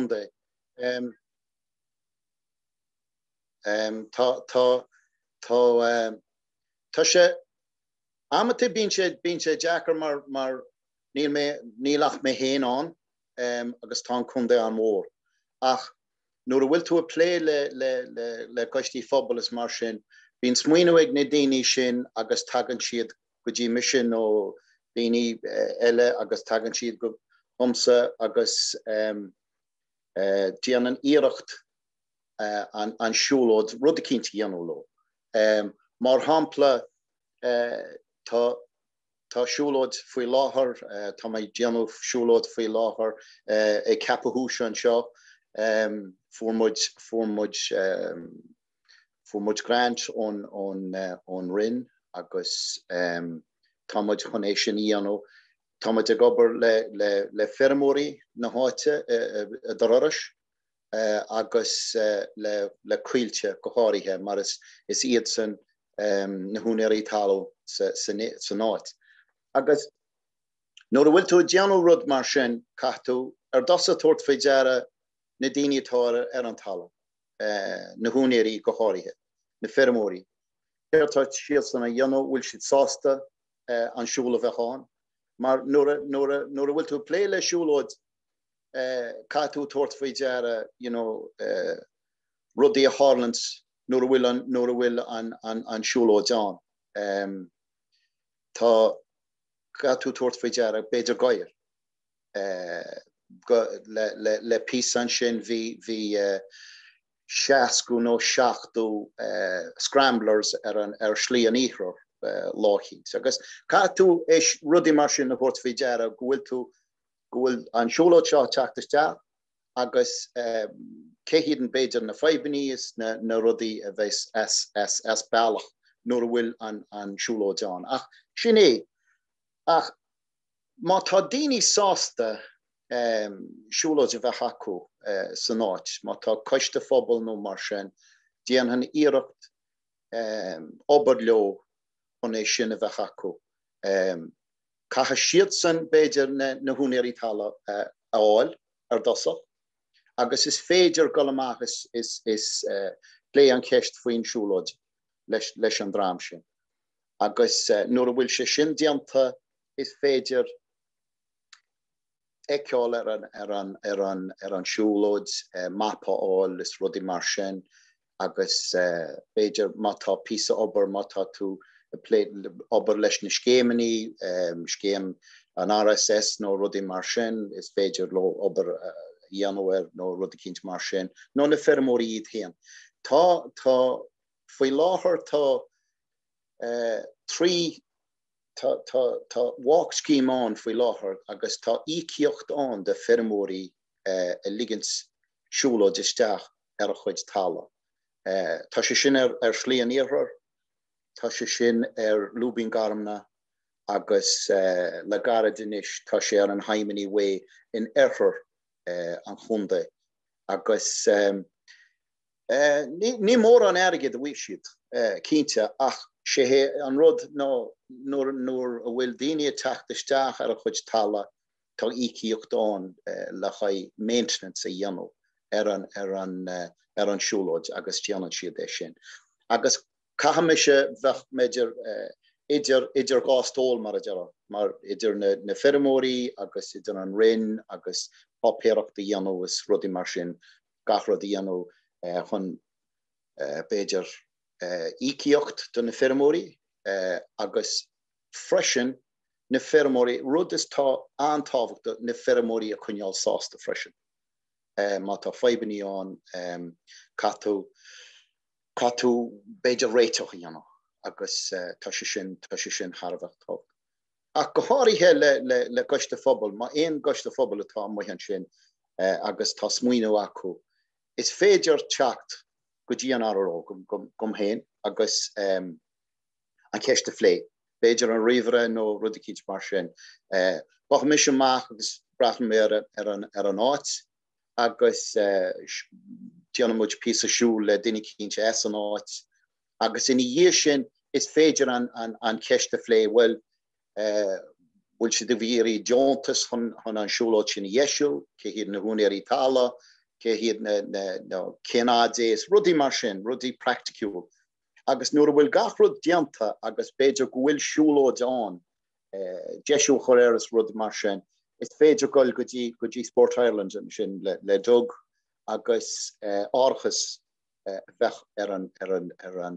chunde. Tá sé amate bín sé Jackar mar nílach mé héin an agus tá chunde an mór. Ach nuair a bhfuil tú a plé le coistí phobal is mar sin, bín smuoineoig na daoine sin agus tagann siad go dtí mission ó daoine eile agus tagann siad go thomsa agus déanann iirecht an siúlóid rud a cinnte dhéanamh leo. Mar hampla tá siúlóid faoi láthair, tá mé déanamh siúlóid faoi láthair ag ceapahús an seo fuairmuid grant ón rinn agus tá muid chun é sin dhéanamh. Tá muid ag obair le feirmeoirí na háite a d'orais agus le cuilte go háirithe mar is iad san na húnéirí taló sa náit. Agus nuair a bhfuil tú déanamh rud mar sin caithú ar dosa tuairt faoi deara na daoine atá ar an taló na húnéirí go háirithe, na feirmeoirí. Tá siad sanna dhéanamh bhfuil siad sásta an siúla bheitháin. Mar nuair a bhfuil tú plé le siúlóid caithú tuairt faoi deara rudaí a Harlands nuair a bhfuil an siúlóid an. Tá caithú tuairt faoi deara beidir gaiir. Le pís an sin bhí 60 nó 70 scramblers ar slí an íthreoir láithí. Agus caithú éis rudaí mar sin na tuairt faoi deara go bhfuil an siúlóid seo teachtasteach agus céhíad an beidir na feibaní is na rudaí a bheith as bealach nuair a bhfuil an siúlóid an. Ach sin é. Ach má tá daoine sásta siúlóid a bheith acu san áit, má tá coiste phobal nó mar sin, déanann iirecht obair leo chun é sin a bheith acu. Caithe siad san beidir na húnéirí taló áil ar dosach, agus is féidir go amach is lé an ceist faoin siúlóid leis an drám sin. Agus nuair a bhfuil sé sin dianta is féidir eiceáil ar an siúlóid, mapa áil is rudaí mar sin, agus féidir má tá píosa obair má tá tú obair leis na scéimeaní, scéim an RSS nó rudaí mar sin, is féidir le obair dhéanamh nó rudaí cinnte mar sin, nó na feirmeoirí iad féin. Tá faoi láthair tá walk scheme an faoi láthair agus tá íciocht an de feirmeoirí a ligans siúlóid isteach ar a chuid talá. Tá sé sin ar slí an íthreoir, tá sé sin ar lúbín garmna agus le garad inis tá sé ar an haiminí way in airthar an chunde. Agus ní mór an airgid a bhí siad cínte ach sé an rud nuair a bhfuil daoine teachtasteach ar a chuid talá tá íciocht an le chaid maintenance a dhéanamh ar an siúlóid agus déanann siad é sin. Agus caithim sé bheith méidir idir gástóil mar a dearg, mar idir na feirmeoirí agus idir an rinn agus pápéireachta dhéanamh is rudaí mar sin gach rud a dhéanamh chun beidir íciocht do na feirmeoirí agus freisin na feirmeoirí rud is tá antábhachta na feirmeoirí a chuineáil sásta freisin. Má tá feibaní an catú beidir réiteach a dhéanamh agus tá sé sin tharbheith tábhacht. Ach go háirithe le coiste phobal, má aon coiste phobal atá maian sin agus tá smuoineamh acu. Is féidir teacht go dtí an áró gom héin agus an ceiste phlé. Beidir an riomhre nó rudaí cinnte mar sin. Bach mis amach agus brachan mé ar an áit agus déanamh píosa siúl le duine cinnte an áit. Agus ina dhé sin is féidir an ceiste phlé bhfuil siad a bhíorí deontas chun an siúlóid sin dhéisiú, céhíad na húnéirí talá, ke hiad no kenades rudi marshin rudi practical agus nur will gachrod dianta agus beidir gwil siúlóide an jesú choreras rud marshin is féidir goil goji Sport Ireland sin le dog agus orchas vech an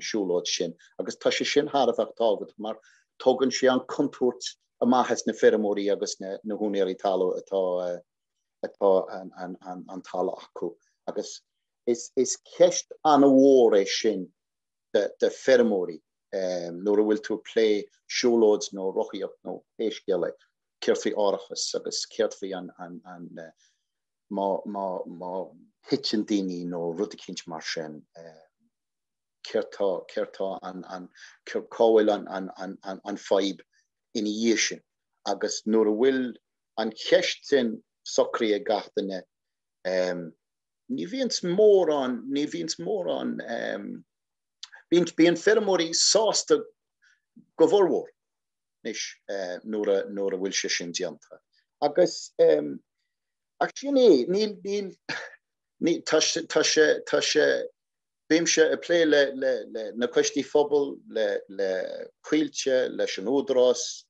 siúlóid sin agus tá sé sin har a tágad mar togan sé an kontúrt a mahas na fermóí agus na húnéirí talú atá an tal acu agus is ceist an bhór sin de fermóí nuair a bhfuil tú play siúlóid nó Rothaíochta nó éisceile ceirtfaí áireachas agus ceirtfaí an má hitchin daoine nó rud a cinnt mar sin ceirtá an ceircáil an feib ina dhé sin agus nuair a bhfuil an cheist sin socrí a gatainine ní bhíonn mór an bíon fermóí sásta go bhformhór níos nuair a bhfuil sé sin dianta agus ach sin tá sé bím se a plé le na cuistí phobal le cuilte leis an údarás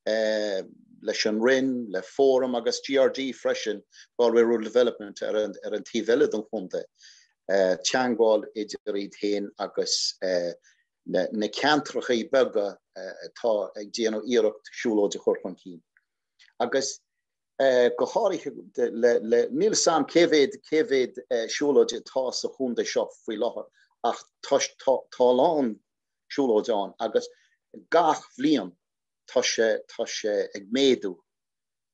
leis an rinn le fórum agus GRD freisin rural development ar an tíhile don chunta teangáil idir iad héin agus na ceantrachaí bega tá ag déanú iireacht siúlóide chorpan cín agus go háirithe níl sam cévéad siúlóide tá sa chunda seo faoi láthair ach tá lán siúlóide an agus gach bhliain tá sé ag méadú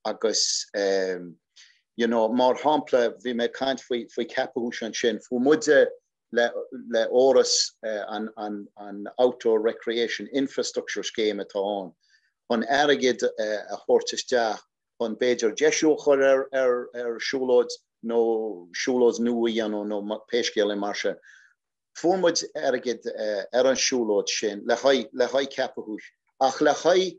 agus mar hampla bhí me caint faoi ceapú an sin fu muide le óras an outdoor recreation infrastructure scheme atá an airgid a chórtasteach an beidir deisiú chur ar siúlóid nó siúlóid nua nó péiscéal mar se fuamuid airgid ar an siúlóid sin le haid ceapú ach le haid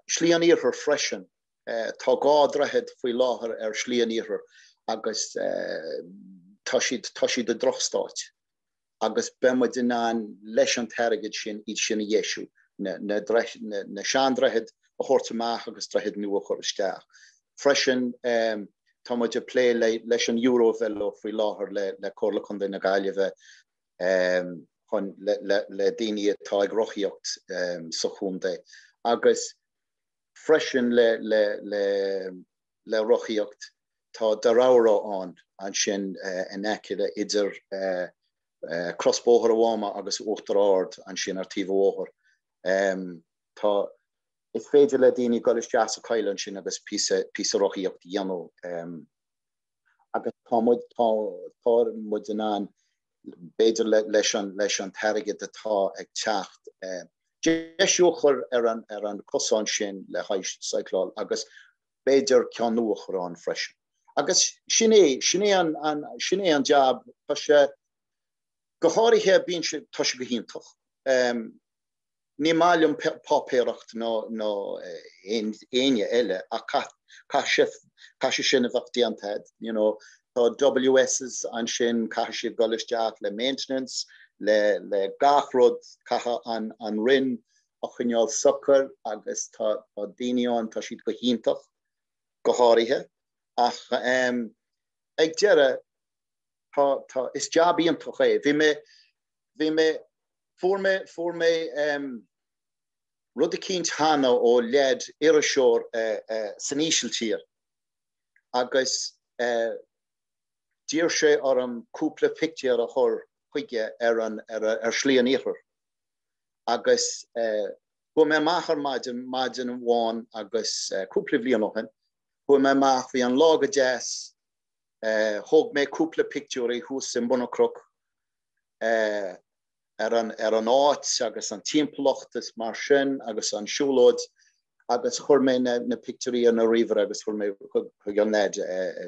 slíonaíochar freisin tá gádrahead faoi láthair ar slíonaíochar agus tá siad de drochstáit agus bemuid in an leis an teirgid sin iad sin a dhéisiú na seandrahead a chórtaach agus drahead nua chur isteach freisin tá muid a plé leis an Euroville faoi láthair le cóla chun na Gaillimhe chun le daoine atá ag Rothaíochta sa chunda agus freisin le Rothaíochta tá darabhra an sin in aiceile idir crossbóthar amháma agus uachtar ard an sin ar tíomh óthar tá is féidir le daoine go is deas a chaileann sin agus písa Rothaíochta dhéanú agus tá muid in an beidir leis an teirgid atá ag teacht deisiúchar ar an cosán sin le haight cyclál agus beidir cean nuachar an freisin agus sinné an job tá sé go háirithe bíonn sé tá sé go híntach ní máilm pápéireacht nó aine eile a cá sé sin a bheith diantaid tá WSs an sin cá sé go isteach le maintenance le gachrod cacha an rinn a chuneáil sucr agus tá daoine an tá siad go híntach go háirithe ach ag deire tá is jobíontach é bhí me fuair mé rud a cinnt hana ó lead iiriseoir san ísiltír agus dír sé ar an cúpla pictiúr a chur chuige ar slíonaíochar agus go mé machar maidin bháin agus cúpla bhliain óchan go mé mach bhí an lága jazz thug mé cúpla pictiúí hús in Bunacroch ar an áit agus an timplachtas mar sin agus an siúlóid agus chur mé na picturí an a riomhar agus chur mé chuig an leid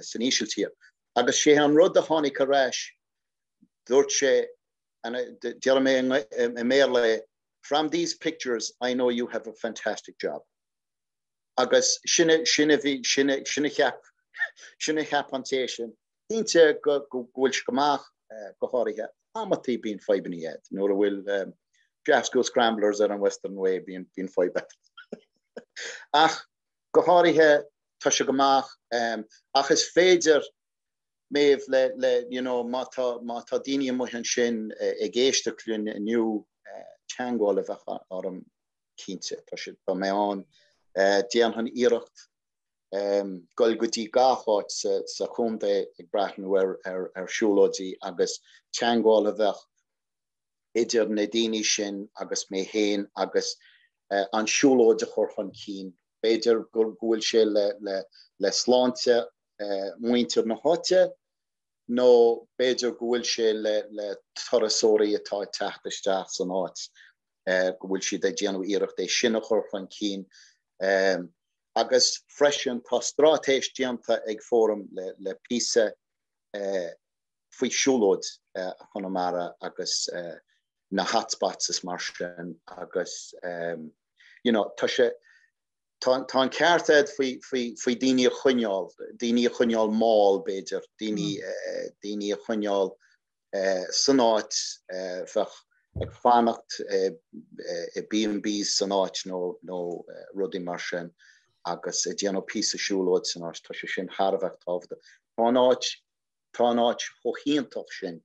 san ísiltír agus sé an rud a tháinig a reis dúirt sé dear mé méle from these pictures I know you have a fantastic job agus sinne cheap an téisisin Tínte gohfuil skamach goharithe amatí bín feibeniad. Nor bhfuil Jasco Scramblers an Western Way bín feibet. Ach goharithe tá se gomach ach is féidir méh le you know mata dini mohan sin géiste clun new changol of arm kinte tá se ba me an dian han iirecht gol gotí gachát sa chunta ag bratan Siúlóide agus changol of idir na dini sin agus mé héin agus an Siúlóide chorchan cín beidir gohfuil sé le sláinte muintir na hote no beidir gohfuil sé le tarasóí atá teachtasteach san áit gohfuil si de déanú iirecht é sinna chorchan cín agus freisin tá strátéis dianta ag fórum le písa faoi Siúlóide Conamara agus na hotspots is mar sin agus you know tá sé tá ceartad faoi daoine chuineáil máil beidir daoine chuineáil san áit bheith ag fannacht B&Bs san áit nó rudí mar sin agus déanú písa Siúlóide san áit tá sé sin Harbheith tábhachta tá áit chomhíontach sin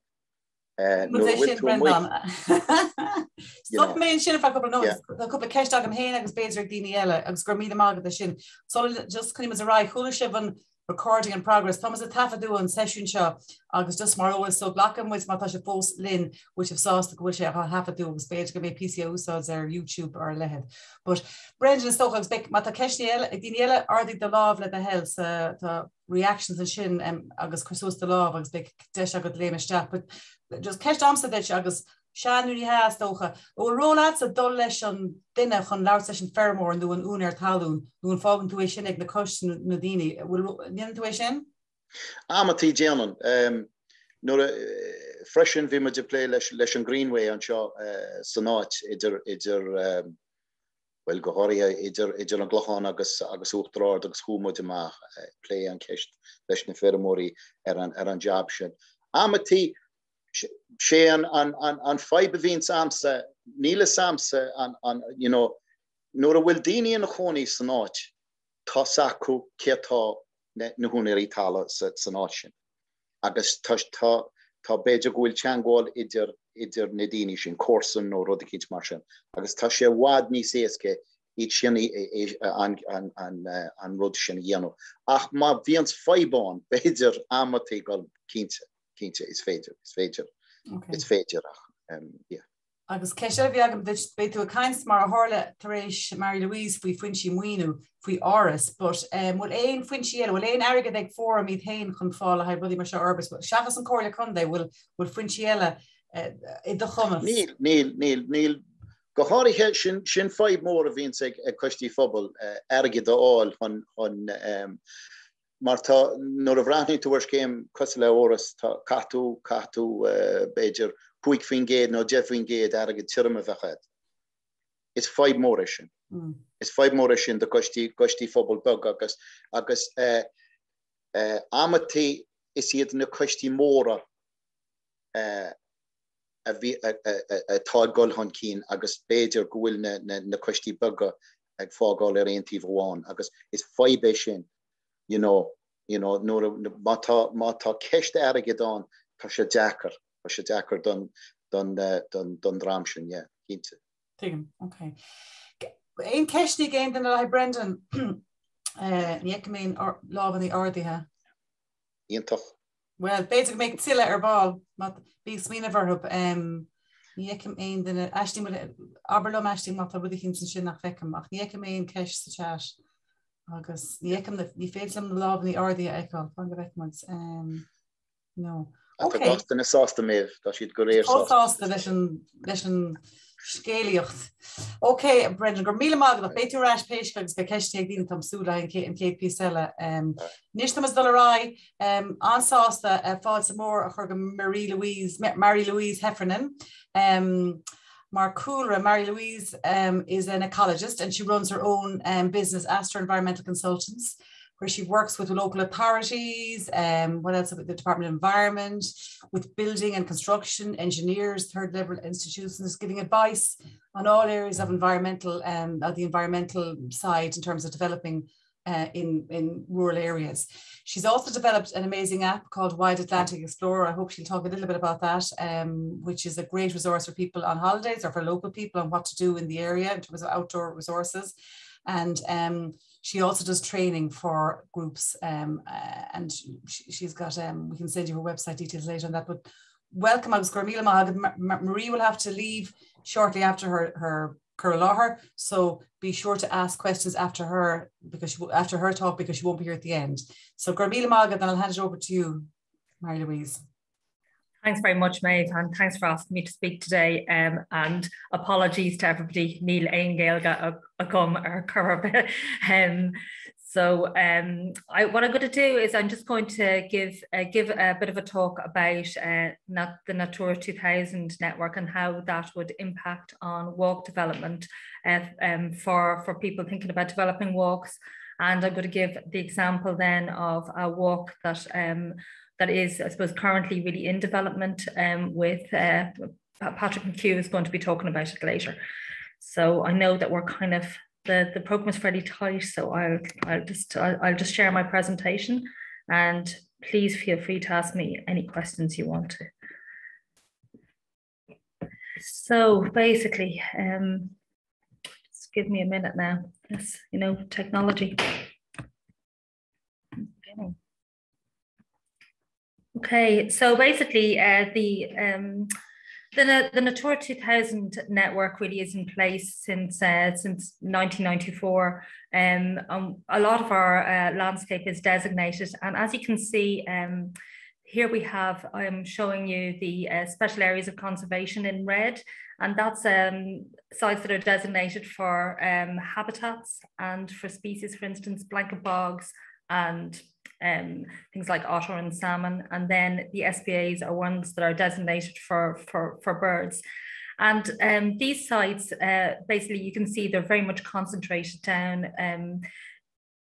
Stop me sin fa couple cash am hen agus beidir daoine eile agus gur míad mágad sin. So just chunim as a rá chuúla sibh an recording in progress. Thomas a tafadú an sesiún seo agus just mar always so blacham with mátá se fós lin which of sásta go bhfuil sé hafadú agus beidir go mé PC úsáid ar YouTube ar lehead. But Brendan is stoch agus bec mátá ceisní eile ag daoine eile ardaigh de lábh le the health tá reactions an sin agus cosús de lábh agus bec deis agad léimeisteach. But just ceist amsa deis agus seanúí heas dócha ó róláat a dul leis an duine chun leir leis an fermór an dú an únar talún nú an fágan tú sin ag na costin na daoine bhfuil tú sin? Amatí déanaan nuair freisin bhí me de lé leis an Greenway an seo san áit idir well gohairthe idir an gglacháin agus uachtarár agus chuúmid amach lé an ceist leis na fermóí ar an job sin. Amatí sé an fibe vín samsa níle samsa an you know nuair a bhfuil daoine in na chonaí san áit tá sacu cétá na húnaí talla san áit sin agus tá beidir gohfuil teangáil idir na daoine sin córsan nó rud cíd mar sin agus tá sé bhád níos éasca iad sin an rud sin dhéanú ach má bhíons fibáin beidir amatí gáil cínte is féidir it's féidir yeah agus ceise bhí agam beitu a cains mar a hála taréis Mary Louise faoi foinsí muoinú faoi áras but bhfuil éon foinsí eile bhfuil éon airgad ag fóram iad hain chun fála ha rudí mar se arbas seachas an cóirla chundé bhfuil foinsí eile i do chumas Níl go háirithe sin feib mór a bhíonn ag costí phobal airgad áil chun mar tá nuair a bhreathnaí tú céim cos le óras tá catú beidir puig fin géad nó Jeff fin géad agad tíirme bheitchaid. Is feib mór sin. Is feib mór sin de costí phobal bug agus amatí is iad na costí móra a tá golhan cín agus beidir gohfuil na costí bugga ag fágáil ar aontaí bháin agus is feibé sin. You know, nor mata ceist airgad an tá sé deacar don dramsin, yeah, cínte. Tigam, okay. Ein ceistí géin den le Brendan níic mén lábhan í ardaithe. Íontach. Well, beidir méid tiile ar ball, mat bí smína bharthub níic mén den eistí aberlum eistí mata rudí chin sin nach fecam ach níic mén ceist sa teis. Agus ní féidir am lábh ní ardaithe eáil fan go bheicmans no. Okay. Tá na sásta méh tá siad go réir sásta leis an scéalaíocht. Okay, Brendan, gur míle mágad a béitú ráis péisce agus be ceiste ag dtíanam tamsúla an céad pís eile. Níos tamas dul rá ansásta fáil sa mór a chur go Mary Louise Heffernan. Mar Coolra, Mary Louise is an ecologist and she runs her own business, Astra Environmental Consultants, where she works with local authorities, what else, with the Department of Environment, with building and construction, engineers, third level institutions, giving advice on all areas of the environmental side in terms of developing in rural areas. She's also developed an amazing app called Wild Atlantic Explorer. I hope she'll talk a little bit about that, which is a great resource for people on holidays or for local people on what to do in the area in terms of outdoor resources. And she also does training for groups, and she's got, we can send you her website details later on that, but welcome. I was Marie will have to leave shortly after her Curragh, so be sure to ask questions after her, because after her talk, because she won't be here at the end. So Gormila Maga, then I'll hand it over to you, Mary Louise. Thanks very much, Maeve, and thanks for asking me to speak today. And apologies to everybody. Neil Aingailga come or Curragh. So what I'm going to do is I'm just going to give a bit of a talk about the Natura 2000 network and how that would impact on walk development for people thinking about developing walks. And I'm going to give the example then of a walk that is, I suppose, currently really in development with Patrick McHugh is going to be talking about it later. So I know that we're kind of, the program is fairly tight, so I'll just share my presentation, and please feel free to ask me any questions you want to. So basically, just give me a minute now. Yes, technology. Okay, so basically, the Natura 2000 network really is in place since 1994. A lot of our landscape is designated, and as you can see, here we have, I'm showing you the special areas of conservation in red, and that's sites that are designated for habitats and for species, for instance, blanket bogs and things like otter and salmon. And then the SPAs are ones that are designated for birds. And these sites, basically, you can see they're very much concentrated down,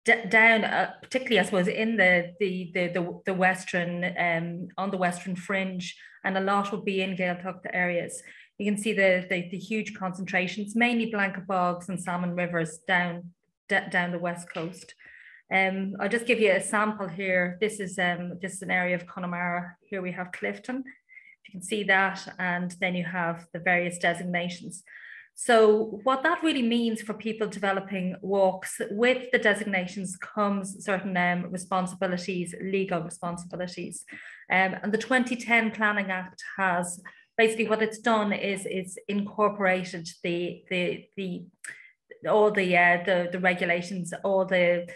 particularly, I suppose, in the western, on the western fringe, and a lot will be in Gaeltacht areas. You can see the huge concentrations, mainly blanket bogs and salmon rivers down the west coast. I'll just give you a sample here. This is an area of Connemara. Here we have Clifton. You can see that, and then you have the various designations. So what that really means for people developing walks, with the designations comes certain responsibilities, legal responsibilities. And the 2010 Planning Act has, basically what it's done is it's incorporated all the regulations, all the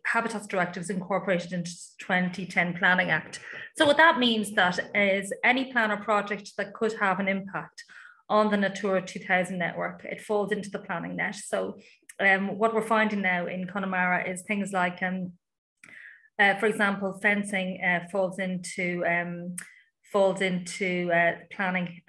Habitats Directives incorporated into 2010 Planning Act. So what that means that is any plan or project that could have an impact on the Natura 2000 network, it falls into the planning net. So what we're finding now in Connemara is things like, for example, fencing falls into planning,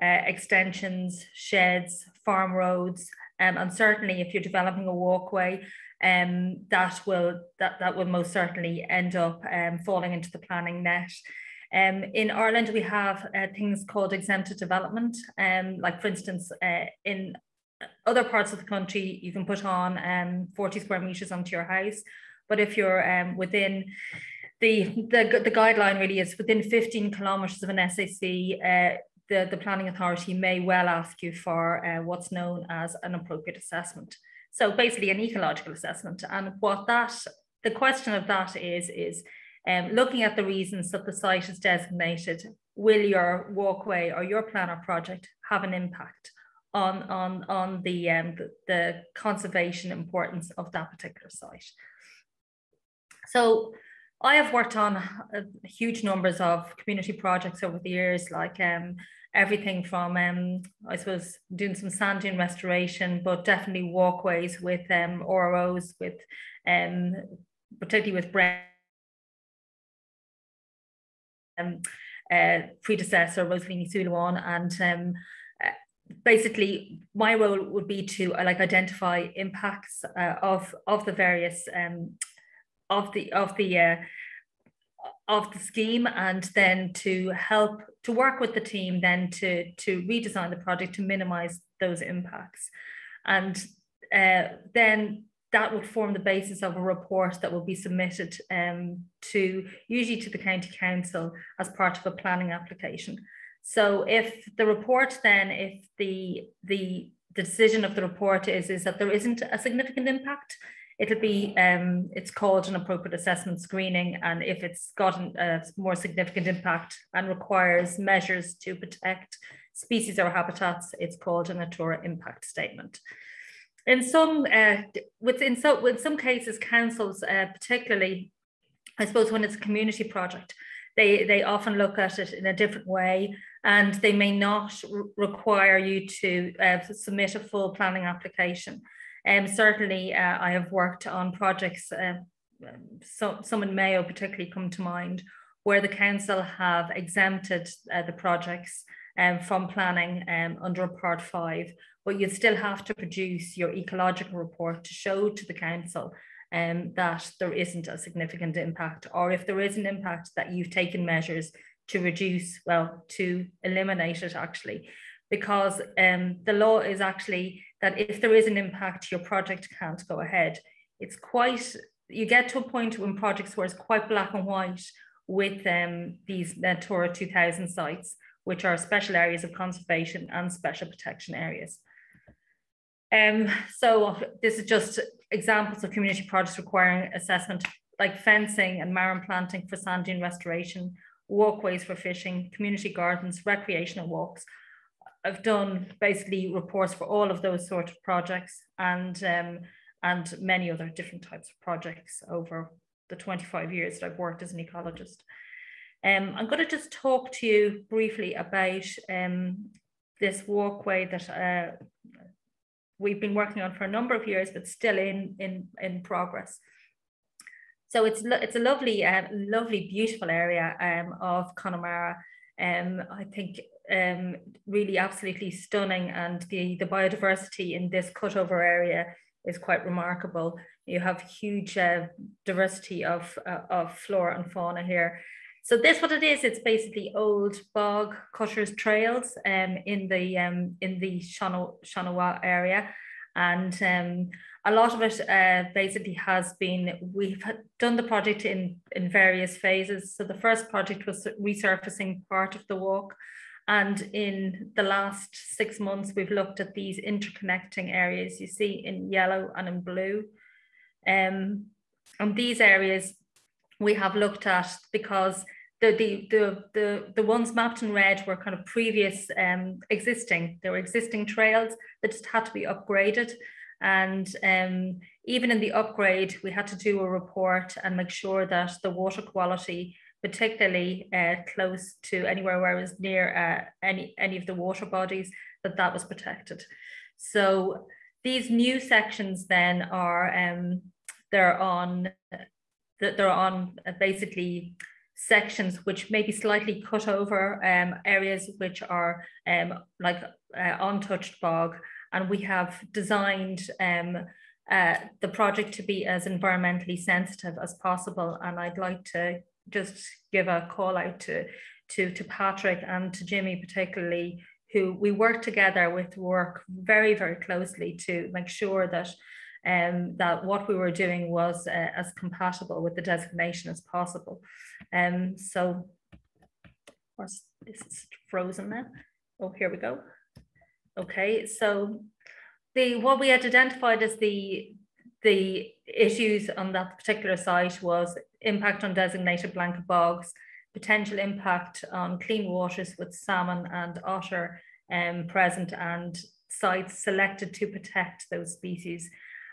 extensions, sheds, farm roads, and certainly if you're developing a walkway, that will most certainly end up falling into the planning net. In Ireland, we have things called exempted development. Like, for instance, in other parts of the country, you can put on 40 square meters onto your house. But if you're within the guideline really is within 15 kilometers of an SAC, the planning authority may well ask you for what's known as an appropriate assessment. So basically an ecological assessment. And the question of that is looking at the reasons that the site is designated, will your walkway or your plan or project have an impact on the conservation importance of that particular site? So I have worked on huge numbers of community projects over the years, like everything from, I suppose, doing some sand dune restoration, but definitely walkways with OROs, with particularly with predecessor Rosalini Siúlóide, and basically my role would be to identify impacts of the various scheme, and then to work with the team then to redesign the project to minimize those impacts. And then that would form the basis of a report that will be submitted usually to the county council as part of a planning application. So if the report then, if the decision of the report is that there isn't a significant impact, it'll be, it's called an appropriate assessment screening. And if it's gotten a more significant impact and requires measures to protect species or habitats, it's called a Natura impact statement. In some cases, councils, particularly, I suppose when it's a community project, they often look at it in a different way, and they may not require you to submit a full planning application. Certainly, I have worked on projects, some in Mayo particularly come to mind, where the council have exempted the projects from planning under Part 5, but you still have to produce your ecological report to show to the council that there isn't a significant impact, or if there is an impact, that you've taken measures to reduce, well, to eliminate it actually, because the law is actually that if there is an impact, your project can't go ahead. It's quite, you get to a point in projects where it's quite black and white with these Natura 2000 sites, which are special areas of conservation and special protection areas. So this is just examples of community projects requiring assessment, like fencing and marine planting for sand dune restoration, walkways for fishing, community gardens, recreational walks. I've done basically reports for all of those sort of projects, and many other different types of projects over the 25 years that I've worked as an ecologist. I'm going to just talk to you briefly about this walkway that we've been working on for a number of years, but still in progress. So it's a lovely, lovely, beautiful area of Connemara. I think really absolutely stunning, and the biodiversity in this cutover area is quite remarkable. You have huge diversity of flora and fauna here. So this, what it is, it's basically old bog cutters trails in the Seimineár area, and a lot of it basically has been, we've done the project in various phases. So the first project was resurfacing part of the walk, and in the last 6 months we've looked at these interconnecting areas you see in yellow and in blue, and these areas we have looked at because the ones mapped in red were kind of previous existing trails that just had to be upgraded. And even in the upgrade, we had to do a report and make sure that the water quality, particularly close to anywhere where it was near any of the water bodies, that was protected. So these new sections then are they're on basically sections which may be slightly cut over areas which are like untouched bog, and we have designed the project to be as environmentally sensitive as possible. And I'd like to just give a call out to Patrick and to Jimmy particularly, who we work together with, work very, very closely to make sure that that what we were doing was as compatible with the designation as possible. So, of course, this is frozen now. Oh, here we go. Okay, so what we had identified as the issues on that particular site was impact on designated blanket bogs, potential impact on clean waters with salmon and otter present, and sites selected to protect those species,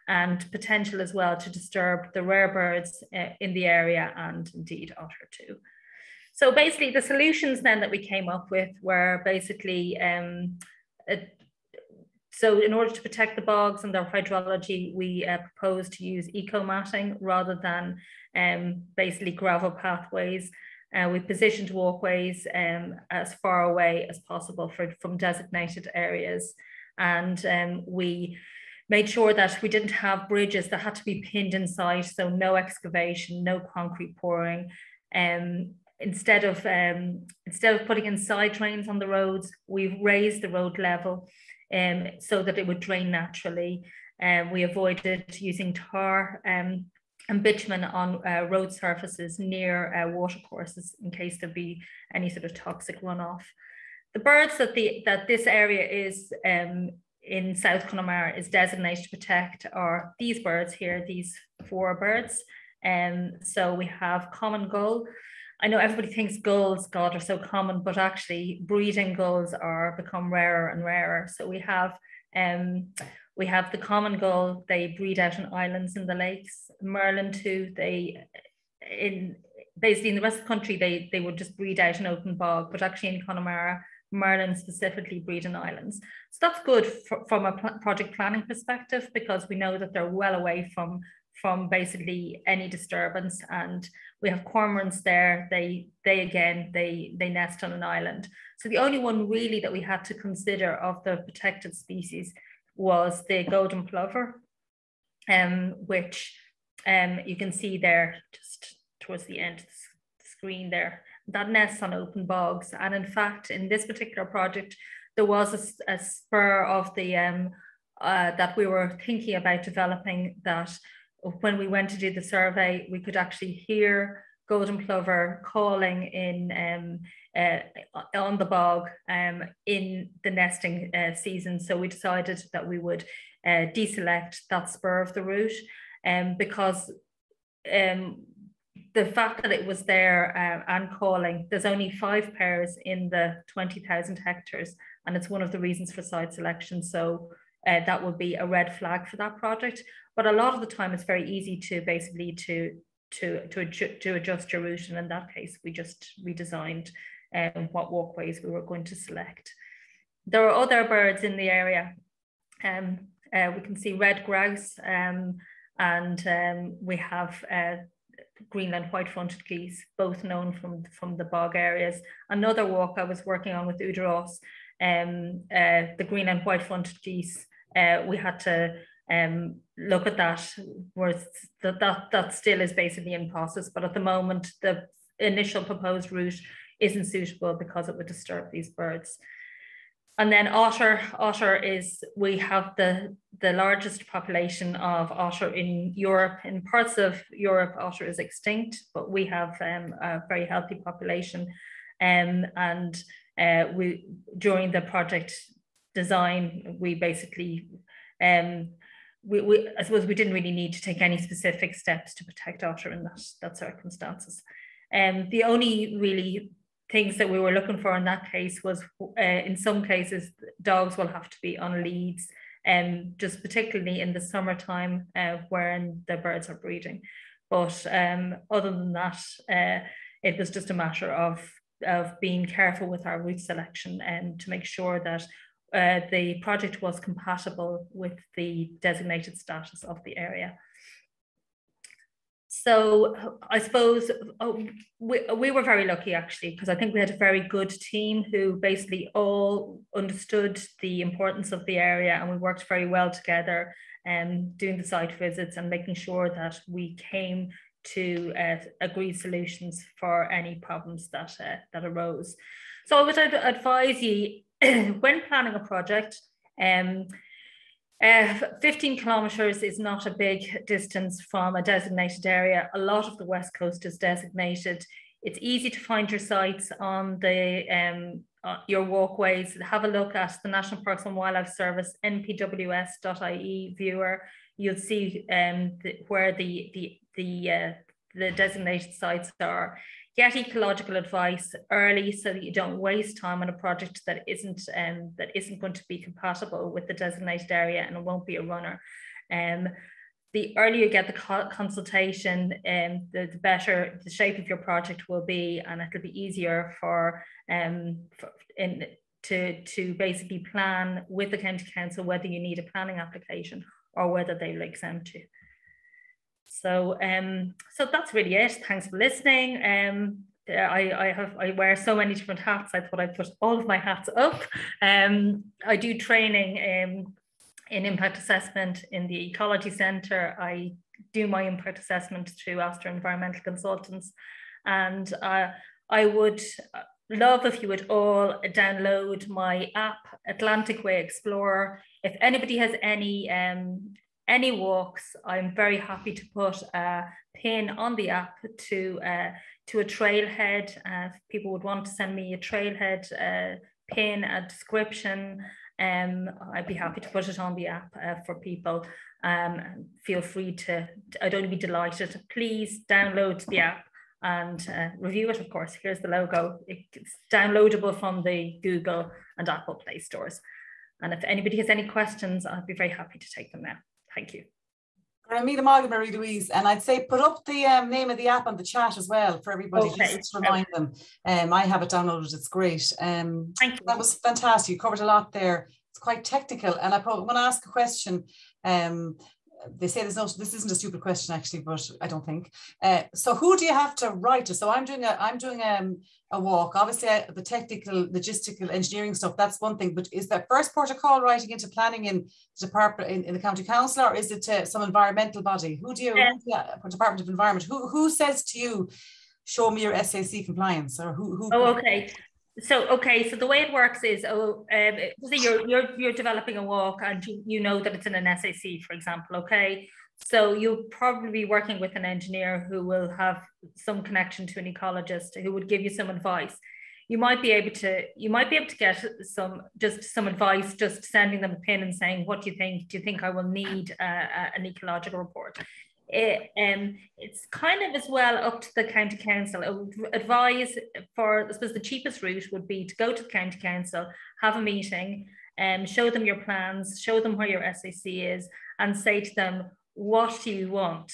and potential as well to disturb the rare birds in the area, and indeed otter too. So basically the solutions then that we came up with were basically, so in order to protect the bogs and their hydrology, we proposed to use eco-matting rather than basically gravel pathways. We positioned walkways as far away as possible from designated areas, and we made sure that we didn't have bridges that had to be pinned inside, so no excavation, no concrete pouring. Instead of putting in side drains on the roads, we've raised the road level so that it would drain naturally. We avoided using tar and bitumen on road surfaces near watercourses in case there'd be any sort of toxic runoff. The birds that this area is in South Connemara is designated to protect are these birds here, these 4 birds. So we have common gull. I know everybody thinks gulls, God, are so common, but actually breeding gulls are become rarer and rarer. So we have the common gull. They breed out in islands in the lakes. Merlin too. Basically in the rest of the country they would just breed out in open bog, but actually in Connemara, Merlin specifically breed in islands. So that's good from a project planning perspective, because we know that they're well away from basically any disturbance. And we have cormorants there. They nest on an island. So the only one really that we had to consider of the protected species was the golden plover, which you can see there just towards the end of the screen there. That nests on open bogs. And in fact, in this particular project, there was a spur of the that we were thinking about developing, that when we went to do the survey, we could actually hear golden plover calling in on the bog in the nesting season. So we decided that we would deselect that spur of the route, because the fact that it was there and calling, there's only 5 pairs in the 20,000 hectares, and it's one of the reasons for site selection. So that would be a red flag for that project. But a lot of the time it's very easy to basically to adjust your route, and in that case we just redesigned what walkways we were going to select. There are other birds in the area. We can see red grouse, and we have Greenland white-fronted geese, both known from the bog areas. Another walk I was working on with Udaros, the Greenland white-fronted geese, we had to look at that, whereas that still is basically in process, but at the moment the initial proposed route isn't suitable because it would disturb these birds. And then otter is, we have the largest population of otter in Europe. In parts of Europe, otter is extinct, but we have a very healthy population. And we, during the project design, we basically, I suppose we didn't really need to take any specific steps to protect otter in that circumstances. The only really things that we were looking for in that case was, in some cases, dogs will have to be on leads, just particularly in the summertime when the birds are breeding. But other than that, it was just a matter of being careful with our route selection and to make sure that the project was compatible with the designated status of the area. So I suppose we were very lucky, actually, because I think we had a very good team who basically all understood the importance of the area, and we worked very well together, doing the site visits and making sure that we came to agreed solutions for any problems that arose. So I would advise you, when planning a project, 15 kilometres is not a big distance from a designated area. A lot of the West Coast is designated. It's easy to find your sites on the your walkways. Have a look at the National Parks and Wildlife Service npws.ie viewer. You'll see where the designated sites are. Get ecological advice early so that you don't waste time on a project that isn't going to be compatible with the designated area, and it won't be a runner. The earlier you get the consultation, the better the shape of your project will be, and it'll be easier to basically plan with the county council whether you need a planning application or whether they will exempt you. So that's really it. Thanks for listening. I wear so many different hats. I thought I'd put all of my hats up. I do training in impact assessment in the Ecology Centre. I do my impact assessment through Astra Environmental Consultants, and I would love if you would all download my app, Atlantic Way Explorer. If anybody has any walks, I'm very happy to put a pin on the app to a trailhead. If people would want to send me a trailhead pin, a description, I'd be happy to put it on the app for people. Feel free to, I'd only be delighted. Please download the app and review it, of course. Here's the logo. It's downloadable from the Google and Apple Play stores. And if anybody has any questions, I'd be very happy to take them now. Thank you. Marie-Louise, and I'd say put up the name of the app on the chat as well for everybody, just to remind them. I have it downloaded, it's great. Thank you. That was fantastic, you covered a lot there. It's quite technical, and I probably want to ask a question. They say this isn't a stupid question actually, but I don't think. So who do you have to write to? So I'm doing a walk. Obviously, the technical, logistical, engineering stuff, that's one thing. But is that first port of call writing into planning in the department in the county council, or is it some environmental body? Who do you? Department of Environment. Who says to you, show me your SAC compliance, or who? Oh, okay. So the way it works is, you're developing a walk and you know that it's in an SAC, for example, okay? So you'll probably be working with an engineer who will have some connection to an ecologist who would give you some advice. You might be able to get some advice, just sending them a pin and saying, what do you think? Do you think I will need an ecological report? It's kind of as well up to the county council. I would advise, for I suppose the cheapest route would be to go to the county council, have a meeting, show them your plans, show them where your SAC is, and say to them, what do you want?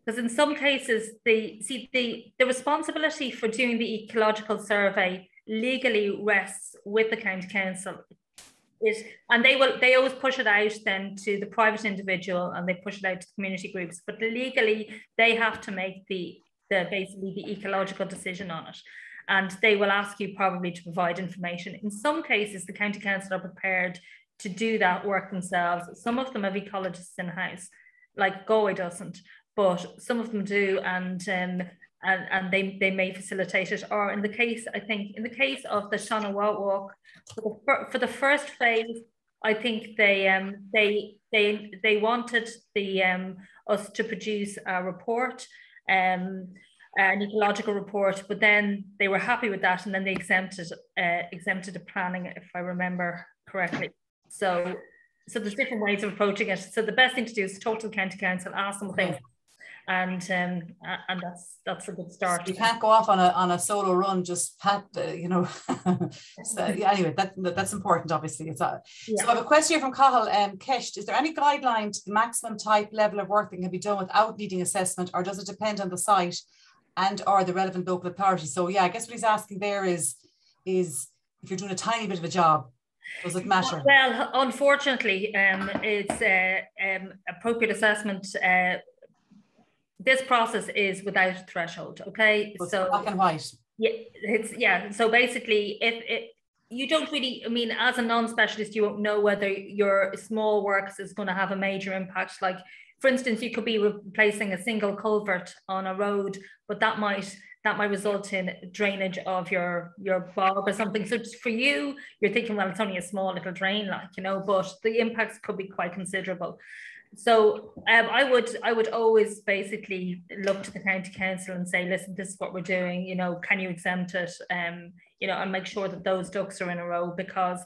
Because in some cases, the responsibility for doing the ecological survey legally rests with the county council. And they always push it out then to the private individual, and they push it out to community groups, but legally they have to make basically the ecological decision on it, and they will ask you probably to provide information. In some cases, the county council are prepared to do that work themselves. Some of them have ecologists in house, like Galway doesn't, but some of them do, and they may facilitate it. Or in the case of the Seimineár walk, for the first phase, I think they wanted us to produce a report, an ecological report, but then they were happy with that, and then they exempted the planning, if I remember correctly. So there's different ways of approaching it. So the best thing to do is talk to the county council, ask them what they want. And that's a good start. You can't go off on a solo run, just pat, So, anyway, that's important, obviously. So I have a question here from Cahill. Kesh, is there any guideline to the maximum type level of work that can be done without needing assessment, or does it depend on the site and or the relevant local authority? So I guess what he's asking there is if you're doing a tiny bit of a job, does it matter? Well, unfortunately, it's appropriate assessment. This process is without a threshold, okay? So black and white. So basically, if you don't really, I mean, as a non-specialist, you won't know whether your small works is going to have a major impact. Like, for instance, you could be replacing a single culvert on a road, but that might result in drainage of your bog or something. So for you, you're thinking, well, it's only a small little drain, but the impacts could be quite considerable. So I would always basically look to the county council and say, listen, this is what we're doing, can you exempt it, and make sure that those ducks are in a row, because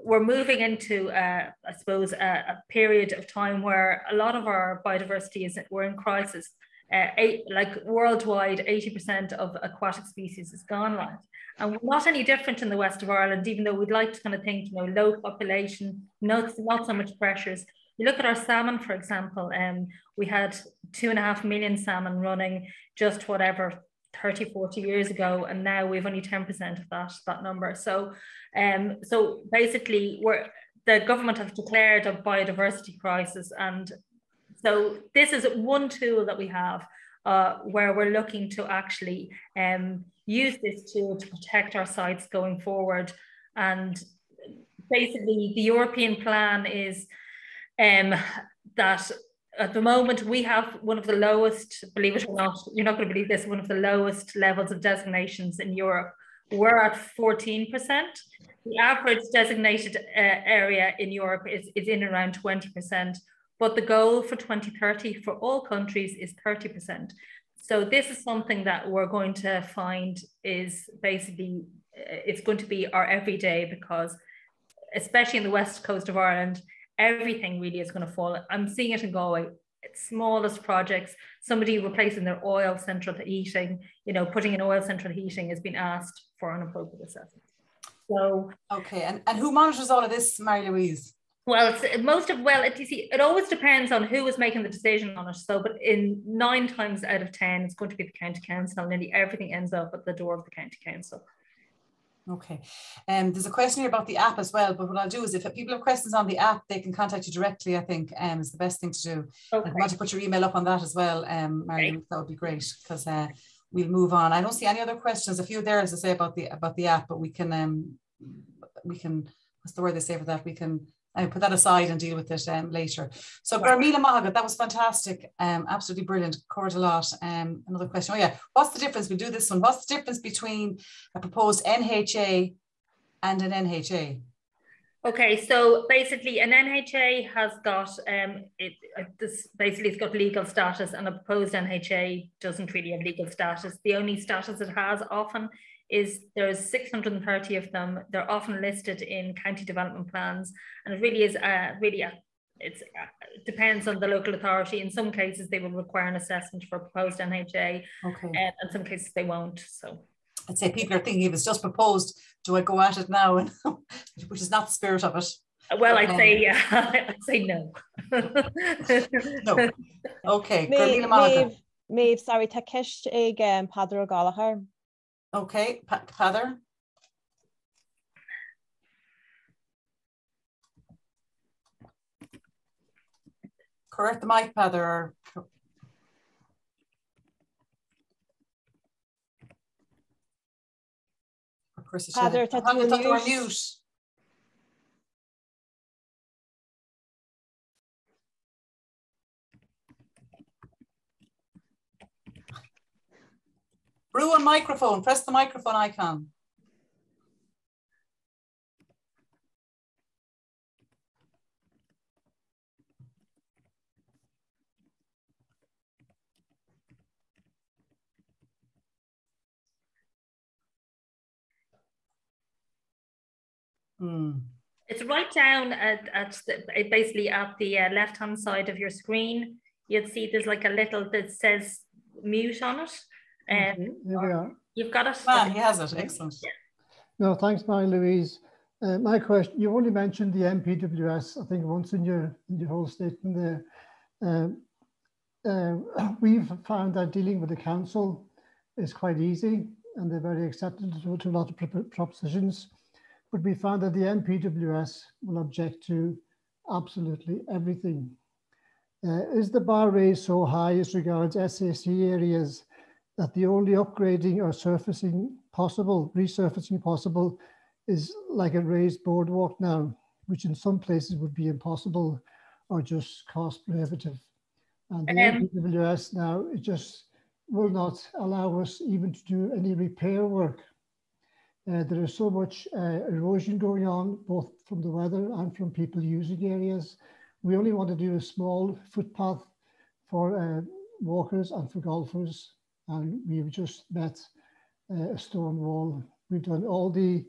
we're moving into, I suppose, a period of time where a lot of our biodiversity we're in crisis. Worldwide, 80% of aquatic species is gone, and we're not any different in the west of Ireland, even though we'd like to kind of think, low population, not so much pressures. You look at our salmon, for example, we had 2.5 million salmon running just 30, 40 years ago, and now we've only 10% of that number. So basically, the government have declared a biodiversity crisis, and so this is one tool that we have where we're looking to actually use this tool to protect our sites going forward. And basically, the European plan is that at the moment we have one of the lowest, believe it or not, you're not going to believe this, one of the lowest levels of designations in Europe. We're at 14%. The average designated area in Europe is in around 20%, but the goal for 2030 for all countries is 30%. So this is something that we're going to find is basically, it's going to be our everyday, because especially in the west coast of Ireland, everything really is going to fall. I'm seeing it in Galway. Smallest projects, somebody replacing their oil central heating, you know, putting in oil central heating has been asked for an appropriate assessment. So okay, and who monitors all of this, Mary Louise? Well, it always depends on who is making the decision on it. So, but in 9 times out of 10, it's going to be the county council. Nearly everything ends up at the door of the county council. Okay, there's a question here about the app as well, but what I'll do is if people have questions on the app, they can contact you directly, I think, is the best thing to do. Okay. I'd like to put your email up on that as well, Mary, okay. That would be great, because we'll move on. I don't see any other questions. A few there, as I say, about the app, but we can, what's the word they say for that? We can put that aside and deal with it later. So Garmila Mahagat, that was fantastic. Absolutely brilliant. Covered a lot. Another question. Oh yeah, what's the difference? We'll do this one. What's the difference between a proposed NHA and an NHA? Okay, so basically an NHA has got, it's got legal status, and a proposed NHA doesn't really have legal status. The only status it has often is there's 630 of them. They're often listed in county development plans, and it really is it depends on the local authority. In some cases they will require an assessment for a proposed NHA, okay. In some cases they won't. So I'd say people are thinking, if it's just proposed, do I go at it now? And which is not the spirit of it. Well, I'd say yeah. I'd say no. No. Okay. Maeve, sorry, Takesh ag Padra Gallagher. Okay, Padar. Correct the mic, Padar. Padar, that's mute. Brew on microphone, press the microphone icon. It's right down basically at the left-hand side of your screen. You'd see there's like a little that says mute on it. Here we are. You've got it? Man, he has it. Excellent. Yeah. No, thanks, Mary Louise. My question, you only mentioned the MPWS, I think, once in your whole statement there. We've found that dealing with the council is quite easy, and they're very accepted to a lot of propositions. But we found that the MPWS will object to absolutely everything. Is the bar raised so high as regards SAC areas that the only upgrading or resurfacing possible is like a raised boardwalk now, which in some places would be impossible or just cost prohibitive? And the MPWS now, it just will not allow us even to do any repair work. There is so much erosion going on, both from the weather and from people using areas. We only want to do a small footpath for walkers and for golfers, and we've just met a stone wall. We've done all the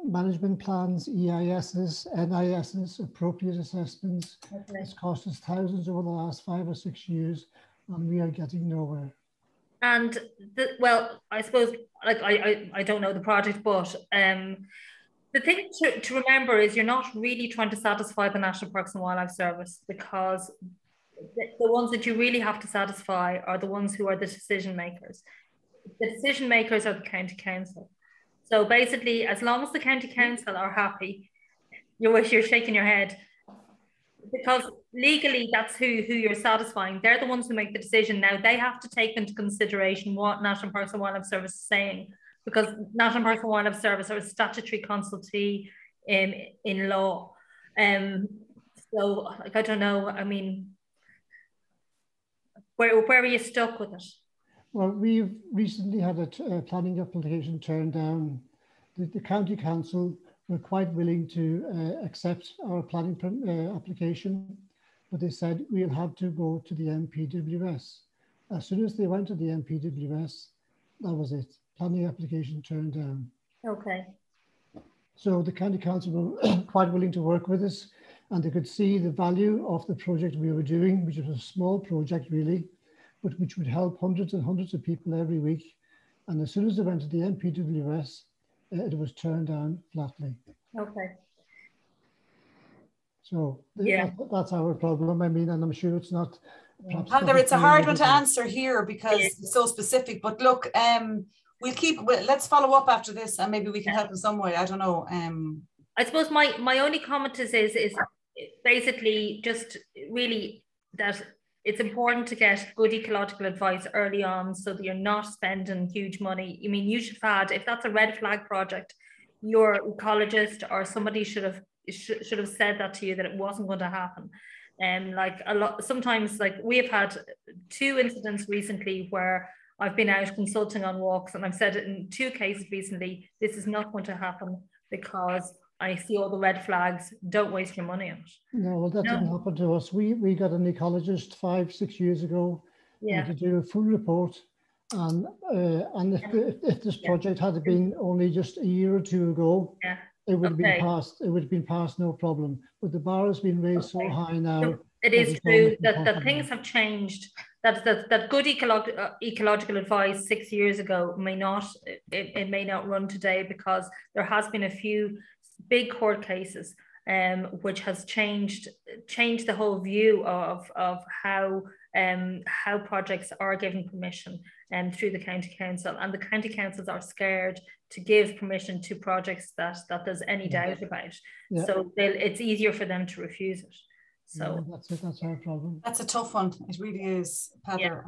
management plans, EISs, NISs, appropriate assessments. Okay. It's cost us thousands over the last 5 or 6 years, and we are getting nowhere. And well, I suppose, like, I don't know the project, but the thing to remember is you're not really trying to satisfy the National Parks and Wildlife Service, because the ones that you really have to satisfy are the ones who are the decision makers. The decision makers are the county council. So basically, as long as the county council are happy, you're shaking your head, because legally that's who you're satisfying. They're the ones who make the decision. Now they have to take into consideration what National Parks and Wildlife Service is saying, because National Parks and Wildlife Service are a statutory consultee in law. So, like, I don't know, I mean, where are you stuck with it? Well, we've recently had a planning application turned down. The county council were quite willing to accept our planning application, but they said we'll have to go to the MPWS. As soon as they went to the MPWS, that was it. Planning application turned down. Okay. So the county council were quite willing to work with us, and they could see the value of the project we were doing, which was a small project really, but which would help hundreds and hundreds of people every week. And as soon as they went to the MPWS, it was turned down flatly. Okay. So yeah, that's our problem. I mean, and I'm sure it's not. Heather, it's a hard one to answer here because it's so specific. But look, let's follow up after this, and maybe we can help in some way. I don't know. I suppose my only comment is basically just really that it's important to get good ecological advice early on so that you're not spending huge money. I mean, you should have had, if that's a red flag project, your ecologist or somebody should have said that to you, that it wasn't going to happen. And like sometimes, like we have had 2 incidents recently where I've been out consulting on walks, and I've said it in 2 cases recently, this is not going to happen because I see all the red flags, don't waste your money on it. No, well, that didn't happen to us. We got an ecologist 5-6 years ago to do a full report. And if this project had been only just a year or 2 ago, it would have been passed. It would have been passed, no problem. But the bar has been raised so high now. So it is true that things have changed. That good ecological advice 6 years ago may not run today, because there has been a few big court cases which has changed the whole view of how projects are given permission through the county council, and the county councils are scared to give permission to projects that there's any doubt about. So it's easier for them to refuse it. So that's our problem. That's a tough one. It really is, Heather.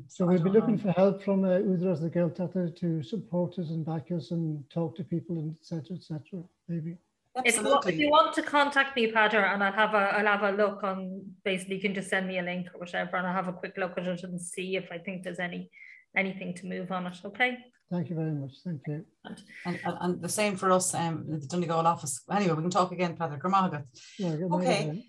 So we'll be looking for help from Údarás na Gaeltachta to support us and back us and talk to people, and etc. Maybe. Absolutely. If you want to contact me, Peter, and I'll have a look on, basically you can just send me a link or whatever, and I'll have a quick look at it and see if I think there's anything to move on it. Okay. Thank you very much. Thank you. And the same for us, the Donegal office. Anyway, we can talk again, Peter. Gurmahagat. Okay.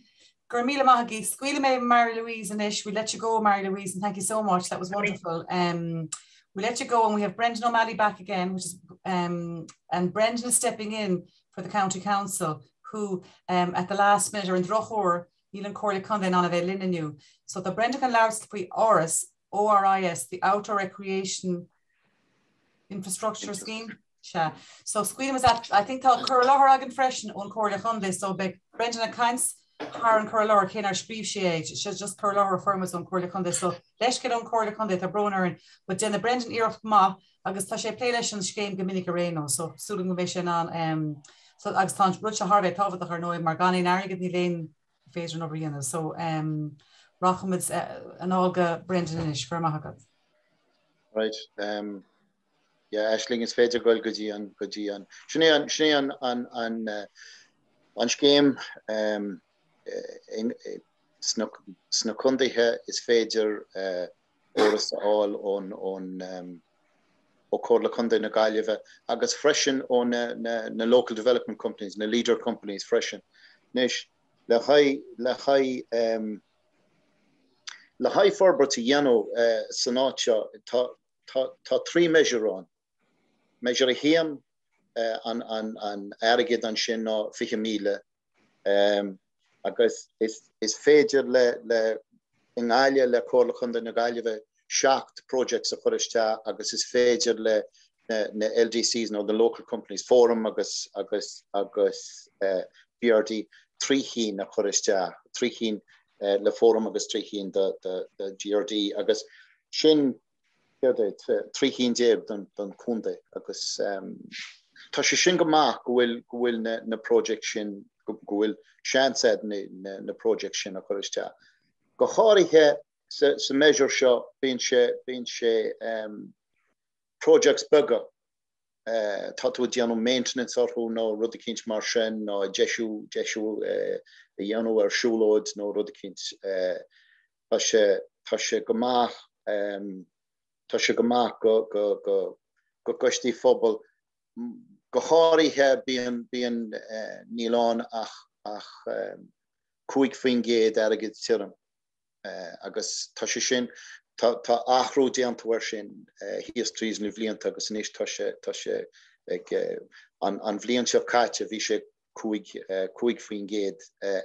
Gurmila Mahagi, Squealy May, Mary-Louise and Ish. We let you go, Mary-Louise, and thank you so much. That was wonderful. We let you go, and we have Brendan O'Malley back again, which is and Brendan is stepping in for the county council, who at the last minute are in Drochor, Elan Corley Conde on a Linenu. So the Brendan can Lars ORIS, the Outdoor Recreation Infrastructure Scheme. So Squealy was at, I think, Curlaharagan Freshen on Corley Conde. So Brendan and Kainz. Har an Curlor cyn ar sbríf sé age. She's just Curlor firmas on Corley Conde. So leis get on Corley Conde the broner, but then the Brendan Earth Ma agus tá sé play leis an scéim Gomininic Areno. So súling go mission on so agus tá rucha Harvey táfad ar nó mar ganin arigad ní léin féidir no brianna. So rachamids an ága Brendan ish for mahagad. Right. Yeah, Ashling is féidir goil gojian. Shné an scéim Snacundithe is féidir óras all on Corla Conde na Gaillimhe agus freshen on na local development companies, na leader companies freshen. Nish le hai forberty yano sanacha ta 3 measure on. Measure him an ergid an sin na 5,000 agus is féidir le ingalia le Corla Conde na Gaillimhe shaft projects a chorista agus is féidir le na LDCs no the local companies forum agus BRD 3 na chorista 3 le forum agus 3 the GRD agus sin 3 jeb dan kunde agus tá sé sin goach gohfuil na project sin gohfuil seansad na project sin a chorista go háirithe sa measure shop bíonn sé projects bugger tatu diano maintenance orhu no rudikins marshen no jeshu yano Siúlóide no rudikins tashe gamach go gosti phobal gohari he being nilon ach Cuid fingé dergid tirum agus tashin ta achro diantwer sin histories nu vliant agus nish tashe an vliant of katje vi se Cuid fingé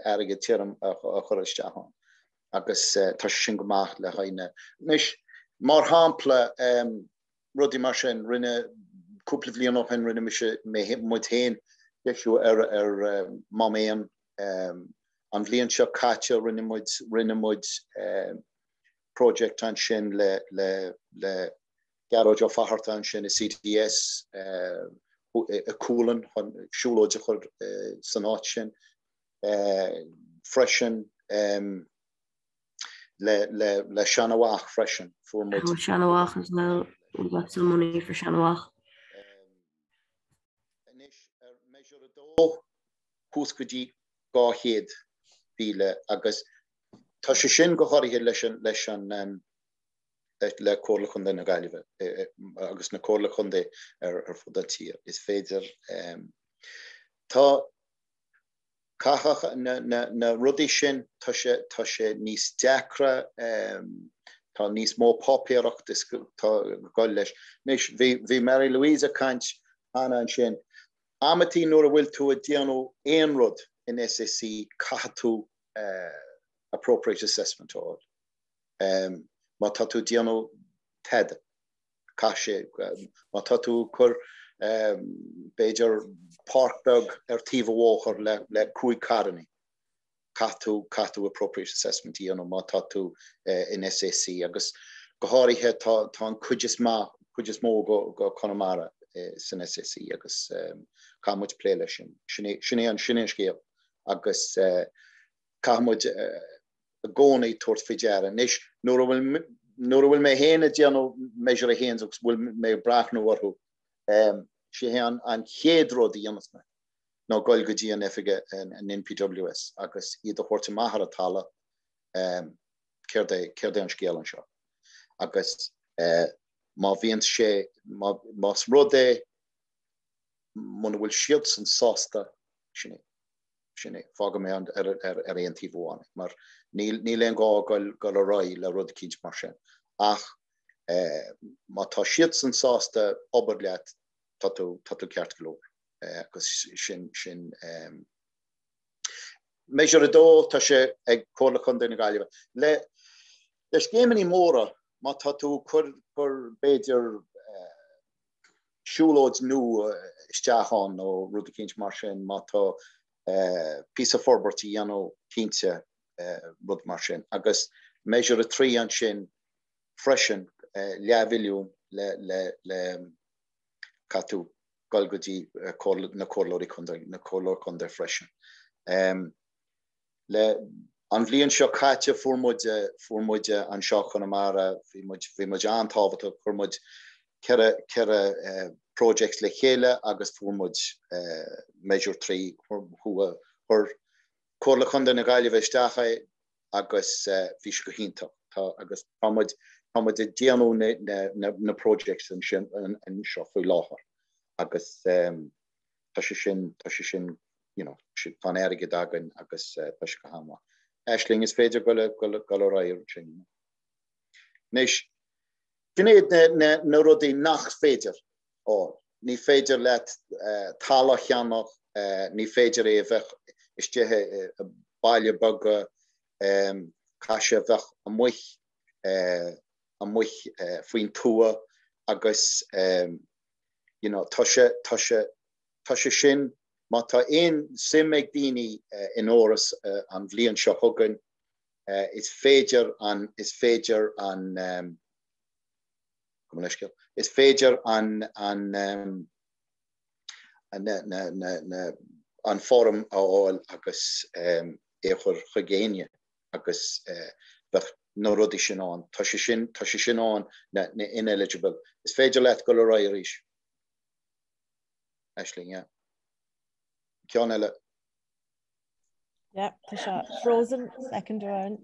ergid tirum a choristjahan agus tashin gemach le haine nish mar hample rudi marsin rinne couple vlian op hen rinne me moet heen jeshu mamean an vlian se katje rinnemoid project an sin le garage of fahart an sin CDS coolen han Siúlóide chur sanat sin freshen le Shanawach freshen for Shanawach as well. We got some money for Shanawach. Measure do húscudí gáhéad bíle agus tá sé sin go háirithe leis an le cóla chun na Gaillimhe agus na cóla chun fud tí is féidir tá cachach na rudí sin tá sé níos deacra tá níos mó popíocht tá gáil leis níos bhí Mary Louise kaint hana an sin amatí nuair a bhfuil tú a déanú éon rud in SSC catú appropriate assessment or ma tatu diano TED kashe ma tatu kur Bejar Parkbug tiva walker le Cuid carni katu appropriate assessment diano ma tatu in SSC agus gohari he ta kujis mo go Connemara sin SSC agus kamuch playlist shine an shine scale agus kamuch goni towards fijara nish nor will me hena diano measure hands will me brach no warhu she han an hedro di yamasna no golgudi an efige an NPWS agus either horta mahara tala kerde an scale an sha agus ma vient she mas rode mon will shields and sosta shine fága mé an an tíháin mar ní le gal roi le rud kins mar sin ach má tá siad san sásta oberleat tatu ceart glór agus sin measure dó tá sé ag cóla chun na Gaillimhe leis géimeí móra má tatu chur beidir Siúlóide nu isteachán ó rud kins mar sin má tá piece of forberty yano kintse rud mar sin agus measure 3 an sin freshen leavilium le katu galgodi na colori na color conde freshen le an vlian seo katje formoide an seo Connemara vi mo an tábhata formod kere projects le chéile agus formod measure 3 hu cóla chun na Gaillimhe isteach agus fi go hinnta agus pamod diano na projects an sin an seo foi láhar agus tá sin si fan aige dagan agus go hama Aisling is féidir go rair sin Nis Gnéad na rudí nach féidir ní féidir let tala cheannach ní féidir bheith istethe bailile bag caiise bheith a muich faoin tua agus tá sé sin má tá éon sim ag daoine in áras an bhliain seo thugann is féidir an is féidir an forum áil agus échur chugéine agus nó rudí sin an tá sé sin an na ineligible is féidir leit go raéis Aisling, yeah. Cianella. Yeah, Tasha. Frozen second round.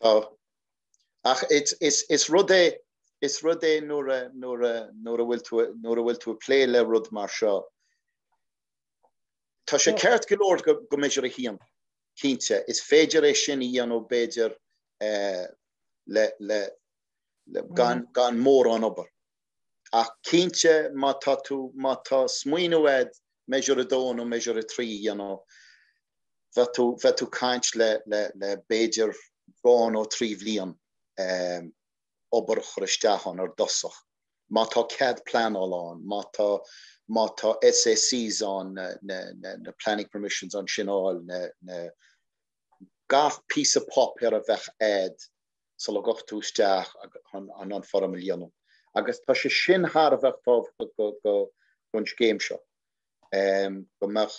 So, it's rudé nor will to play le rud marsha. Tasha kert gelord go measure him. Kintje is federation iano bejer le gan more on over. A kintje mata smuinued measure don or measure 3, you know. Vetu kainch le bejer bon or 3 vlian ober christahan or dossach. Mata CAD plan all on, mata SACs on the planning permissions on Shinol, gach piece of pop here of ed, so lo goch tu stach on 4 million. Agus ta se shin har of go game shop. Go mach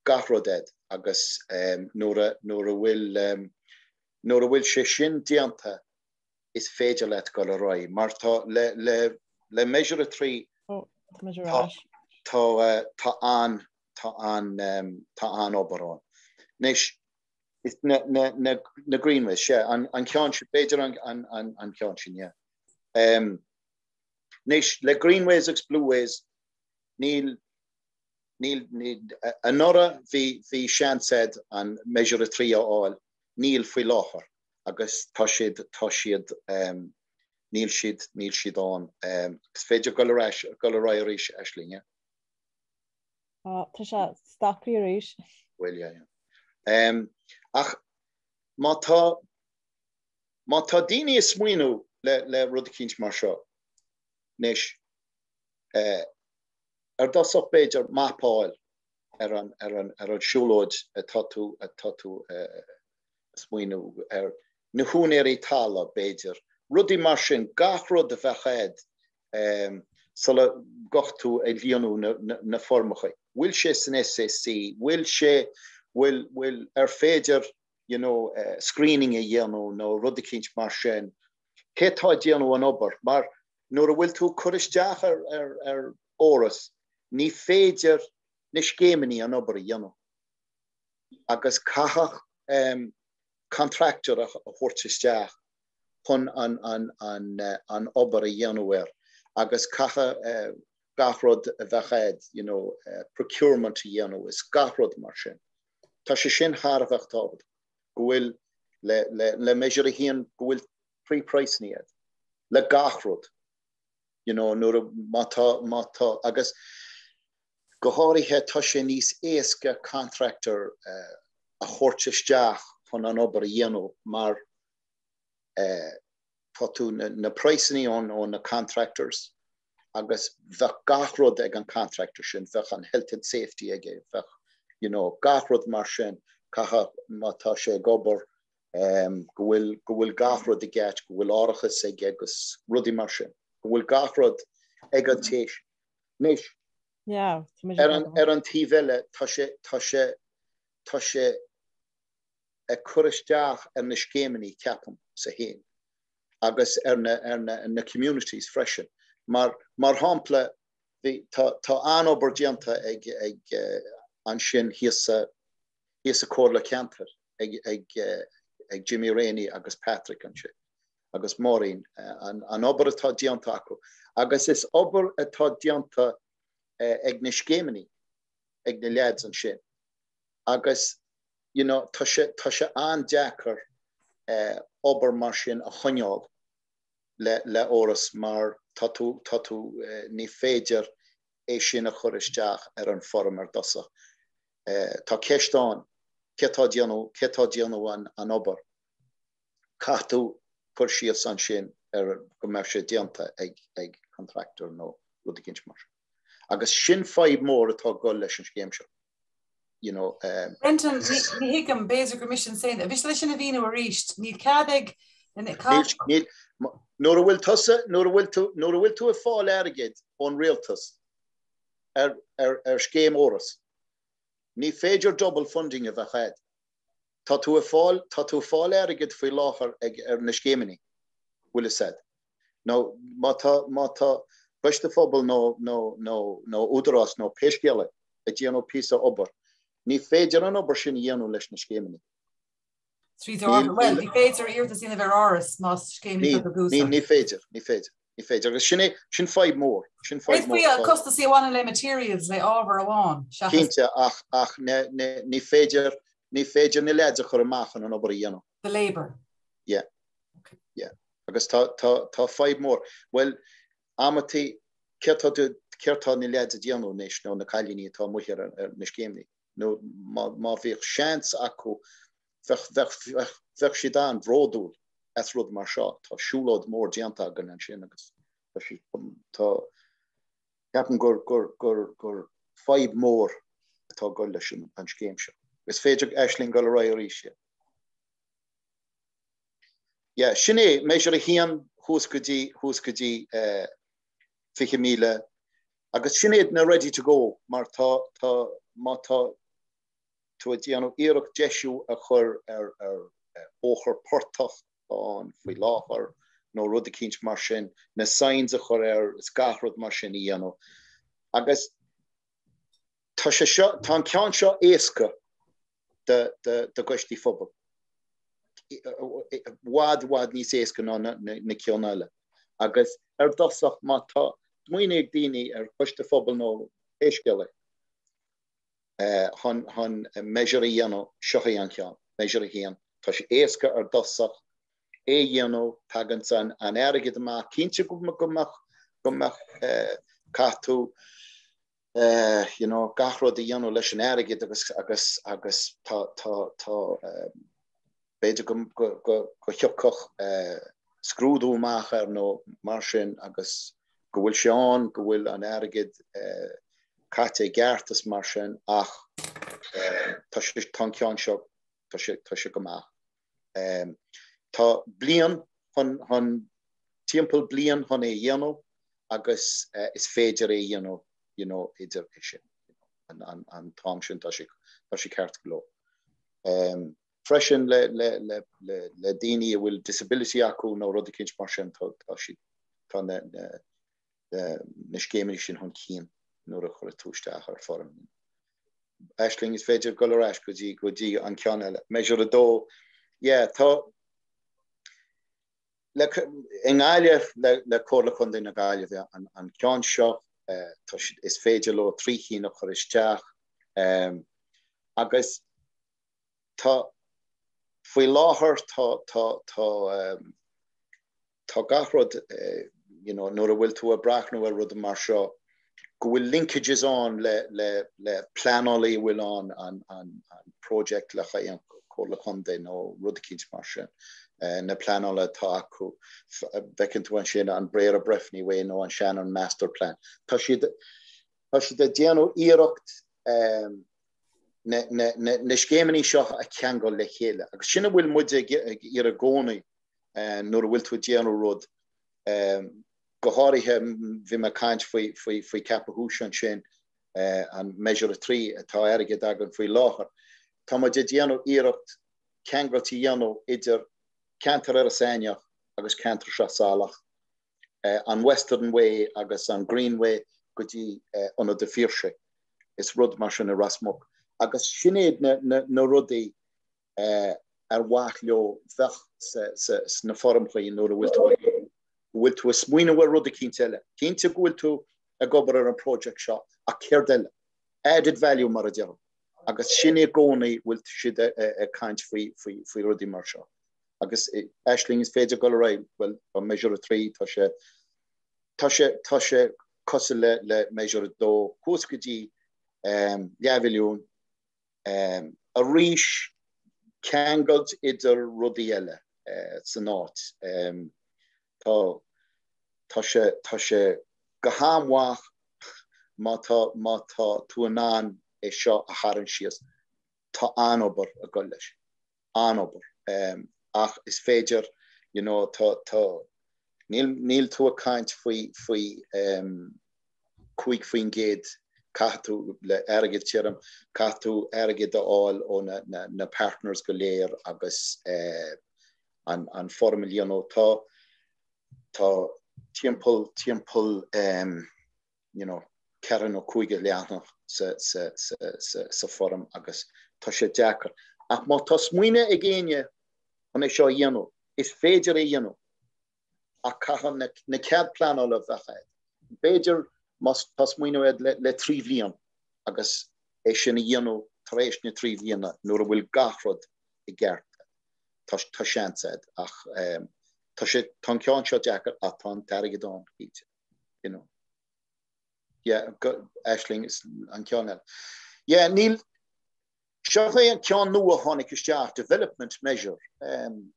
gachroded agus nora will se shin dianta is fejalet golaroi. Marta le measure 3 ta an oberon. Nish is na greenways, yeah, and country better and country, yeah. Nish le greenways ex blueways Neil another the shan said and measure 3 all Neil Filocher agus Toshid Neil Shid on Fedja Golarish Ashling, yeah. Oh, Tasha, stop your rish. Well, yeah. Ach mata dini smuinu le Rudkinch Marsha. Nish das op beter mapal an Siúlóide tatu smuinu nuhuneri tala beter. Rudi Marshin gachrod de vached sala gochtu e lionu na formach. Will she an SAC? Will feder, you know, screening a yano no Rudikinch Marshin. Ketad yano an ober, mar nor will to Kurishjach oras ni feder nishgemini an ober yano. Agus kahach contractor a hortisjach. Pun an ober Januar, agus cacha gachrod vached, you know, procurement Janu is gachrod marshin. Tasha shin harvach tabd. Gwil le measure hien gwil pre-price niad. Le gachrod, you know, nur mata agus gohari he tasha nis eska contractor a hortisjach pun an ober Janu mar patu na pricing on the contractors agus the gachrod ag contractors and the health and safety again you know gachrod marshin caha mata she gober gwil gachrod the gat gwil orachas ag agus rudi marshin gwil gachrod egatation nish yeah an tivele tashe a kuristach and the skemini capum sahin agus na communities freshen mar hample the ta an obergianta eg an shin hiesa corla canter eg Jimmy Rainey agus Patrick and shit agus Maureen an ober ta dianta ako agus is ober ta dianta eg na skemini eg the lads and shit agus you know, tasha an jacker ober marshin a chonyol le oras mar tatu ni feder shin a choristach an former dosa. Ta kestan ketadiano an ober. Katu purshia san shin gomershe dianta eg contractor no Rudikinch marsh. Agus shin 5 more ta go lesson game show. You know, Brenton, we hicam basic commission saying that Vishlation of Vina were reached, need Cadig and it can't. Nor will to a fall arrogate on realtus. Scheme oras. Ni major double funding of a head. Tatu fall arrogate for law nishgemini, will have said. Now, mata Bush the fobble no udras no peshgele, a geno piece of ober. Ni féidir an ober sin dhéanú leis na scéimini. Well, the fades are here to see the Veroris must came to the goose. Ni féidir. Agus sin 5 more. If we cost to see one of the materials they over a one. Kinte ach ni féidir ni leidse chur amachchan an ober dhéanú. The labour. Yeah. Okay. Yeah. Agus tá 5 more. Well, amati certá ni leidse dhéanú níos nó na cailíní tá muir na scéimini. No má bhíh seans acu bheith si dá an bhródúil as rud mar seo tá siúlóid mór déanta gan an sin agus tá ceapan gur 5 mór atá go leis an scéim seo. Gus féidir eisling go ra ríise. Ja, sinné méisiir a hían hús go dtí 50,000 agus sinnéad na ready to go mar tá to a diano iarach jeisiú a chur óchar portach an faoi láthar nó rud a cinint mar sin na signs a chur scarrod mar sin íano. Agus tá an ceann seo éasca de goistí fphobal. Wad níos éasca na ceann eile. Agus dosach má tá muoine ag daoine goiste fphobal nó éisceala. Han measure iano shochi an ceann, measure hían. Tá sé éasca dosach iano tagant an airgid ma cinse gomach catú gachrod iano leis an airgid agus tá beidir go thiocach scrúdú machar nó mar sin agus go bhfuil seán go bhfuil an airgid Kate Gertas mar sin ach tá sé tan ceann seo tá sé go maith. Tá blian hon timppel blian hon é dhéanú agus is féidir é dhéanú idir sin an tám sin tá sé ceart go leor. Freisin le daoine a bhfuil disability acu nó rud a cinint mar sin tá na scéimini sin hon cían. Nuair a chur túisteach ar form. Aisling is féidir go leis go dtí an ceann eile. Measure a dó, tá in gáile le cóla chun na gáile an ceann seo is féidir le 3 chin nach chur isteach. Agus tá faoi láthair tá gachrod nuair a bhfuil tú a brachnú ar rud mar seo. Go bhfuil linkages on le planolaí bhfuil an project le chaon cóla chundaí nó rud a cinint mar sin. Na planola tá acu bhecinn tú an sin an bréir a brefní bhfuil nó an sean an master plan. Tá siad a déanú iarracht na scéimini seo a cean go le chéile. Agus sinna bhfuil muid ar a gcónaí nuair a bhfuil tú déanú rud. Go háirithe bhí me caint faoi capahúis sin an measure 3 atá airgid agan faoi láthair. Tá muid déanú iarracht ceangaltí dhéanú idir cantar ar a Saineach agus cantar se Salach. An Western Way agus an Greenway go dtí anna de Fíorse. Is rud mar sin a rasmach. Agus sinnéad na rudaí ar bhaith leo bheith na formchlaí nuair a bhfuil tú a smuoine bhfuil rud a cinnt eile. Cinnte bhfuil tú a gobar ar an project seo a céird eile. Added value mar a dearm. Agus sinné gcónaí bhfuil siad a caint faoi rudaí mar seo. Agus aisling is féidir go raibh bhfuil an measure 3 tá sé cosa le measure 2 cús go dtí leabhiliún a rís ceangad idir rudaí eile san áit. Tá sé go hámhaach má tá tú an án é seo a charann síos. Tá anobair a go leis. Anobair. Ach is féidir, níl tú a caint faoi cuig faoin géad catú le airgid tíram, catú airgid áil ó na partners go léir agus an formil tá timple, you know, Karen o Cuid leanach sa forum agus tá sé deacar. Ach má tá smuoine i gcéine an é seo dhéanú, is féidir é dhéanú. A caihan na cead pleanála bheitchaid. Béidir tá smuoine le 3 bhliain agus é sin dhéanú tar éis na 3 bhliaina nuair a bhfuil gachrod i gceart. Tá seansaid ach tá sé tá ceann seo deacar a tá deargadán íte, you know. Yeah, Aisling is an ceann. Yeah, Neil, seo é an ceann nua tháinig isteach development measure an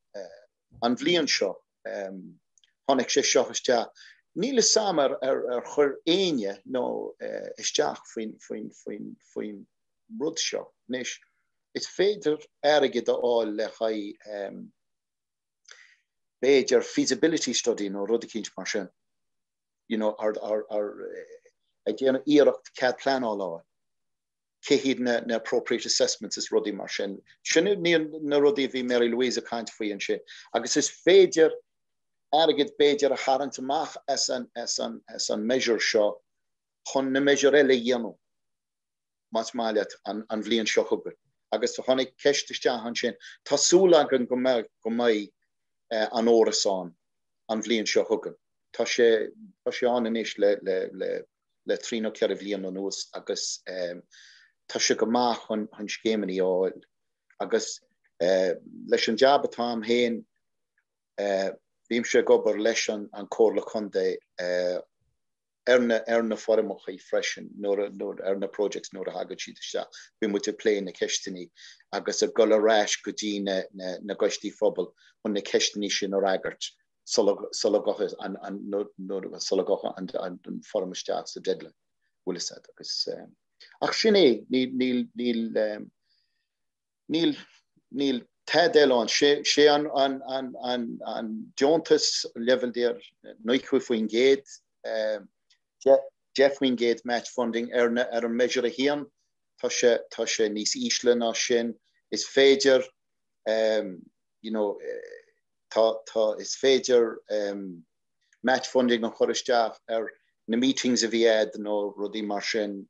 bhliain seo tháinig sé seo isteach. Níl is sam chur aine nó isteach faoin rud seo. Nis, is féidir airgid aáil le chaid béidir feasibility study nó rud a cinint mar sin. You know, a dhéanamh iarracht cead pleanáil á. Céhíad na appropriate assessments is rudí mar sin. Sinú na rudí bhí Mary Louise a caint faoin sin. Agus is féidir airgid béidir a charint amach as an measure seo chun na measure eile dhéanamh. Mas máiliad an bhliain seo chugair. Agus tháinig ceisteisteach an sin, tásúla go mbeidh an órasán an bhliain seo chugair. Tá sé an inis le 3 nó 4 bhliain an nuas agus tá sé go maith chun scéimení áil. Agus leis an jab atá am héin bhím sé gobar leis an cóirla chundé na formachaí freisin nó na projects nó a hagad siad isteach. Bhí muid plé na ceisteanní agus a gola ráis go dtí na gaistí phobal chun na ceisteanní sin ar agart. Solagacha an formisteach sa deadline bhfuil is agus ach sin é níl tedéán sé an Joontas level déir 9 faoin géad Jeff faoin géad match funding ar an measure a héan tá sé níos ísle ná sin is féidir you know Tá is féidir match funding an choristeach ar na meetings a bhí nó rudí mar sin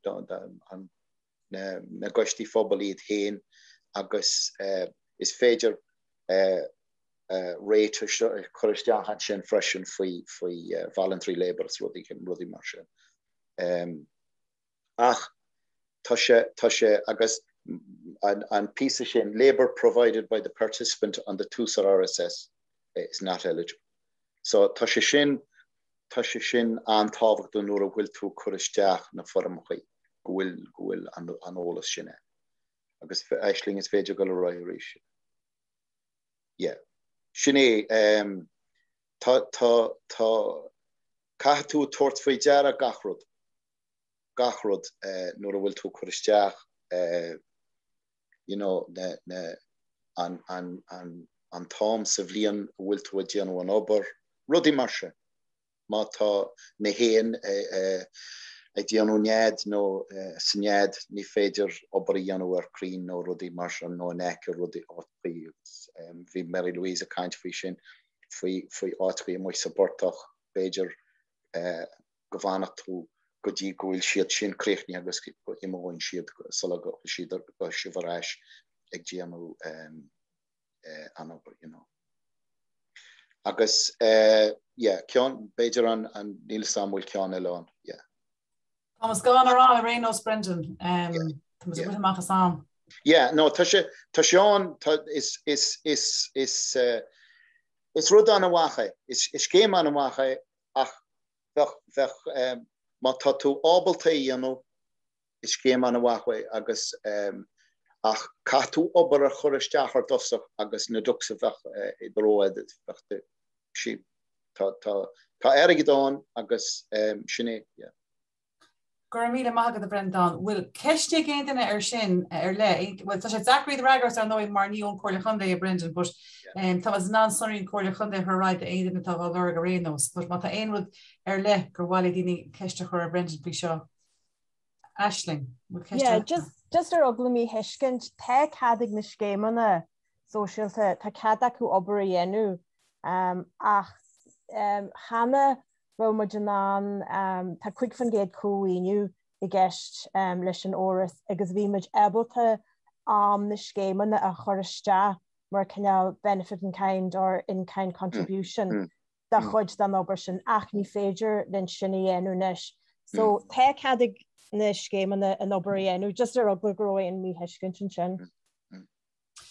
na gaistí phobal iad héin agus is féidir réit choristeach an sin freisin faoi voluntary labours rudí mar sin. Ach tá sé agus an piece of sin labour provided by the participant on the TUSAR RSS is not eligible. So tá sé sin an tábhacht nuair a bhfuil tú choristeach na formachaí gohfuil an ólas sin. Agus Aisling is féidir go le roiéis. Yeah. Sin é tá caith tú tuairt faoi deara gachrod nuair a bhfuil tú choristeach you know an tám sa bhliain bhfuil tú a déanamh an obair rudí mar sin. Má tá na héan a déanamh nead nó sa nead ní féidir obair a dhéanamh ar crín nó rudí mar sin nó an eice rudí áitrí. Bhí Mary Louise a caint faoi sin faoi áitrí mu sabortach féidir go bhfanach tú go dtí gohfuil siad sin créachní agus imóin siad siad go sibharáis ag déanamh an obair, you know. Agus ceann beidir an Níl Samuel ceann eile an, yeah. Thomas gán ará a rénos Brendan, Thomas bit amach sam. Yeah, no, tá sé an is rud an a wacha, is céim an a wacha ach bheith má tá tú ábalta dhéanamh is céim an a wacha agus ach catú obair a choristeach ar dosach agus na dusa bheith I bróid bheith si tá airgidán agus sinné, yeah. Gur míle maigad a Brendan, bhfuil ceiste géantaine ar sin ar le, bhfuil tá sé Zachary the Raggers ar nóid mar níon Comhairle Chundae a Brendan, but tá was ná sonraín Comhairle Chundae ar ráid éidir atá bhil ar go rénos, but má tá aon rud ar le gur bhhaile daoine ceiste chur ar Brendan bhí seo. Aisling, yeah, just ar oglamí hiiscint, tá cadig na scéimena sóisialta, tá cada acu obair a dhéanú ach Hannah bhfuil muid an tá cuig fan géad cóhaoinniu I gceist leis an óras agus bhí muid ebalta na scéimeanna a choriste mar cinneal benefit in kind or in-kind contribution da chuid den obair sin ach ní féidir den sinna dhéanú nes. So te cadig na scéimeanna an obair dhéanú just ar ogla gróin mí heiscin sin.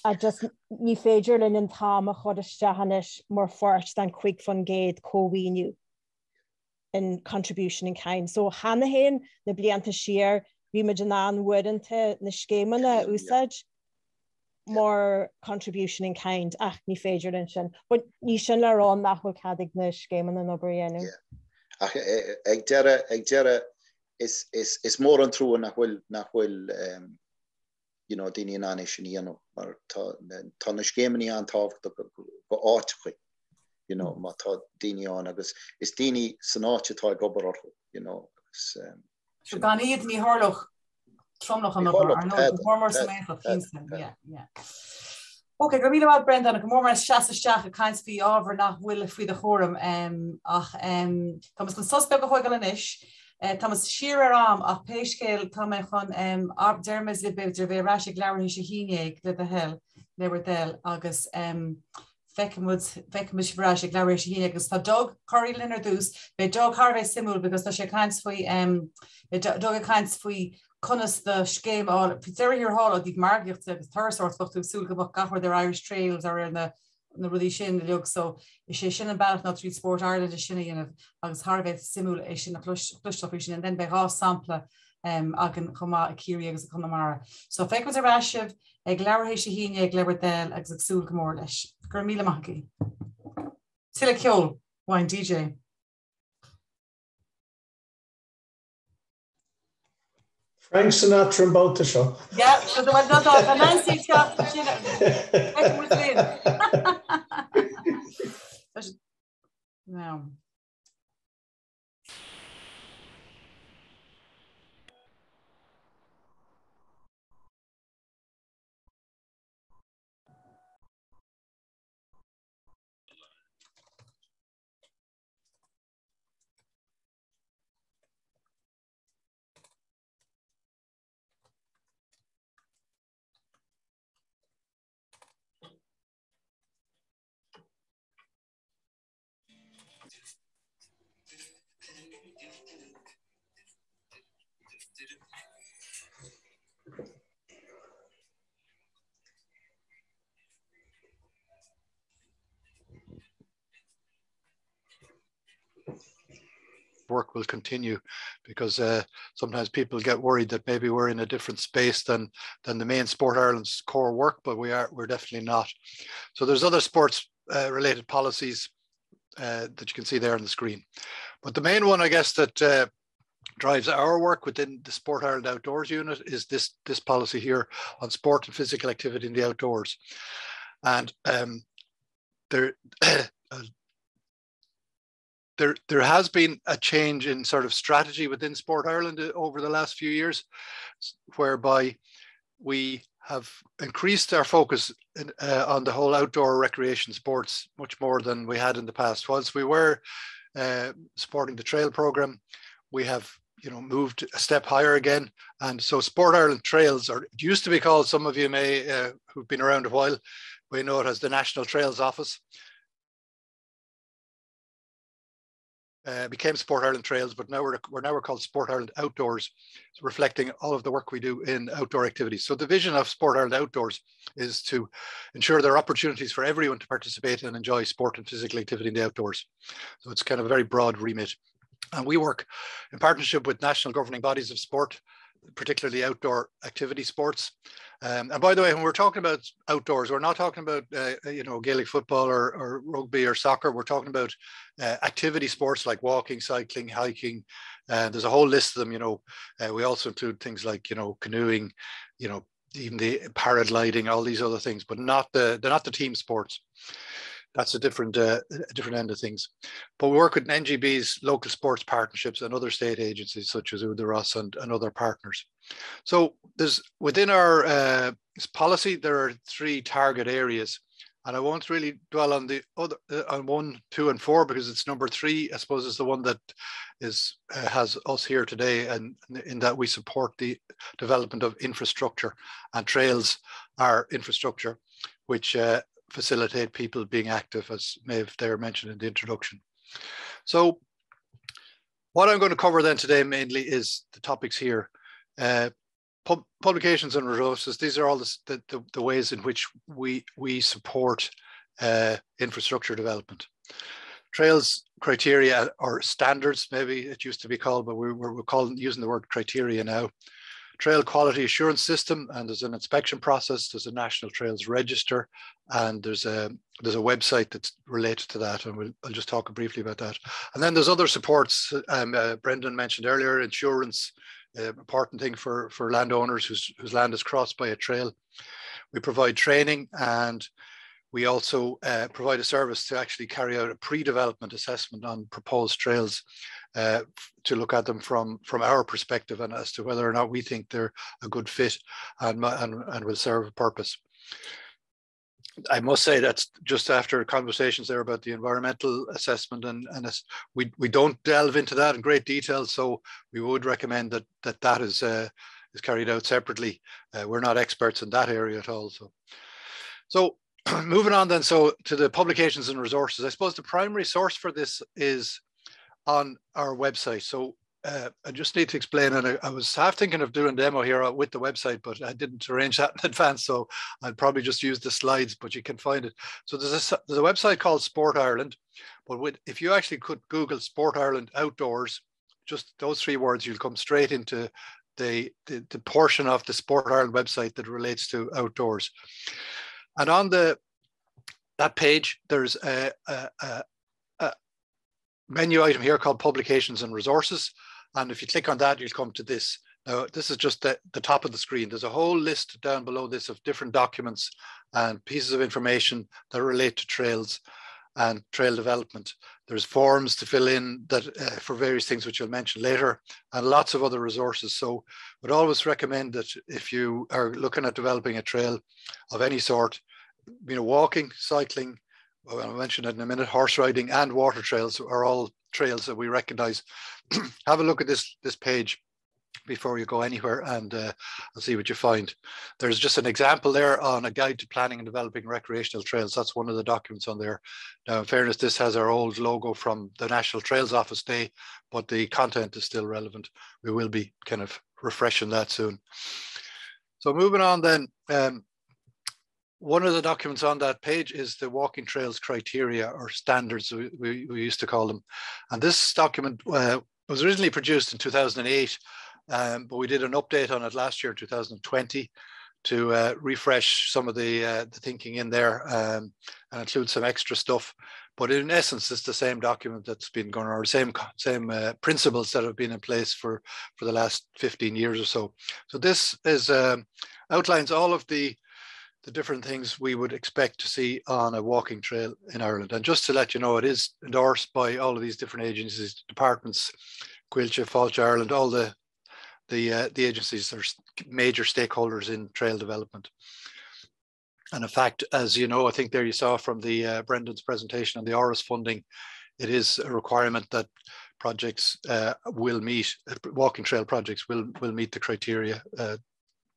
A just ní féidir linn an táim a choriste hanis mar fort den cuig fan géad cóhaoinniu in contribution in kind. So hanna héin na blianta siar bhí muid an uirinte na scéimeanna úsáid more contribution in kind ach ní féidir in sin. But ní sin le rán nachfuil cadig na scéimeanna an obair dhéanú. Ach ag deire is mór an trúan nachfuil you know, daoine an is sin dhéanú mar tá na scéimeanna an tábhacht go áit chuig. You know, ma tá daoine an agus is daoine san áite tá gobar orthu, you know. So gan iad ní hárlach tromlach an obair, nó formar sa méfach cínstan, yeah. Okay, go míle bhd Brendan, go mór mar seasteach a cains fí ábhar nach bhfuil fao de chóram ach tá mas an suspect go chuig inis, tá mas siar am ach péiscéil tá mé chun dermas le beidir bheith ráise leabharí sé híineag le a hell leabhar del agus fecimid bhrá sé leabhair sé híine agus tá dog choirí linar dús, be dog Harvey simú because tá sé cains faoi dog a cains faoi conas de scéim á pizzeria hall dí margiocht agus thursort tú súl go gafar de Irish Trails ar na rudí sin leog so is sé sin an bailach na trí Sport Ireland a sinna dhéanamh agus Harvey simú é sin na plustoí sin an den beá sampla agin chumá a círi agus a chunamara. So fecimid a ráisih ag leabhair sé híine ag leabhar del agus ag súl go mór leis. Gur míle maithí. Sila ceol, bhain DJ. Frank Sinatra and both the show. Yeah, so the one that the Nancy shop, no. Work will continue because sometimes people get worried that maybe we're in a different space than the main Sport Ireland's core work, but we're definitely not. So there's other sports related policies that you can see there on the screen, but the main one I guess that drives our work within the Sport Ireland Outdoors unit is this policy here on sport and physical activity in the outdoors. And there has been a change in sort of strategy within Sport Ireland over the last few years, whereby we have increased our focus on the whole outdoor recreation sports much more than we had in the past. Whilst we were supporting the trail program, we have moved a step higher again. And so Sport Ireland Trails, or it used to be called, some of you may who've been around a while, we know it as the National Trails Office. Became Sport Ireland Trails, but now we're called Sport Ireland Outdoors, reflecting all of the work we do in outdoor activities. So the vision of Sport Ireland Outdoors is to ensure there are opportunities for everyone to participate and enjoy sport and physical activity in the outdoors. So it's kind of a very broad remit. And we work in partnership with national governing bodies of sport, particularly outdoor activity sports. And by the way, when we're talking about outdoors, we're not talking about Gaelic football or rugby or soccer. We're talking about activity sports like walking, cycling, hiking. There's a whole list of them. We also include things like canoeing, even the paragliding, all these other things, but they're not the team sports. That's a different end of things. But we work with NGB's local sports partnerships and other state agencies such as Udaros and other partners. So within our policy, there are 3 target areas. And I won't really dwell on the other on 1, 2, and 4 because it's number 3, I suppose, is the one that is has us here today, and in that we support the development of infrastructure, and trails are infrastructure which facilitate people being active, as Maeve there mentioned in the introduction. So what I'm going to cover then today mainly is the topics here. Publications and resources. These are all the ways in which we support infrastructure development. Trails criteria or standards, maybe it used to be called, but we're using the word criteria now. Trail quality assurance system, and there's an inspection process. There's a National Trails Register, and there's a website that's related to that, and I'll just talk briefly about that. And then there's other supports. Brendan mentioned earlier, insurance, important thing for landowners whose land is crossed by a trail. We provide training, and we also provide a service to actually carry out a pre-development assessment on proposed trails to look at them from our perspective and as to whether or not we think they're a good fit and will serve a purpose. I must say that's just after conversations there about the environmental assessment, and we don't delve into that in great detail, so we would recommend that is carried out separately. We're not experts in that area at all. So moving on then, so to the publications and resources. I suppose the primary source for this is on our website. So I just need to explain, and I was half thinking of doing a demo here with the website, but I didn't arrange that in advance, so I'd probably just use the slides, but you can find it. So there's a website called Sport Ireland, but if you actually could Google Sport Ireland Outdoors, just those 3 words, you'll come straight into the portion of the Sport Ireland website that relates to outdoors. And on that page, there's a menu item here called Publications and Resources. And if you click on that, you'll come to this. Now, this is just the top of the screen. There's a whole list down below this of different documents and pieces of information that relate to trails and trail development. There's forms to fill in that for various things, which I'll mention later, and lots of other resources. So I would always recommend that if you are looking at developing a trail of any sort, walking, cycling, I'll mention it in a minute, horse riding and water trails are all trails that we recognize. Have a look at this page before you go anywhere, and I'll see what you find. There's just an example there on a guide to planning and developing recreational trails. That's one of the documents on there. Now, in fairness, this has our old logo from the National Trails Office Day, but the content is still relevant. We will be kind of refreshing that soon. So moving on then, one of the documents on that page is the walking trails criteria, or standards, we used to call them. And this document was originally produced in 2008, but we did an update on it last year, 2020, to refresh some of the thinking in there and include some extra stuff. But in essence, it's the same document that's been going on, or same principles that have been in place for the last 15 years or so. So this is outlines all of the different things we would expect to see on a walking trail in Ireland. And just to let you know, it is endorsed by all of these different agencies, departments, Cuid, Fáilte Ireland, all the agencies that are major stakeholders in trail development. And in fact, as you know, I think there you saw from the Brendan's presentation on the ORIS funding, it is a requirement that projects will meet, walking trail projects will meet the criteria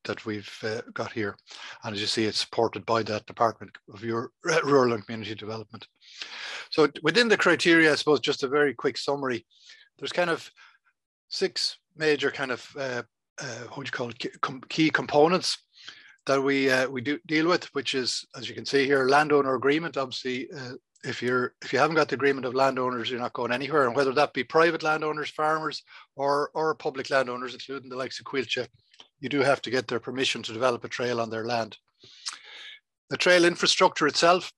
that we've got here. And as you see, it's supported by that Department of Rural and Community Development. So within the criteria, I suppose, just a very quick summary, there's kind of 6 major kind of, what do you call it, key components that we do deal with, which is, as you can see here, landowner agreement. Obviously, if you haven't got the agreement of landowners, you're not going anywhere. And whether that be private landowners, farmers, or public landowners, including the likes of Cuid, you do have to get their permission to develop a trail on their land. The trail infrastructure itself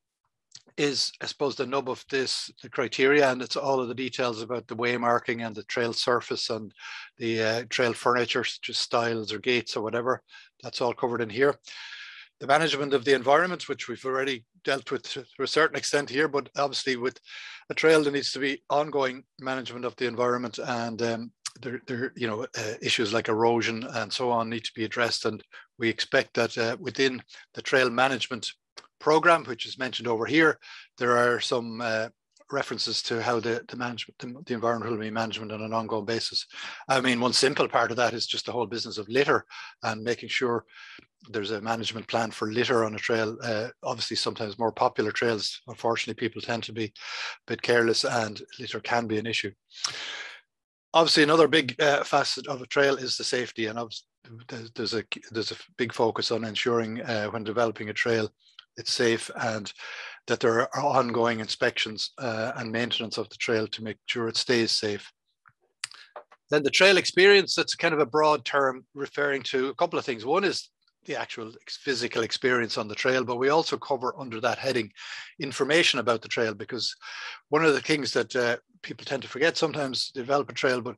is, I suppose, the nub of the criteria, and it's all of the details about the waymarking and the trail surface and the trail furniture, just stiles or gates or whatever. That's all covered in here. The management of the environment, which we've already dealt with to a certain extent here, but obviously with a trail there needs to be ongoing management of the environment, and issues like erosion and so on need to be addressed. And we expect that within the trail management program, which is mentioned over here. There are some references to how the environmental management on an ongoing basis. I mean, one simple part of that is just the whole business of litter and making sure there's a management plan for litter on a trail. Obviously, sometimes more popular trails, unfortunately, people tend to be a bit careless and litter can be an issue. Obviously, another big facet of a trail is the safety, and there's a big focus on ensuring when developing a trail, it's safe and that there are ongoing inspections and maintenance of the trail to make sure it stays safe. Then the trail experience, that's kind of a broad term referring to a couple of things. One is the actual physical experience on the trail, but we also cover under that heading information about the trail, because one of the things that people tend to forget sometimes, develop a trail, but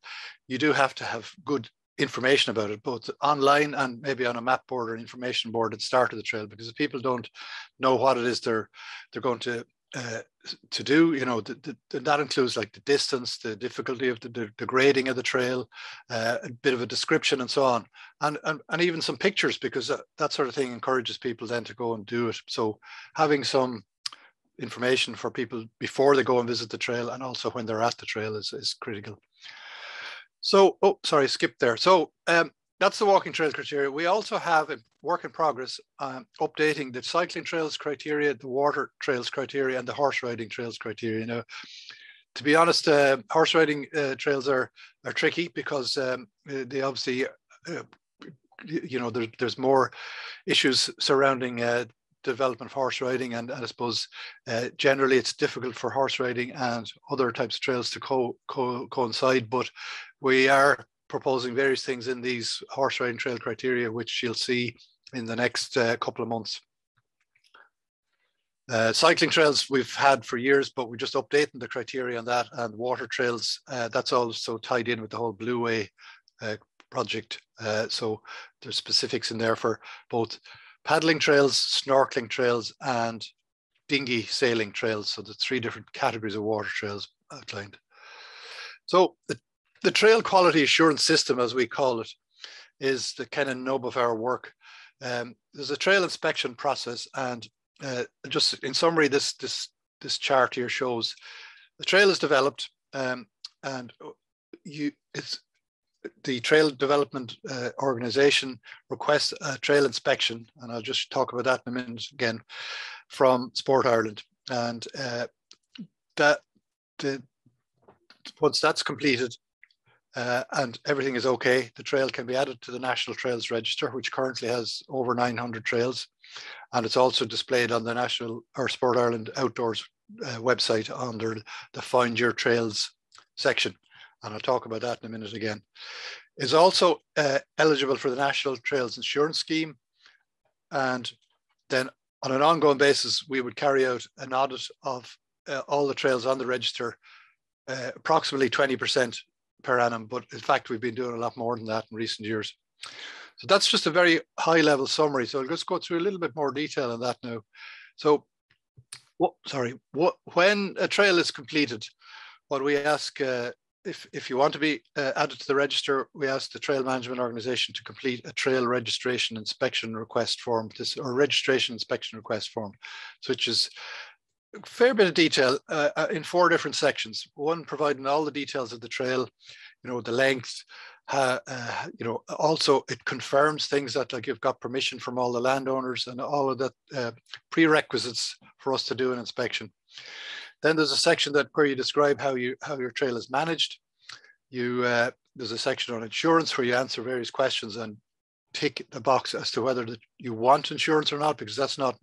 you do have to have good information about it, both online and maybe on a map board or information board at the start of the trail, because if people don't know what it is they're going to do, you know, that includes like the distance, the difficulty of the grading of the trail, a bit of a description and so on, and even some pictures, because that sort of thing encourages people then to go and do it. So having some information for people before they go and visit the trail and also when they're at the trail is critical. So, oh, sorry, skipped there. So that's the walking trail criteria. We also have a work in progress updating the cycling trails criteria, the water trails criteria, and the horse riding trails criteria. Now, to be honest, horse riding trails are tricky because they obviously, you know, there's more issues surrounding development of horse riding, and I suppose generally it's difficult for horse riding and other types of trails to coincide, but we are proposing various things in these horse riding trail criteria, which you'll see in the next couple of months. Cycling trails we've had for years, but we're just updating the criteria on that, and water trails, that's also tied in with the whole Blue Way project. So there's specifics in there for both paddling trails, snorkeling trails, and dinghy sailing trails. So the 3 different categories of water trails outlined. So the trail quality assurance system, as we call it, is the kind of nub of our work. There's a trail inspection process, and just in summary, this chart here shows the trail is developed, and the trail development organization requests a trail inspection, and I'll just talk about that in a minute again, from Sport Ireland. And once that's completed and everything is okay, the trail can be added to the National Trails Register, which currently has over 900 trails, and it's also displayed on the National or Sport Ireland Outdoors website under the Find Your Trails section. And I'll talk about that in a minute again. Is also eligible for the National Trails Insurance Scheme. And then on an ongoing basis, we would carry out an audit of all the trails on the register, approximately 20% per annum. But in fact, we've been doing a lot more than that in recent years. So that's just a very high level summary. So I'll just go through a little bit more detail on that now. So, when a trail is completed, what we ask, if you want to be added to the register, we ask the trail management organization to complete a trail registration inspection request form, or registration inspection request form, which is a fair bit of detail in 4 different sections. One, providing all the details of the trail, you know, the length, you know, also it confirms things that like you've got permission from all the landowners and all of that prerequisites for us to do an inspection. Then there's a section where you describe how your trail is managed. There's a section on insurance where you answer various questions and tick the box as to whether you want insurance or not, because that's not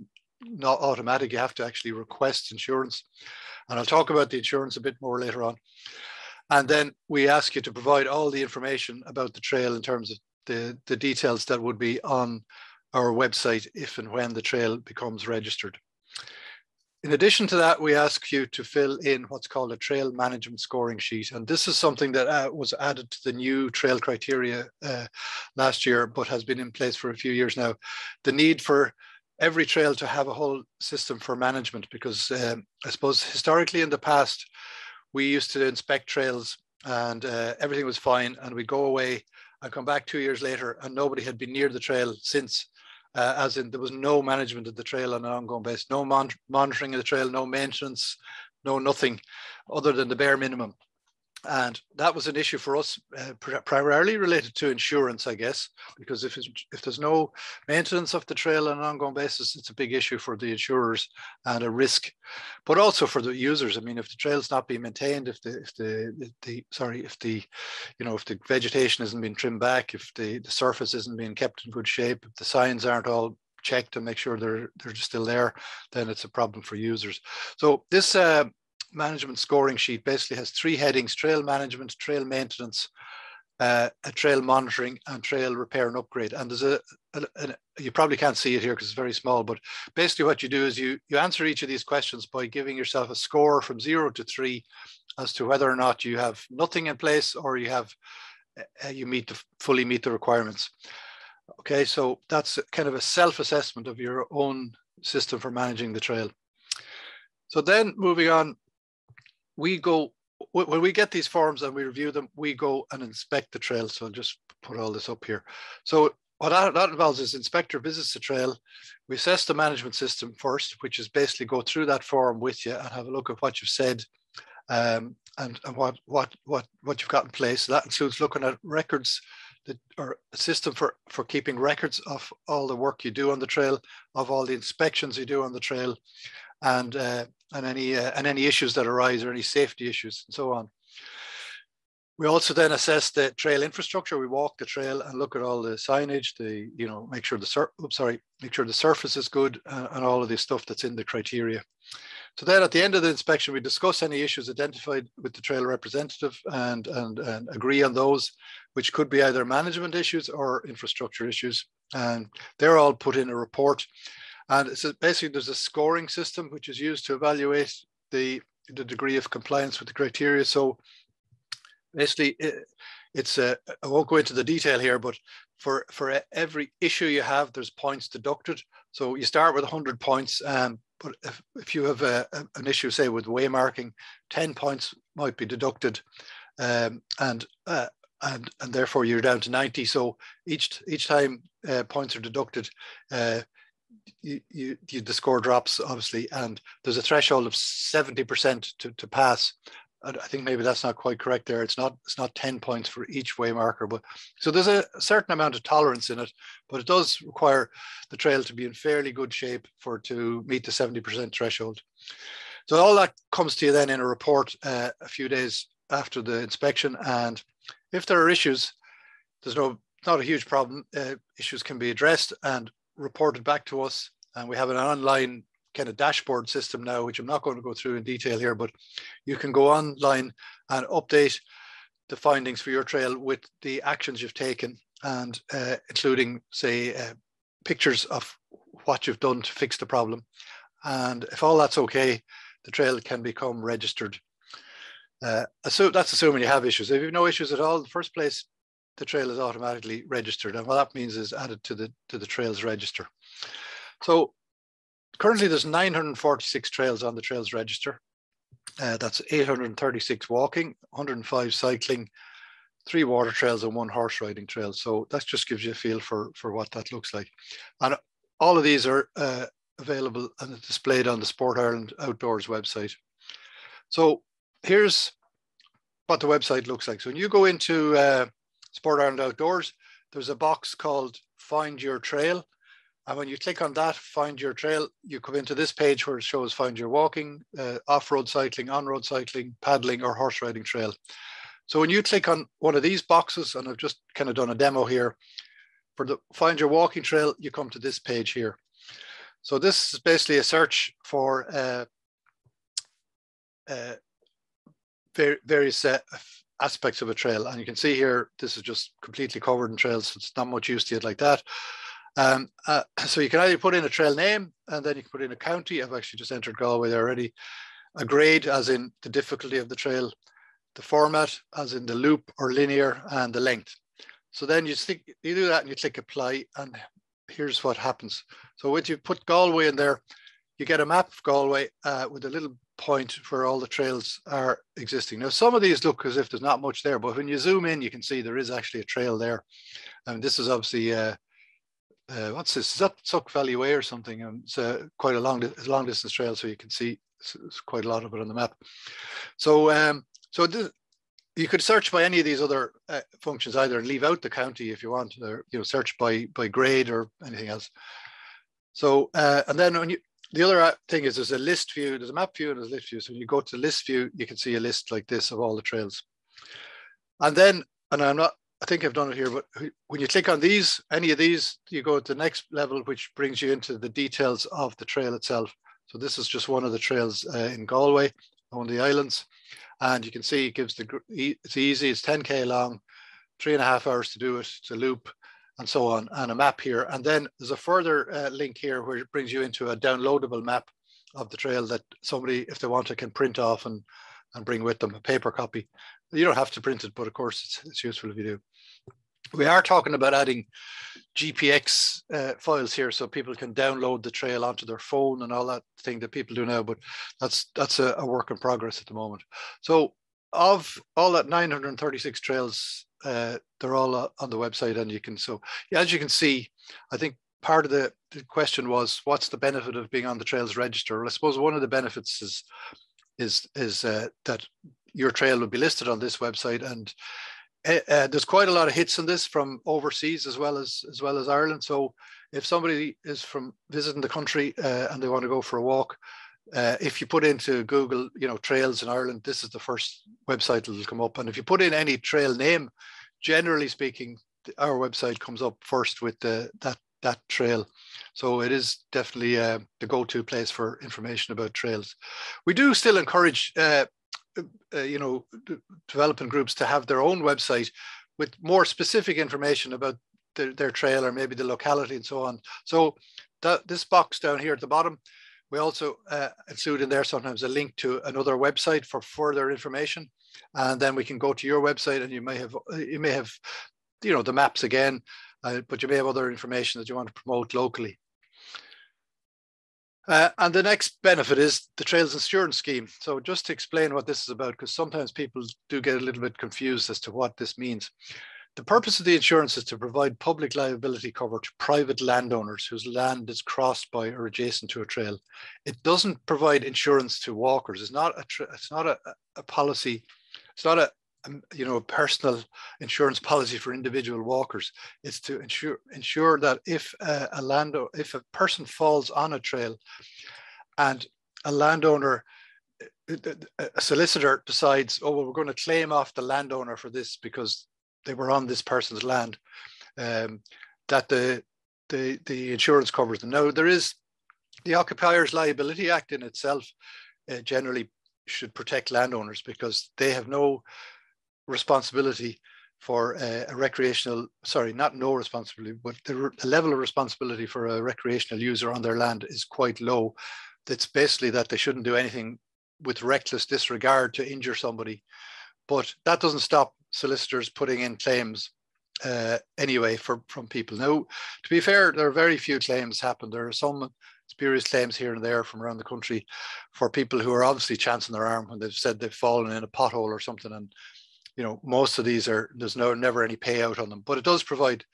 automatic. You have to actually request insurance. And I'll talk about the insurance a bit more later on. And then we ask you to provide all the information about the trail in terms of the details that would be on our website if and when the trail becomes registered. In addition to that, we ask you to fill in what's called a trail management scoring sheet. And this is something that was added to the new trail criteria last year, but has been in place for a few years now. The need for every trail to have a whole system for management, because I suppose historically in the past, we used to inspect trails and everything was fine, and we'd go away and come back 2 years later and nobody had been near the trail since. as in there was no management of the trail on an ongoing basis, no monitoring of the trail, no maintenance, no nothing other than the bare minimum. And that was an issue for us, primarily related to insurance, I guess, because if there's no maintenance of the trail on an ongoing basis, it's a big issue for the insurers and a risk, but also for the users. I mean, if the trail's not being maintained, if the vegetation isn't being trimmed back, if the surface isn't being kept in good shape, if the signs aren't all checked to make sure they're still there, then it's a problem for users. So this management scoring sheet basically has 3 headings: trail management, trail maintenance, a trail monitoring, and trail repair and upgrade. And there's you probably can't see it here because it's very small, but basically what you do is you answer each of these questions by giving yourself a score from 0 to 3 as to whether or not you have nothing in place or you have fully meet the requirements. Okay, so that's kind of a self-assessment of your own system for managing the trail. So then moving on, when we get these forms and we review them, we go and inspect the trail. So I'll just put all this up here. So what that involves is inspector visits the trail. We assess the management system first, which is basically go through that form with you and have a look at what you've said and what you've got in place. So that includes looking at records or a system for keeping records of all the work you do on the trail, of all the inspections you do on the trail, and any issues that arise or any safety issues and so on. We also then assess the trail infrastructure. We walk the trail and look at all the signage, make sure the surface is good and all of the stuff that's in the criteria. So then at the end of the inspection, we discuss any issues identified with the trail representative and agree on those, which could be either management issues or infrastructure issues. And they're all put in a report. And so basically there's a scoring system which is used to evaluate the degree of compliance with the criteria. So basically I won't go into the detail here, but for every issue you have, there's points deducted. So you start with 100 points, but if you have an issue, say with waymarking, 10 points might be deducted, and therefore you're down to 90. So each time points are deducted, the score drops, obviously, and there's a threshold of 70% to pass. I think maybe that's not quite correct there. It's not 10 points for each way marker, but so there's a certain amount of tolerance in it, but it does require the trail to be in fairly good shape to meet the 70% threshold. So all that comes to you then in a report a few days after the inspection, and if there are issues, there's not a huge problem. Issues can be addressed and reported back to us, and we have an online kind of dashboard system now, which I'm not going to go through in detail here, but you can go online and update the findings for your trail with the actions you've taken, and including, say, pictures of what you've done to fix the problem. And if all that's okay, the trail can become registered. So that's assuming you have issues. If you have no issues at all in the first place, the trail is automatically registered, and what that means is added to the trails register. So currently there's 946 trails on the trails register. That's 836 walking, 105 cycling, 3 water trails and 1 horse riding trail. So that just gives you a feel for what that looks like. And all of these are available and displayed on the Sport Ireland Outdoors website. So here's what the website looks like. So when you go into Sport Ireland Outdoors, there's a box called Find Your Trail. And when you click on that, Find Your Trail, you come into this page where it shows Find Your Walking, off-road cycling, on-road cycling, paddling, or horse riding trail. So when you click on one of these boxes, and I've just kind of done a demo here, for the Find Your Walking Trail, you come to this page here. So this is basically a search for various aspects of a trail. And you can see here, this is just completely covered in trails. So it's not much use to it like that. So you can either put in a trail name, and then you can put in a county. I've actually just entered Galway there already. A grade, as in the difficulty of the trail. The format, as in the loop or linear, and the length. So then you do that and you click apply, and here's what happens. So when you put Galway in there, you get a map of Galway with a little point where all the trails are existing. Now, some of these look as if there's not much there, but when you zoom in, you can see there is actually a trail there. And this is obviously what's this? Is that Suck Valley Way or something? It's quite a long distance trail, so you can see it's quite a lot of it on the map. So you could search by any of these other functions either, and leave out the county if you want, or search by grade or anything else. So and then when the other thing is there's a list view, there's a map view and there's a list view. So when you go to list view, you can see a list like this of all the trails. And then, and I think I've done it here, but when you click on these, any of these, you go to the next level, which brings you into the details of the trail itself. So this is just one of the trails in Galway, on the islands. And you can see it gives it's easy, it's 10K long, 3.5 hours to do it, to loop, and so on, and a map here. And then there's a further link here where it brings you into a downloadable map of the trail that somebody, if they want to, can print off and bring with them, a paper copy. You don't have to print it, but of course it's useful if you do. We are talking about adding GPX files here so people can download the trail onto their phone and all that thing that people do now, but that's a work in progress at the moment. So of all that 936 trails, they're all on the website, and you can, so yeah, as you can see, I think part of the question was, what's the benefit of being on the trails register? Well, I suppose one of the benefits is that your trail will be listed on this website, and there's quite a lot of hits on this from overseas as well as Ireland. So if somebody is from visiting the country and they want to go for a walk, if you put into Google, trails in Ireland, this is the first website that will come up. And if you put in any trail name, generally speaking, our website comes up first with that trail. So it is definitely the go-to place for information about trails. We do still encourage developing groups to have their own website with more specific information about their trail, or maybe the locality and so on. So this box down here at the bottom, we also include in there sometimes a link to another website for further information, and then we can go to your website, and you may have the maps again, but you may have other information that you want to promote locally. And the next benefit is the Trails Insurance Scheme. So just to explain what this is about, because sometimes people do get a little bit confused as to what this means. The purpose of the insurance is to provide public liability cover to private landowners whose land is crossed by or adjacent to a trail. It doesn't provide insurance to walkers. It's not a policy. It's not a personal insurance policy for individual walkers. It's to ensure that if a person falls on a trail and a landowner, a solicitor decides, oh, well, we're going to claim off the landowner for this because they were on this person's land, that the insurance covers them. Now, there is the Occupiers Liability Act in itself generally should protect landowners, because they have no responsibility for a recreational, not no responsibility, but the level of responsibility for a recreational user on their land is quite low. It's basically that they shouldn't do anything with reckless disregard to injure somebody. But that doesn't stop solicitors putting in claims anyway from people. Now, to be fair, there are very few claims happen. There are some spurious claims here and there from around the country for people who are obviously chancing their arm when they've said they've fallen in a pothole or something, and most of these there's never any payout on them, but it does provide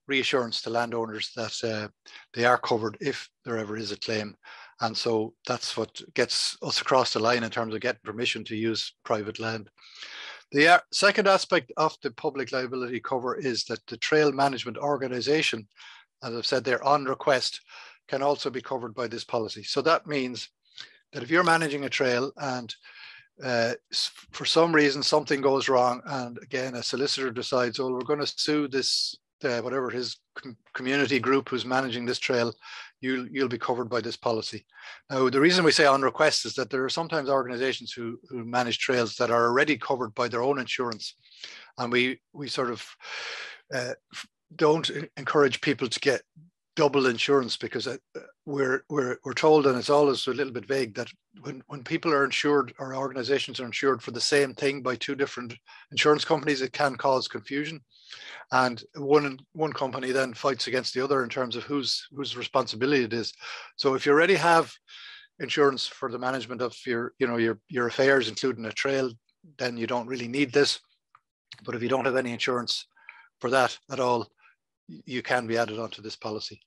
reassurance to landowners that they are covered if there ever is a claim. And so that's what gets us across the line in terms of getting permission to use private land. The second aspect of the public liability cover is that the trail management organization, as I've said there, on request, can also be covered by this policy. So that means that if you're managing a trail and for some reason something goes wrong, and again a solicitor decides, oh, we're going to sue this whatever it is community group who's managing this trail, you'll be covered by this policy. Now, the reason we say on request is that there are sometimes organizations who manage trails that are already covered by their own insurance, and we sort of don't encourage people to get double insurance, because we're told, and it's always a little bit vague, that when people are insured or organizations are insured for the same thing by two different insurance companies, it can cause confusion, and one company then fights against the other in terms of whose responsibility it is. So if you already have insurance for the management of your affairs, including a trail, then you don't really need this. But if you don't have any insurance for that at all, you can be added onto this policy.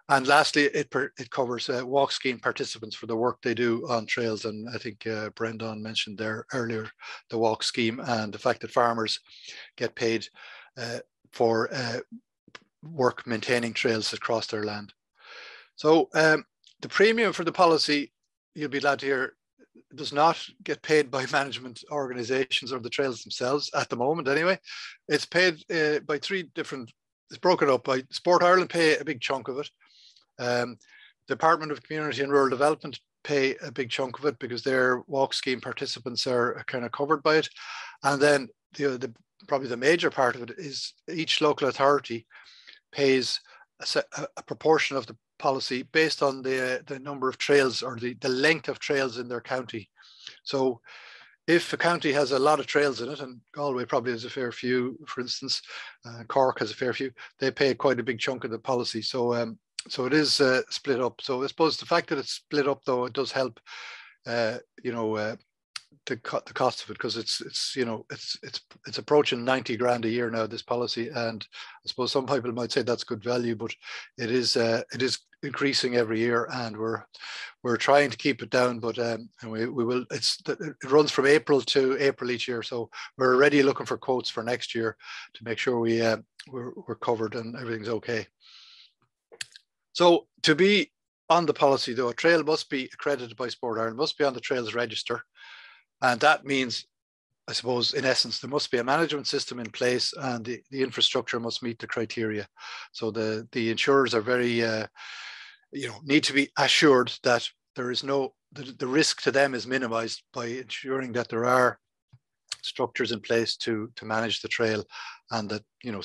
And lastly, it covers walk scheme participants for the work they do on trails. And I think Brendan mentioned there earlier the walk scheme and the fact that farmers get paid for work maintaining trails across their land. So the premium for the policy, you'll be glad to hear, does not get paid by management organizations or the trails themselves at the moment anyway. It's paid by three different, it's broken up by Sport Ireland pay a big chunk of it. Department of Community and Rural Development pay a big chunk of it because their walk scheme participants are kind of covered by it. And then probably the major part of it is each local authority pays a proportion of the policy based on the number of trails or the length of trails in their county. So if a county has a lot of trails in it, and Galway probably has a fair few, for instance, Cork has a fair few, they pay quite a big chunk of the policy. So so it is split up. So I suppose the fact that it's split up, though, it does help, you know, the cost of it, because it's you know, it's approaching 90 grand a year now, this policy, and I suppose some people might say that's good value, but it is increasing every year, and we're trying to keep it down, but and we will. It runs from April to April each year, so we're already looking for quotes for next year to make sure we're covered and everything's okay. So to be on the policy, though, a trail must be accredited by Sport Ireland, must be on the Trails Register. And that means, I suppose, in essence, there must be a management system in place, and the infrastructure must meet the criteria. So the insurers are very, you know, need to be assured that there is no, the risk to them is minimized by ensuring that there are structures in place to manage the trail, and that, you know,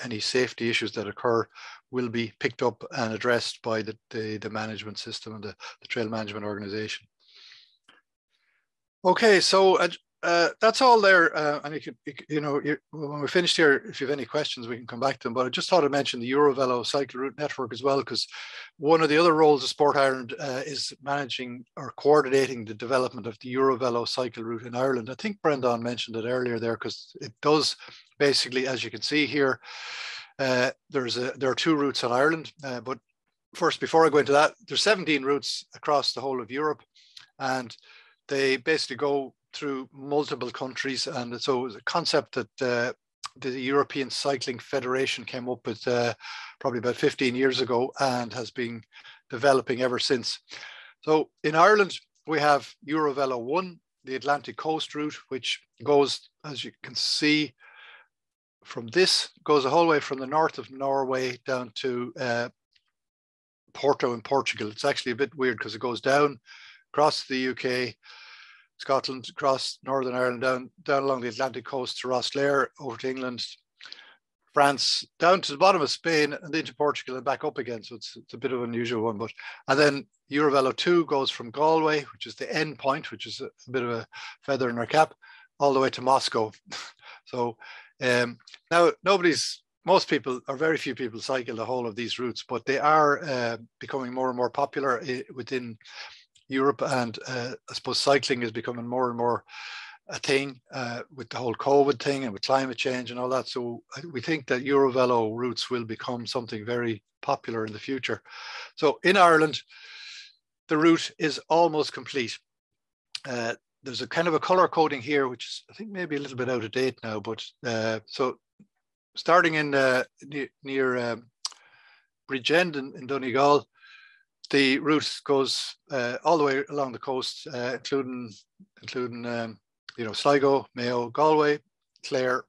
any safety issues that occur will be picked up and addressed by the management system and the trail management organization. Okay, so that's all there, and you know, when we're finished here, if you have any questions, we can come back to them. But I just thought I'd mention the Euroville cycle route network as well, because one of the other roles of Sport Ireland is managing or coordinating the development of the Euroville cycle route in Ireland. I think Brendan mentioned it earlier there, because it does basically, as you can see here, there are 2 routes in Ireland. But first, before I go into that, there's 17 routes across the whole of Europe, and they basically go through multiple countries. And so it was a concept that the European Cycling Federation came up with probably about 15 years ago, and has been developing ever since. So in Ireland, we have Euroville 1, the Atlantic Coast route, which goes, as you can see, goes the whole way from the north of Norway down to Porto in Portugal. It's actually a bit weird because it goes down across the UK, Scotland, across Northern Ireland, down along the Atlantic coast to Rosslare, over to England, France, down to the bottom of Spain, and into Portugal and back up again. So it's a bit of an unusual one. And then Euroville 2 goes from Galway, which is the end point, which is a bit of a feather in our cap, all the way to Moscow. So now most people, or very few people, cycle the whole of these routes, but they are becoming more and more popular within Europe, and I suppose cycling is becoming more and more a thing with the whole COVID thing and with climate change and all that. So we think that Euroville routes will become something very popular in the future. So in Ireland, the route is almost complete. There's a kind of a color coding here, which is, I think, maybe a little bit out of date now, but so starting in near Bridgend in Donegal, the route goes all the way along the coast, including you know, Sligo, Mayo, Galway, Clare,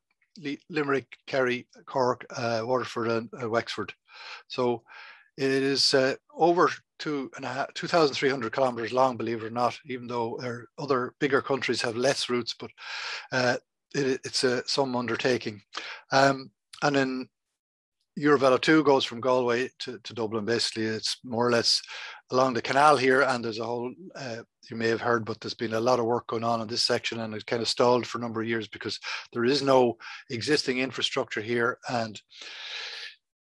Limerick, Kerry, Cork, Waterford, and Wexford. So it is over 2,300 kilometers long, believe it or not, even though other bigger countries have less routes, but it's some undertaking. And then Euroville 2 goes from Galway to Dublin. Basically, it's more or less along the canal here, and there's a whole, you may have heard, but there's been a lot of work going on this section, and it kind of stalled for a number of years because there is no existing infrastructure here. And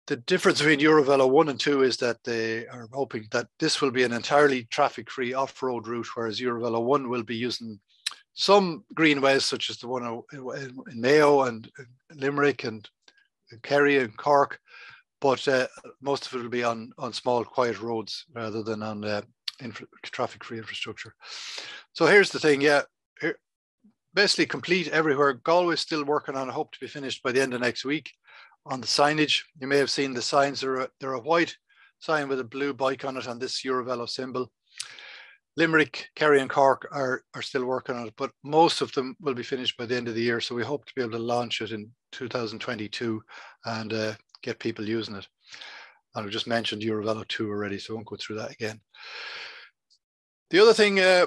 the difference between Euroville 1 and 2 is that they are hoping that this will be an entirely traffic-free off-road route, whereas Euroville 1 will be using some greenways, such as the one in Mayo and Limerick and Kerry and Cork, but most of it will be on small, quiet roads rather than on traffic-free infrastructure. So here's the thing, yeah, basically complete everywhere. Galway's still working on it, hope to be finished by the end of next week. On the signage, you may have seen the signs. They're a white sign with a blue bike on it and this Euroville symbol. Limerick, Kerry and Cork are still working on it, but most of them will be finished by the end of the year. So we hope to be able to launch it in 2022 and get people using it. And I've just mentioned Euroville 2 already, so I won't go through that again. The other thing I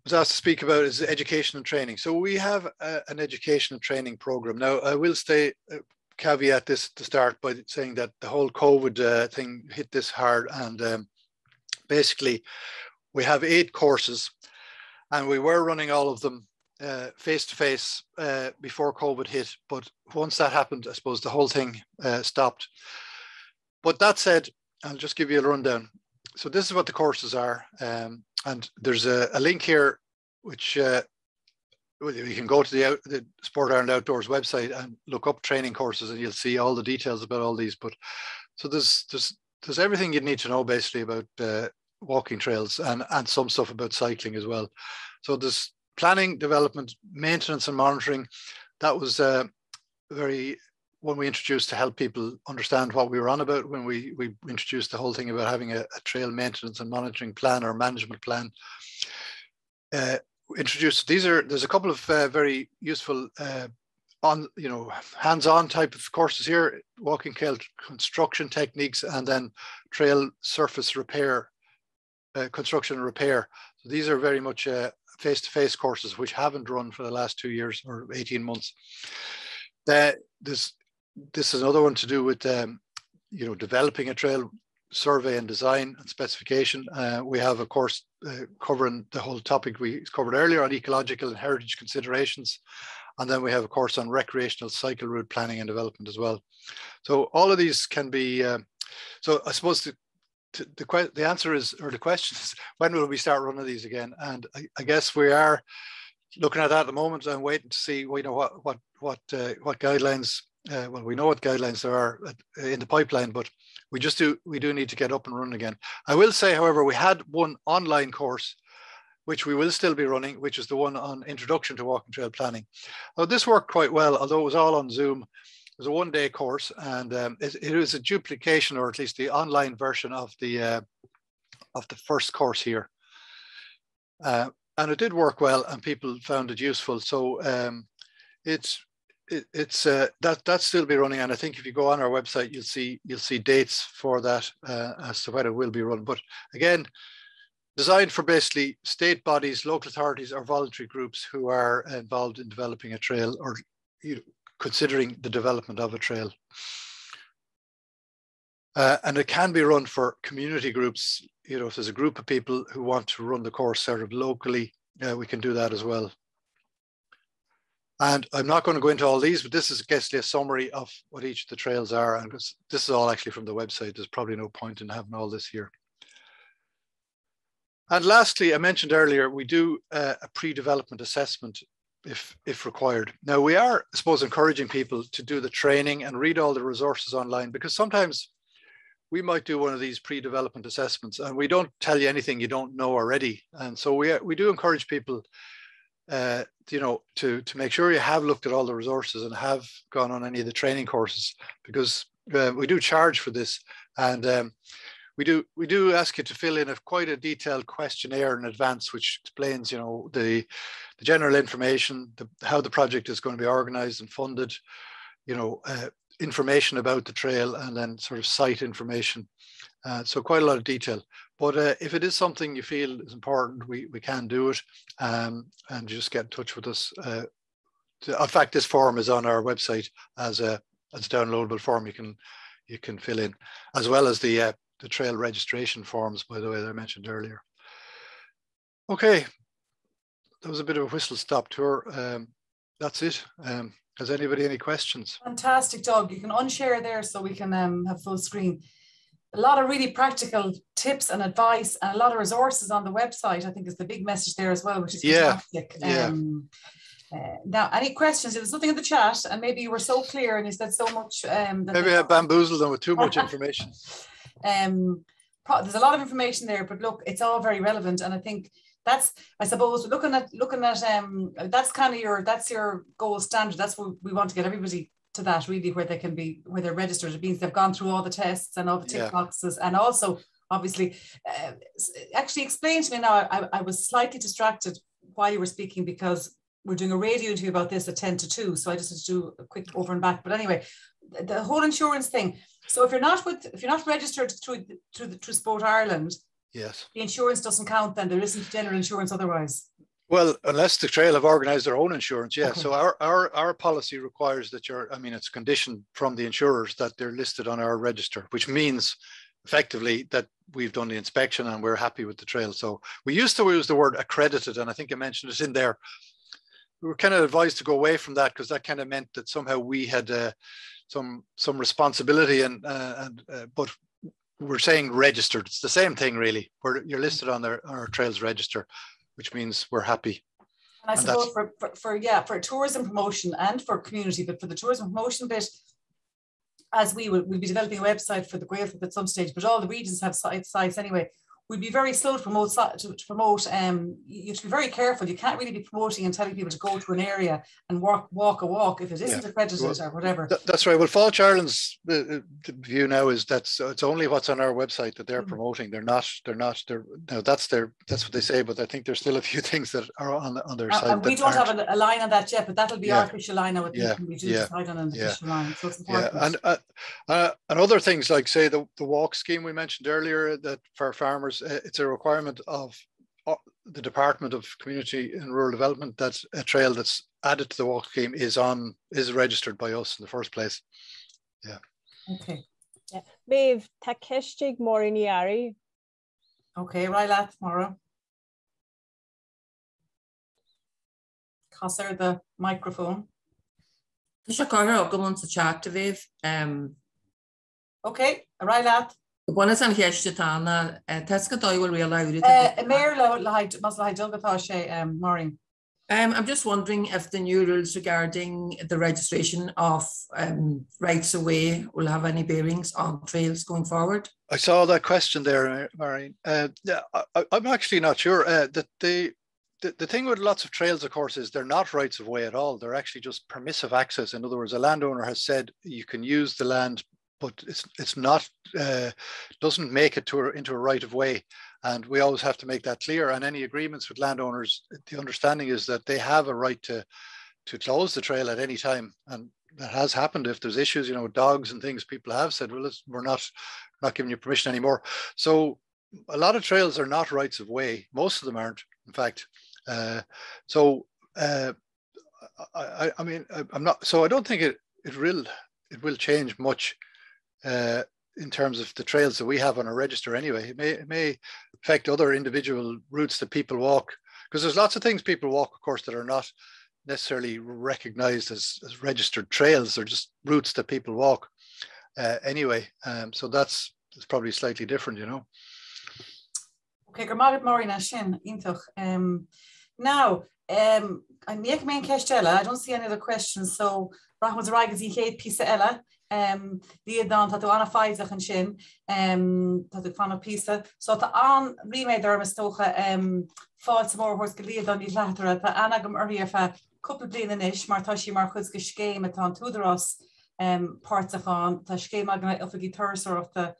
was asked to speak about is education and training. So we have an education and training program. Now, I will caveat this to start by saying that the whole COVID thing hit this hard, and basically we have 8 courses and we were running all of them face-to-face before COVID hit. But once that happened, I suppose the whole thing stopped. But that said, I'll just give you a rundown. So this is what the courses are. And there's a link here, which you can go to the Sport Ireland Outdoors website and look up training courses, and you'll see all the details about all these. But so there's everything you need to know basically about walking trails and some stuff about cycling as well. So there's planning, development, maintenance and monitoring. That was when we introduced to help people understand what we were on about when we introduced the whole thing about having a trail maintenance and monitoring plan or management plan. Introduced there's a couple of very useful hands-on type of courses here: walking trail construction techniques, and then trail surface repair, construction and repair. So these are very much face-to-face courses which haven't run for the last 2 years or 18 months. This is another one to do with developing a trail survey and design and specification. We have a course covering the whole topic we covered earlier on ecological and heritage considerations. And then we have a course on recreational cycle route planning and development as well. So all of these can be, so I suppose the answer is, or the question is, when will we start running these again? And I guess we are looking at that at the moment and waiting to see, what guidelines. Well, we know what guidelines there are in the pipeline, but we do need to get up and running again. I will say, however, we had one online course, which we will still be running, which is the one on Introduction to Walking Trail Planning. Now, this worked quite well, although it was all on Zoom. It was a one-day course, and it was a duplication, or at least the online version of the first course here. And it did work well, and people found it useful. So that's still be running, and I think if you go on our website, you'll see dates for that as to when it will be run. But again, designed for basically state bodies, local authorities, or voluntary groups who are involved in developing a trail or considering the development of a trail. And it can be run for community groups. If there's a group of people who want to run the course sort of locally, we can do that as well. And I'm not going to go into all these, but this is basically a summary of what each of the trails are. And this is all actually from the website. There's probably no point in having all this here. And lastly, I mentioned earlier, we do a pre-development assessment if required. Now, we are, I suppose, encouraging people to do the training and read all the resources online, because sometimes we might do one of these pre-development assessments and we don't tell you anything you don't know already. And so we do encourage people to make sure you have looked at all the resources and have gone on any of the training courses, because we do charge for this, and we do ask you to fill in quite a detailed questionnaire in advance, which explains the general information, how the project is going to be organized and funded, information about the trail, and then sort of site information. So quite a lot of detail. But if it is something you feel is important, we can do it, and just get in touch with us. In fact, this form is on our website as a downloadable form you can fill in, as well as the trail registration forms, by the way, that I mentioned earlier. Okay, that was a bit of a whistle-stop tour. That's it. Has anybody any questions? Fantastic, Doug. You can unshare there so we can have full screen. A lot of really practical tips and advice, and a lot of resources on the website, I think, is the big message there as well, which is fantastic. Now, any questions? There was something in the chat, and maybe you were so clear and you said so much. Maybe I bamboozled them with too much information. There's a lot of information there, but look, it's all very relevant, and I think that's, I suppose, looking at that's kind of that's your gold standard. That's what we want to get everybody to, that really, where they can be, where they're registered. It means they've gone through all the tests and all the tick boxes, and also obviously, actually explain to me now. I was slightly distracted while you were speaking because we're doing a radio interview about this at 10 to 2, so I just had to do a quick over and back. But anyway, the whole insurance thing. So if you're not registered through Sport Ireland, yes, the insurance doesn't count. Then there isn't general insurance otherwise. Well, unless the trail have organised their own insurance, yeah. Okay. So our policy requires that it's a condition from the insurers that they're listed on our register, which means effectively that we've done the inspection and we're happy with the trail. So we used to use the word accredited, and I think I mentioned it in there. We were kind of advised to go away from that because that kind of meant that somehow we had some responsibility, but we're saying registered. It's the same thing really. You're listed on our trails register, which means we're happy. And I suppose for tourism promotion and for community, but for the tourism promotion bit, as we'll be developing a website for the Gaeltacht at some stage, but all the regions have sites anyway. We'd be very slow to promote. You have to be very careful. You can't really be promoting and telling people to go to an area and walk a walk if it isn't accredited or whatever. That's right. Well, Fáilte Ireland's view now is that it's only what's on our website that they're promoting. They're not. No, that's what they say. But I think there's still a few things that are on their site. And we don't have a line on that yet, but that'll be our official line. I would think we do decide on an official line. So it's important. And other things like, say, the walk scheme we mentioned earlier, that for farmers. It's a requirement of the Department of Community and Rural Development that a trail that's added to the walk scheme is registered by us in the first place. Yeah. Okay. Yeah. Maeve, tá ceistig mór in Iari. Okay, right at tomorrow. Cosser the microphone. Tá sé go mun sa chat to Maeve. Okay, right at. Buenas an heiste tána, tesca dóhfuil rialáiri. Mayor must lie dogatá sé Maureen. I'm just wondering if the new rules regarding the registration of rights of way will have any bearings on trails going forward. I saw that question there, Maureen. I'm actually not sure. That the thing with lots of trails, of course, is they're not rights of way at all. They're actually just permissive access. In other words, a landowner has said you can use the land, but it's not, doesn't make it into a right of way. And we always have to make that clear. And any agreements with landowners, the understanding is that they have a right to close the trail at any time. And that has happened if there's issues, dogs and things, people have said, well, we're not giving you permission anymore. So a lot of trails are not rights of way. Most of them aren't, in fact. I don't think it will change much in terms of the trails that we have on our register anyway. It may affect other individual routes that people walk, because there's lots of things people walk, of course, that are not necessarily recognized as registered trails. They're just routes that people walk anyway. So that's probably slightly different, Okay, Gramagad Maureen Shin Intoch. Now, I make main Kestella. I don't see any other questions. So Rahman's Ragas Hate Pisa Ella. Líadán tá tú anna fáideach an sin tá tú fanna písa. So tá an ríméid ar mistócha fáilte mór hors go líadán ní leatara tá anna gom ar fa couple blian inis mar tá sí mar chus go scéim atá an túdarás pártachán tá scéim agna ilfagí thursarachta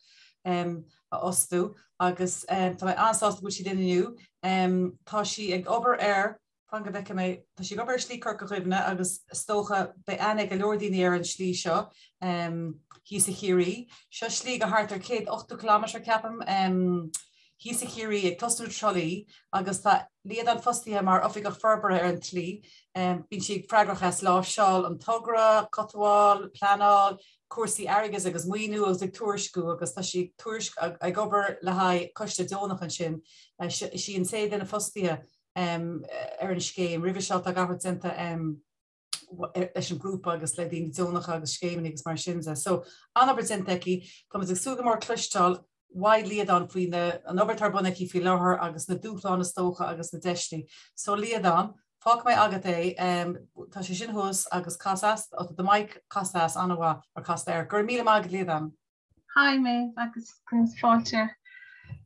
ostú agus tá mai ansásta go si dinniu tá sí ag obair air Fanga bhecha mé tá sí gobar slí curca chuimhne agus stócha be anna go leordíine ar an slí seo hí sa chéirí. Seo slí go hart ar 8 km ceapam hí sa chéirí ag tosú trollí agus tá líad an fostíthe mar offi go ferbere ar an tlí. Bín si freigrachas lá seáil an togra, cotháil, planáil, cuasaí airgus agus muoinú agus ag tuairiscú agus tá sí tuairisc ag gobar le haid coiste dónach an sin. Sí an sé den na fostíthe ar an scéim, rivisseáil a gabhartanta leis an grúpa agus le dín dónach agus scéim agus mar sinsa. So an abertenteki, tá ag súga mar clistal waid líad an faoin an obertar bunaí fi lethir agus na dúpláán na stócha agus na deisní. So líad an Fág mé agat é tá sé sin hús agus casas ó de maiid casas anhá ar castéir gur míle agad líad. Hi mé agus chun fáilte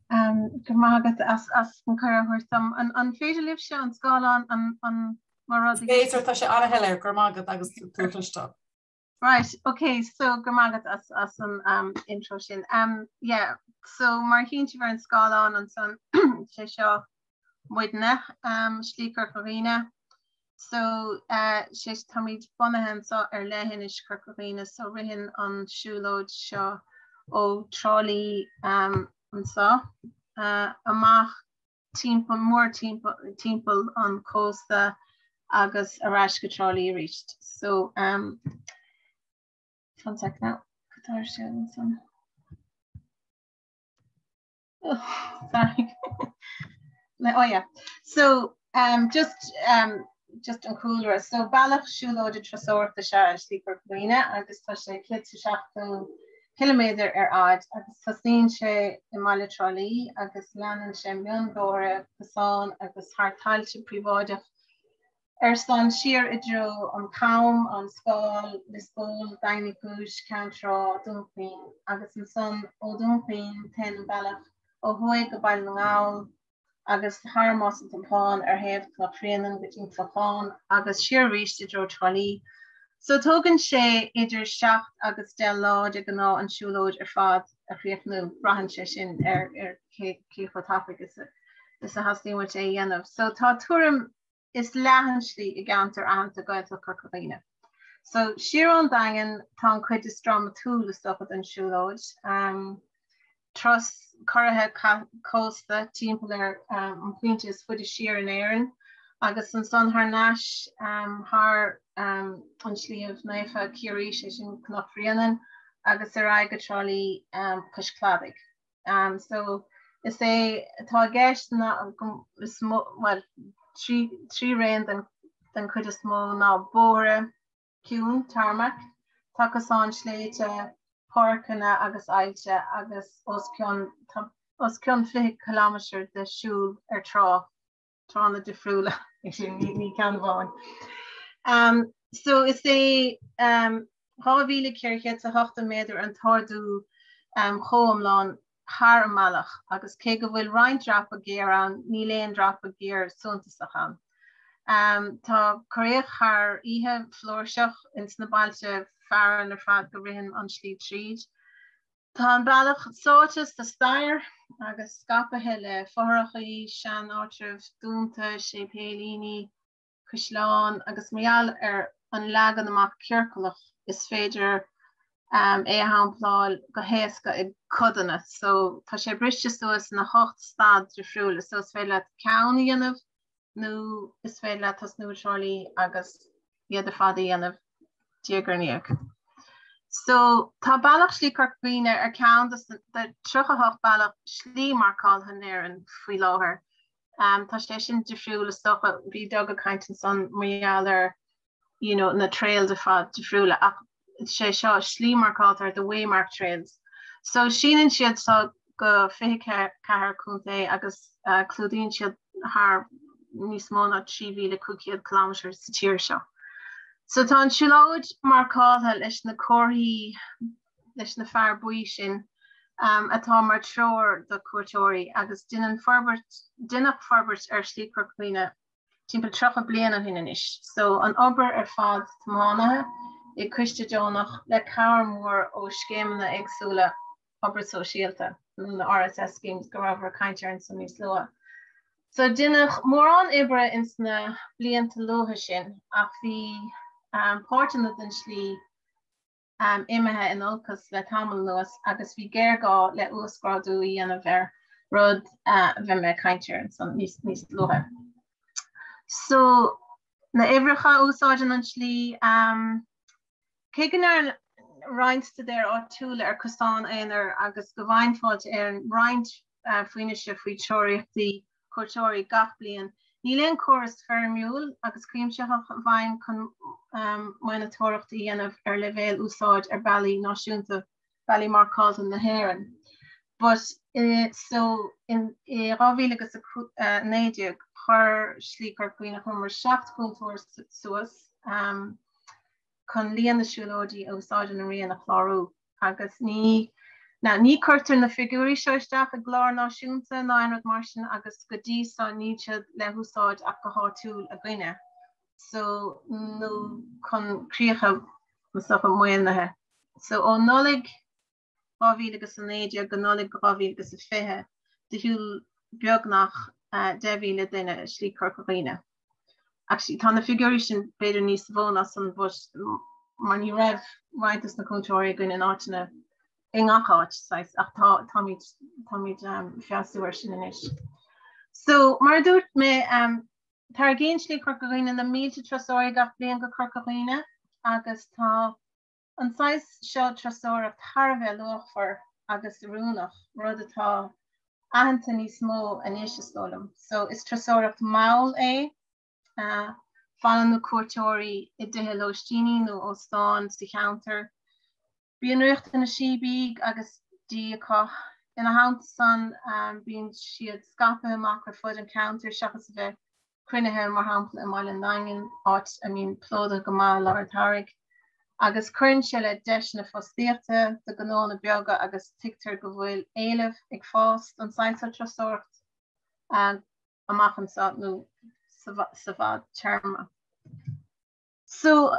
gur mágad as an chuirtam an féidir lib se an scáán an mar Féidir tá sé anna heir gur mágad agus túiste. Right, okay, so gur mágad as an intro sin. Yeah, so mar hínte bhar an scáán an san sé seo muidne slícar choíine. So sé tamid bonnahan sa ar lehin is curcoíine so rihin an siúlóid seo ó trolí an sa amach mór timppel an cósta agus arás go trolí reached. So fun sec now. Sorry. Oh yeah. So just an cooler. So Bealaí siúlóide trasórta se slícar choíine agus tá sé 7 kilometer ad agus tasín sé I maiile trolí agus leanan sé miondóra pasán agus hartailte príváideach san siar idro an caum an scáil le scóil dainnicúis cantrá dúmpain agus an son ó dúmpain ten Bealaí ó thuig go bail ngáil agus harmas an tampáin ar heh na fréanan between tampáin agus siar ríiste dro trolí. So tógan sé idir 7 agus de láid ag gná an siúlóid ar fad a chríochnú brahan sé sin ar céchotafik is a hasíhaid é dhéanamh. So tá túrim is lehanslí I gantar ahananta gailta curcoíine. So siar an dagan tá chuid is drama túla stopad an siúlóid. Tros chorathe cósta timppla an puinte is fud siar an éan agus an son haar náis haar an slíomh naifa cirí sé sin cnachríanan agus ar aige trolí coscladig. So is é tá gceist na well trí réin den chud is mó ná bóra ciún tarmac takeán sléite Porcanna agus ailte agus os cion 50 km de siúl ar trána defriúla ní cean bháin. So is é hávíle kirche a 8 meter an tardú choamláin haar malach agus ke go bhfuil rein drap a géir an ní léon drap a géir suntasachan. Tá choréoch haar ihe flóirseach ins na bailte fearan ar fad go rihin an slí tríd. Tá an Bealaí sótas de stair agus scapathe le forrachaí sean átrih dúnta sé pélíní Cusláán agus méall ar an legan amach ceircolach is féidir é hápláil go héasca ag codanna. So tá sé briste soas na 8 stad defriúla so is féile ceanna dhéanamh nó is féile tas nuairtrálaí agus iad a fada dhéanamh diagarníoch. So tá Bealaí slícar choíine ar ceann de 38 Bealaí slí marcáil hannéir an faoi láthair. Tá sé sin defriúla stocha bhí dog a caiintin san méallar na trail de fad defriúla ach sé seo slí marcáil ar the waymark trails. So sínan siad sa go fé cehar chunta agus clúdaíonn siad haar níos mó na 3,500 km sa tíir seo. So tá an siúlóid marcáilthe leis na cóirí leis na fear buí sin atá mar tror do cuairteoirí agus duine forbert ar slícar choíine timpeall 3 bliana hinne is. So an obair ar fad tamánathe I cuiste Jonach le cair mór ó scéimena agsúla obair sosiálta na RSS schemes go raibh caiinte an sa níos lua. So duine mór an ibre ins na blianta lotha sin ach bhí páirteanna den slí imethe in olcas le tamil luas agus bhí géirgá le uascráidú I dhéanamh ar rud bheith me caiinte an san níos lutha. So na ibrecha úsáidean an slí cé gan ar reinste déir á túla ar cosán éonar agus go bhainfáilte ar an reint faoine se faoi teoiriachtaí cuairteoirí gach bliain. Ní léon choras fermiúil agus críimse bhain chun maina tóireachtaí dhéanamh ar levéil úsáid ar Bealaí náisiúnta Bealaí marcáilta na hÉireann. But So in Euroville agus Nadia chur slí carcuoine chumar 7 cúntúir suas chun líon na Siúlóide ósáid na rion na chlárú agus ní chuirtar na figurí seisteach a glár náisiúnta ná anrad mar sin agus go dtí sa nítead le húsáid ach go háitiúil a gcuine. So nó chun críocha sa muoinethe. So ó nolig Euroville agus Nadia go nolig Euroville agus fithe de hiúil beag nach 10,000 duine slí carcuoine. Actually, tá na figurí sin beidir níos bhóna san bus mar ní raibh roiintas na cúntóirí gine in áitina in gacháit ach táid fiasúir sin inis. So mar dúirt mé tar géin slí carcuoine na mílte trasóirí gach blion go carcuoine agus tá an sais seo trasóireacht tharbheith luachfar agus rúnach rud atá ahananta níos mó an éisistólam. So is trasóireacht maol fallen na cuairteoirí I dtithe lóistíní nó ó stáin sa cheantar. Bíonn riocht in na síbíg agus díocha ina haint san bíonn siad scape amach ar fud an counter seachas bheith cruinethe mar hampla in maiile naingin áit plóda go má leir tárig. Agus cuireann se le deis na fostíochta de gnóna beaga agus tictar go bhfuil éileh ag fást an sainsa trasóireacht amachchan sa nó sa bhad tearma. So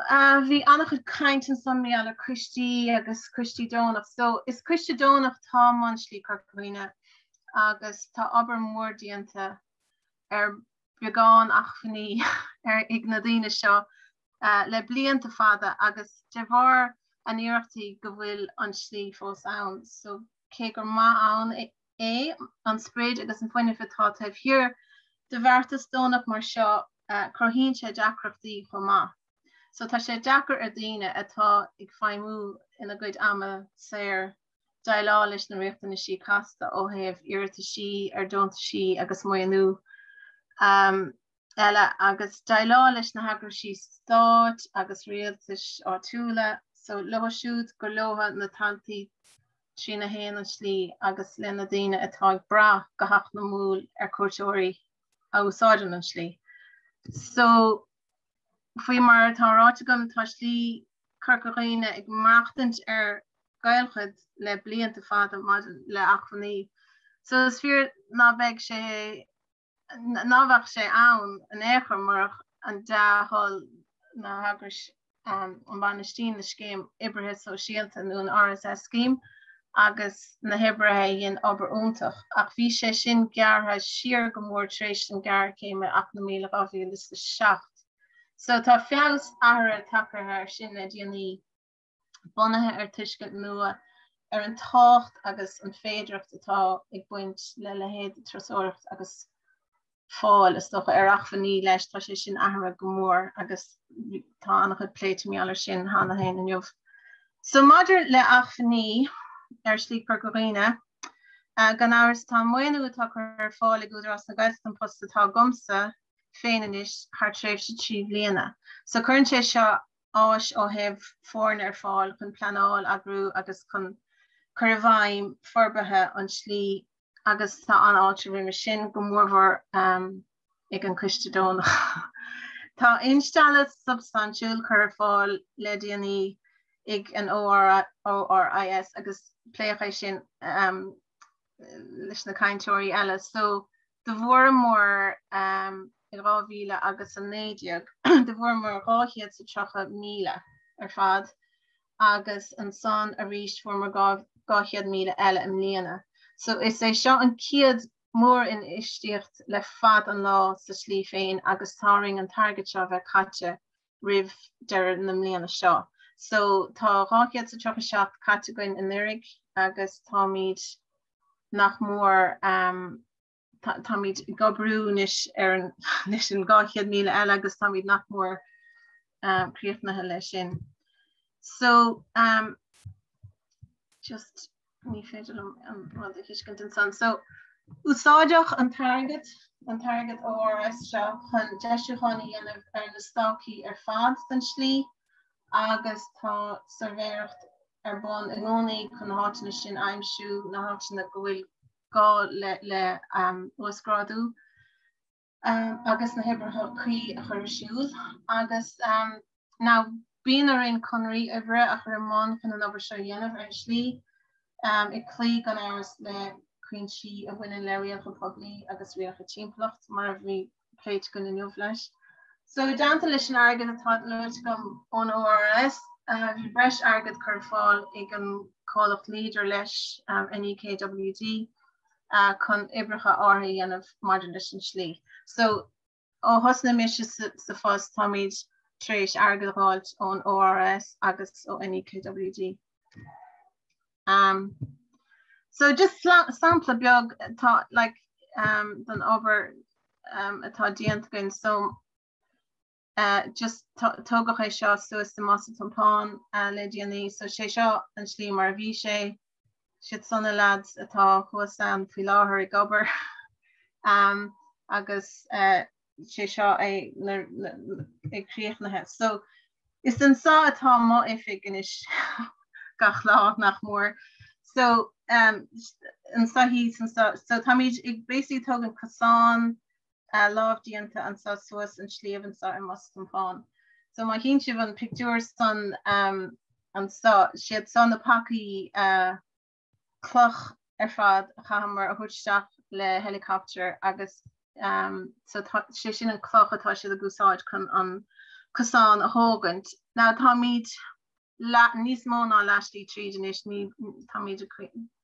bhí annach caint an san méala Christí agus Christí Dónach. So is Christí Dónach tá man slí carcuoine agus tá obair mór díanta beagán ach faní ag na daoine seo le blianta fada agus de bhar an iarachtaí go bhfuil an slí fós ann. So cé gur má ann an spréid agus an foioine fitá taobh hiúr de bhartas Dónach mar seo cruthaíonn sé deacrachtaí chomá. So tá sé deacar ar daoine atá ag feimú ina gcuid ama saor dailá leis na riachtainna sí casta ó thaobh iarrta sí ar dónta sí agus muoinú eile agus dailá leis na hagra sí stáit agus rialtas áitiúla. So lehaisiúd gur leotha na tantaí trína héana slí agus lena daoine atá ag bra go hach na múl ar cuairteoirí a úsáideann an slí. So faoi mar tá ráite gom tá slí carcuoine ag machtant ar gailchud le blianta fada le achfaní. So is fear nábheith sé ann an éair marach an dáthol na hagras an banistí na scéim ibrithe sosialta nó an RSS scéim agus na hebrethe dhéon obair úntach ach bhí sé sin geartha siar go mór tréis an gear céime ach na 2017. So tá fios ahra takeartha sin na déanaí bunathe ar tuiscint nua ar an tácht agus an féidireacht atá ag buint le héad trasóireacht agus fáil is stocha ar achfaní leis tá sé sin ahra go mór agus tá annach chud pléite meallar sin hána hain an jobh. So maidir le achfaní ar slí carcuoine gan áras tá muoinú atá ar fáil ag údarás na gaiist an post atá gomsa féinis haar tréimh se 3 bliana. So chuann sé seo áis ó hebh fórn ar fáil chun planáil agrú agus chun chur bhaim forbathe an slí agus tá an áilte rimime sin go mórmhar ag an Christí Dónach. Tá installas substantiúil chur fáil le déanaí ag an ORIS agus pléocha sin leis na cainteoirí eile. So de bhór mór Euroville agus an Nadia de bhór mór ráchiad sa 3,000 ar fad agus an son a ríist bhór mór 2,000 eile im líana. So is é seo an ciad mór in isteocht le fad an lá sa slí féin agus táring an target seo bheith caite rih deir na mlíana seo. So tá ráchiad sa 37 categoin in irig agus táid nach mór táid gobrúnis ar an 2,000 eile agus táid nach mór críochnathe lei sin. So just ní féidir an rud a hiiscint an san. So úsáideach an target ORS seo chun deisiúchaní dhéanamh ar na stácií ar fad den slí agus tá survéireacht ar bun i gcónaí chun hátainna sin aimsú na hátainna go bhfuil gá le osgrádú agus na hebretha chuí a chur siúl agus ná bíon ar in conraí ihre a chur mán chun an obair seo dhéanamh ar slí I clí gan áras le chuin si a bhaine leiríal go poblí agus riacha timplacht mar bhí pléit gon na nuamh leis. So dáanta leis an agad atá luid gom ón ORS bhí breis agad chur fáil ag an cálacht líidir leis NEKWD chun ibrecha áirí dhéanamh maidir leis an slí. So ó thosna mis sa fás táid tréis agad ráilt ón ORS agus ó NEKWD. So just sample beag like den over atá diantagain so just tógach é seo suas de massa tampán le dianaí so sé seo an slí mar bhí sé siad sanna lads atá chuasan fi láthair I gobar agus sé seo é críochnathe. So is an sá atá má ifig inis gach lá nach mór. So an sahí so tamid ag basically tógan cosán láh dianta an sa suas an slíomh sa an mas tampán. So má hín sibh an picture san an sa siad san na paci cloch ar fad chamar a thuisteach le helicopter agus so sé sin an cloch atá siad a gúsáid chun an cosán a hógant. Now táid níos mó ná leistlí tríd inis ní táid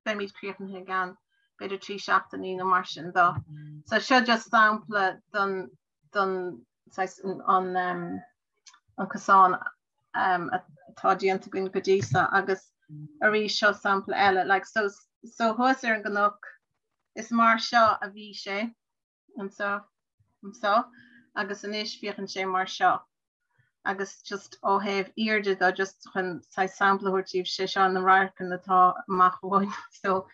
beid críochnathe gan beidir trí seachtaí na mar sin dó. So seo just sampla don an cosán atá dianta gon go ddíosa agus a rí seo sampla eile like so thuas ar an gnách is mar seo a bhí sé an so agus inis bhíochann sé mar seo. Agus just ó heh irde a just chun sampla chuirtíh sé seo an rácan atá amachháin. So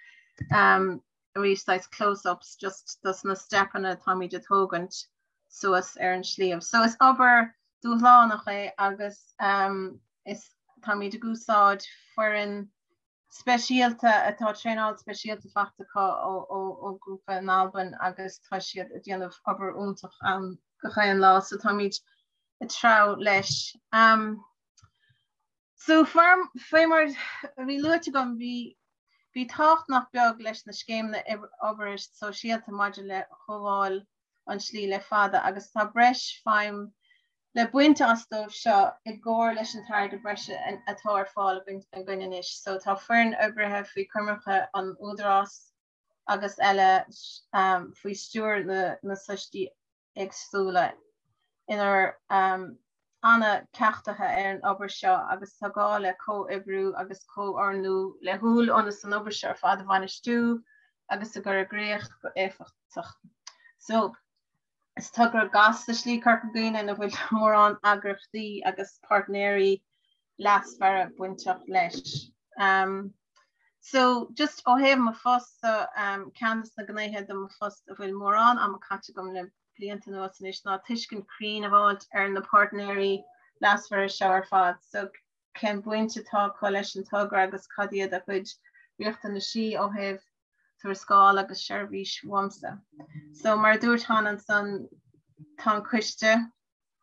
rí close-ups just dus na stepanna táid a tógant suas ar an slíomh. So is obair dúlánach é agus is táid a gúsáid foireann speisialta atá tréáil speisialta fachtacha ó grúpa an Alban agus tá siad a déanamh obair úntach an go chéan lá so táid a trá leis. So fé mar bhí luite gom bhí tácht nach beag leis na scéimna obair so síalta maidir le choháil an slí le fada agus tá breis feim le buinte astómh seo I gcóir leis an targa breise atá ar fáil an gcuine inis. So tá fearn obrethe faoi cumarcha an údarás agus eile faoi stúr na suistí agsúla inar anna ceachtathe ar an obair seo agus tá gá le có-ibrú agus có-ornú le húil ónas an obair seo ar fad a bhaine stú agus a gur a gréocht go éfachtach. So is tugra gas de slí carcagóine a bhfuil mór an agrachtaí agus partnéirí leasfear buinteach leis. So just ó héh a fós ceantas na gnéithe do fós a bhfuil mór an am caite gom le blianta nuas inis ná tuiscin crín a bháid ar na partnéirí leasfear seo ar fad. So cén buinte tá có leis an tugra agus cadiad a chuid riochta na sí ó héh tuair scáil agus seirbhís wamsa. So mar dúirtán an san tá cuiste,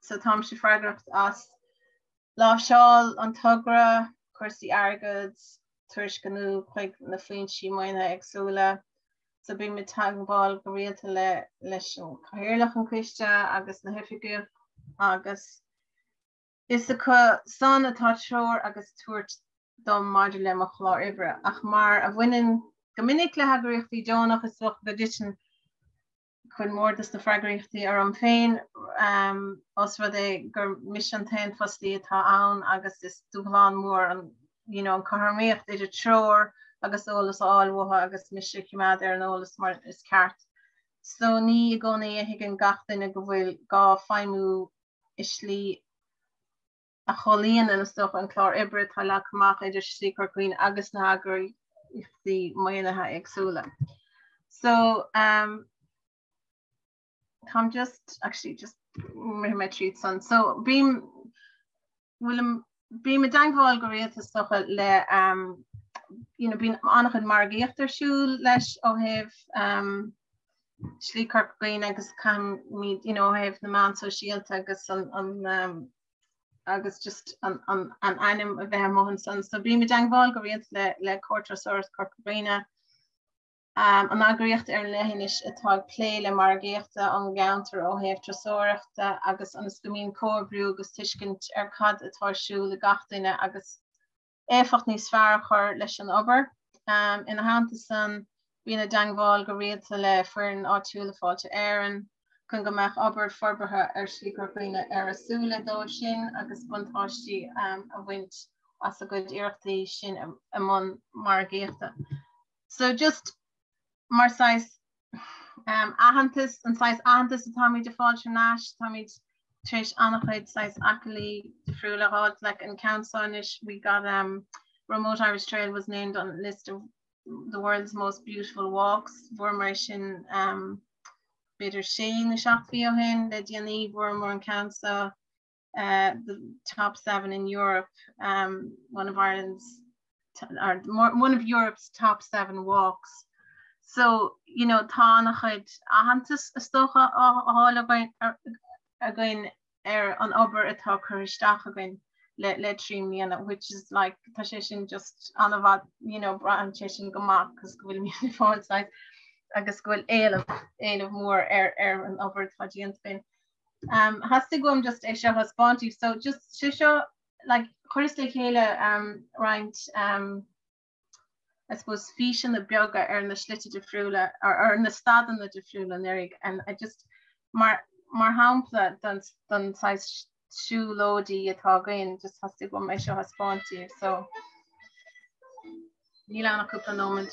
so tám sé freigracht as láseáil an tugra, cuasaí agad, tuairis ganú chuig na faoin sí maine agsúla. So bí me tagbáil go rialta leis an cahirirlach an cuiste agus na hifigiúh agus is a chu san atá treoir agus tuairt dom maidir le mo chlár ibre ach mar a bhaineann go minic le hagraíochtaí Jonach is go ditin chun mórdas na freagraíochtaí ar an féin os rud é gur mis an tain fostíí atá ann agus is dúháin mór an an choharméocht idir treoir agus ólas áilmhatha agus mis cimad ar an ólas mar is ceart. So ní gcónaí a higann gachtainna go bhfuil gá feimú islí a cholíonn in stoch an chlár ibre tá le cumach idir slí carcóin agus na hagraíochtaí maonathe agsúla. So I'm just my treat son. So beam me dankful go réalta stocha le bín annach an margéachtar siúl leis ó heh slícar gain agus cam míid heh na man so síalta agus just an anim a bheit mohan san. So bí me dangháil go riad le cuairteoireacht Corcabrina an agriocht lehinis atá lé le margéachta an gaantar ó heh trasóireachta agus an gomín cóbrú agus tuiscint cad atású le gataine agus éfacht níos fearr chuir leis an obair. Ina hananta san bína dangháil go rialta le fuair áitiúla fáilte éireann chun go meach obair forbethe slícar gaoine asúla dó sin agus buntáistí a bhaint as a go iireachtaí sin amón margéachta. So just mar sais ahantas an sais ahantas atá míid de fáilte náis tá míid tris annachchuid sais acalaí de friúlaráid like in Council we got Remote Irish Trail was named on the list of the world's most beautiful walks. Vormerishin Bitter Shane the Shakfio hin, the Diani Vormore and Council, the top 7 in Europe, one of Ireland's or one of Europe's top 7 walks. So, Tanachid Ahantis Stocha all about again on Ober at Stach again. Le trim which is like tashin just anavad branch gomak because will me fall size I guess go ale of more air and over twagian spin has to go just isha has sponty so just shisha like choristic hele right I suppose fish in the bioga in the schlitte de frula or in the stad in the de frula and I just mar hampla dan size Siúlóide atá gain just has to go meisio has sponti so níl anna cúpla nómant.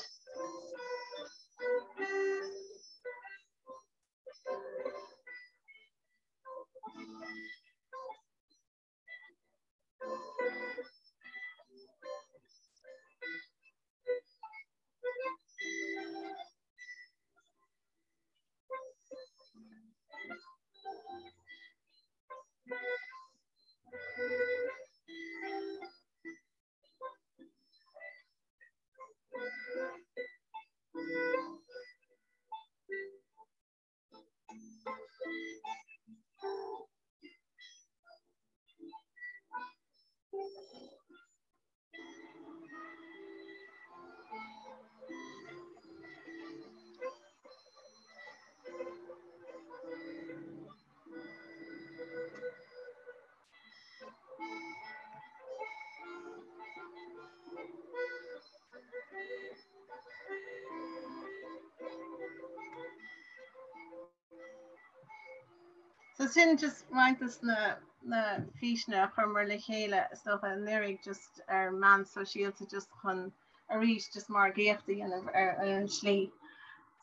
So sin just right this na fiishna chumar le chéile stuff and lyric just man so síalta just chun a reach just mar géachtaí an slí.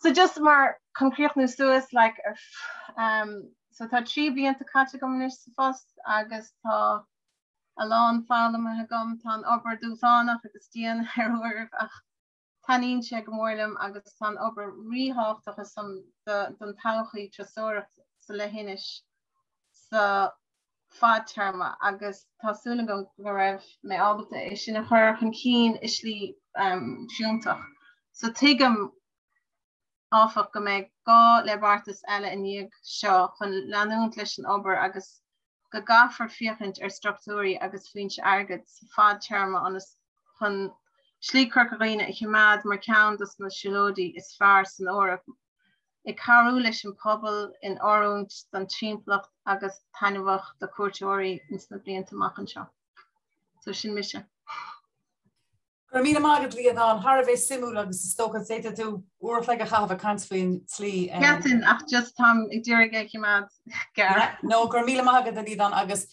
So just mar concrétnú suas like so tá trí blianta caite go muis fós agus tá a lán fálam a gom tá obair dúsánach agus tían arúir ach tanín sé go mórlam agus tá obair ríháchtach is don tauchaí trasóireacht sa lehinis sa fad terma agus tásúla go raibh mé ábalta is sin a chur chun cín islí siúntach. So tuigem áfach go méid gá le bartas eile iníag seo chun leanúint leis an obair agus go gafar fiochant structúrí agus faointe agad sa fad terma anas chun slí Corcabrina i chiamád mar ceantas na Siúlóide is fearr san órach. I carú leis an pobl in orúnt don trímpleacht agus tainmhach de cuairteoirí ins na blianta machchan seo. So sin mise. Gur míle mágad líad an Har bheith simú agus stocha séta tú uair le a chafah cansfaoin slí. Ceatain ach just tam ag dúrige chiamád gar. No, gur míle mágad a líad an agus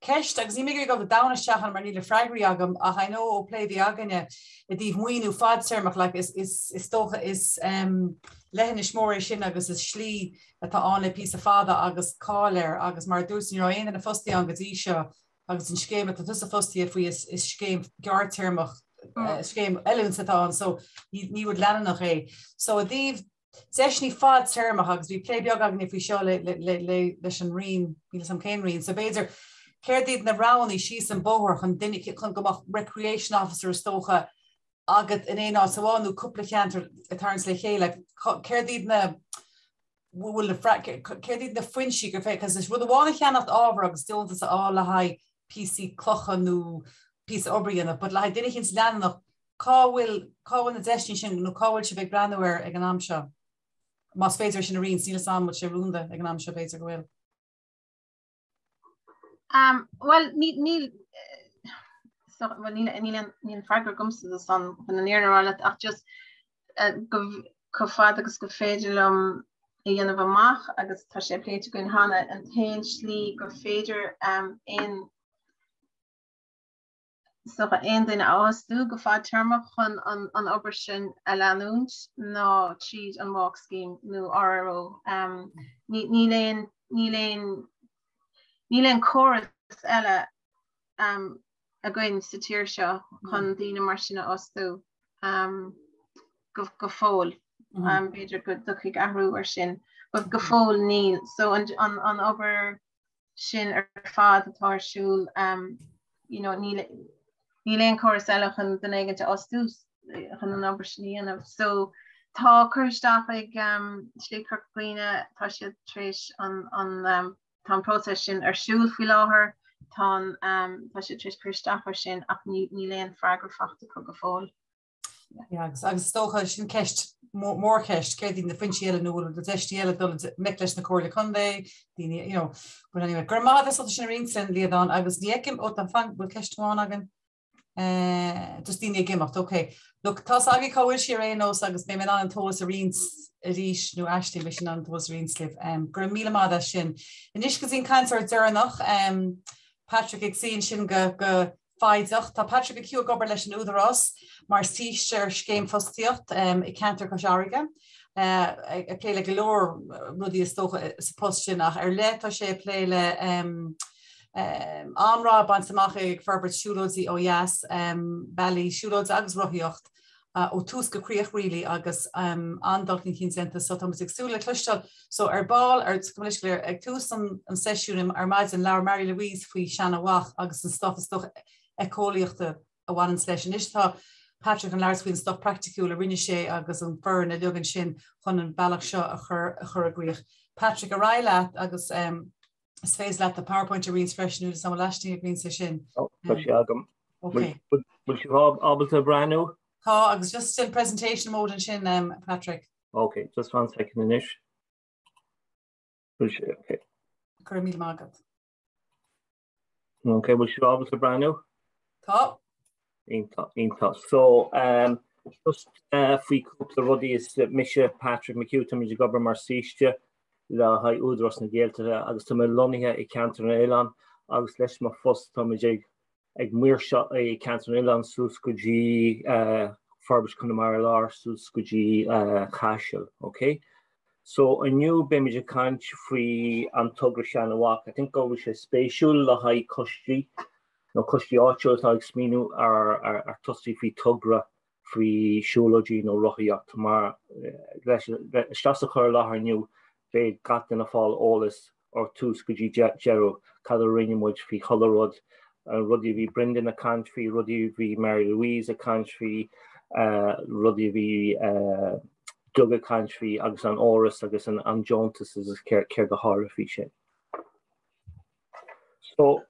ceist agus imigir go dánaisteach mar níle freigraí agam ach I know ó pléidí aganne a dtíh muoinú fad termach like is stocha is lehinis mór sin agus is slí atá an le pí a fada agus cáir agus mar dúsin ar aon na fostí an gotí seo agus an scéim a tusa fostí a faoi is scéim geartermach scéim eún atá an so ní bhd lean nach é. So a dtíh Seshni fad termach agus bhí plé beag agan faoi seo leis an rion bí sam céin rion. So béidir Céir díad na ránaí síos an bóthir chun duine chun gomach recreation officer stocha agat in éá saháinú cúpla cheantar a tarns le chéile céirdíad na bhfuil céirdíad na foinsí gur fé, cos is rud bháinna cheannacht ábhar agus dúntas á le haid PC clochanú pí obrianna, but le haid duine chins leannach cáhfuil na deistín sin nó cáhfuil se bheith breanúir ag an am seo. Más féidir sin a rion síle sam mu sé rúnda ag an am seo féidir gohfuil. Well, níl freagur gumsa san an éarráile ach just go fad agus go féidirlumm i dhéanamh amach agus tá sé pléite goin hána an tain slí gur féidir in duine áhasú go fád termach chun an obair sin a leanúint ná tríd an walk scheme nó RRO. Ní léon choras eile a gcuin sa tíir seo chun daoine mar sinna osú go fóil beidir go duchaigh ahrú ar sin, but go fóil níl. So an obair sin ar fád atásúil ní léon choras eile chun den éigeanta osú chun an obair sin dhéanamh. So tá chuirteach ag slícur cuoine tá siad tréis an tá prótas sin ar siúil faoi láthair tá siad tréis chuirteach sin ach ní léon freagur fachta chu go fáil. agus tócha sin ceist mór ceist céirdín na foinsíile nó de deistíile dul me leis na cóirla chundé daine gur mád is sin rinsin líadán agus nícim ó an fan bhfuil ceistháin agan dus daine gimacht. Ok, look tá agé cáhfuil sé réós agus mé an an tólas a rins a ríis nó eistí leis sin an tólas rinslih gur míle mád sin. Inis go sín cancer dearnach Patrick ag sín sin go faideach tá Patrick ciú gobar leis an údarrás mar síir céim fostíocht I cantar go seaige a pléile go leor rudí is tócha sa post sin ach ar le tá sé pléile anrá ban samach ag ferbert Siúlóide ó Yes Bealaí Siúlóide agus Rothaíochta ó tús go críoch rilí agus andalcinn chin senta so thomas agsúla clustal so ar ball ar commisléir ag tús an sesiúnim ar maid an leabhar Mary Louise faoi seanna wach agus an stuff is doch Ecological a bhhain leis an istá Patrick an leirfuoin stuff practicúil a rinne sé agus an fur na lugan sin chun an bailach seo a chur a gríoch. Patrick a ráile agus is fééis leat a PowerPoint a rins freisinú sam leisting a grín sé sin. Okay. Will you have able to brand new? Tá agus just still presentation mode an sin Patrick. Okay, just 1 second in ish. Okay. Cur míle mágad. Okay, will you able to brand new? Tá. Inta. So just fui cúpla rudí is mise Patrick McHugh tam gobar mar síiste le ha údras na géaltere agus tá lonithe I cantar na Éileán agus leis mar fós tá ag muir seo I cantar na Éileán sús go dtí farbis chun mar lár sús go dtí chaisiil, okay? So aniu be kaint faoi an tugra seanna wach. I think go sé spéisiúil le ha costí no costí áitiúil tá ag smíú ar tosaí faoi tugra faoi Siúlóide nó Rothaíochta mar leis a chur láthair nniu bé gatain a fáil ólas or tús go dtí Jero cad a rinnemuid faoi cholarrod rudí bhí Brendan a cant faoi rudí bhí Mary Louise a cant faoi rudí bhí Doug a cant faoi agus an áras agus an Johntas is céir go háir faoi sin. So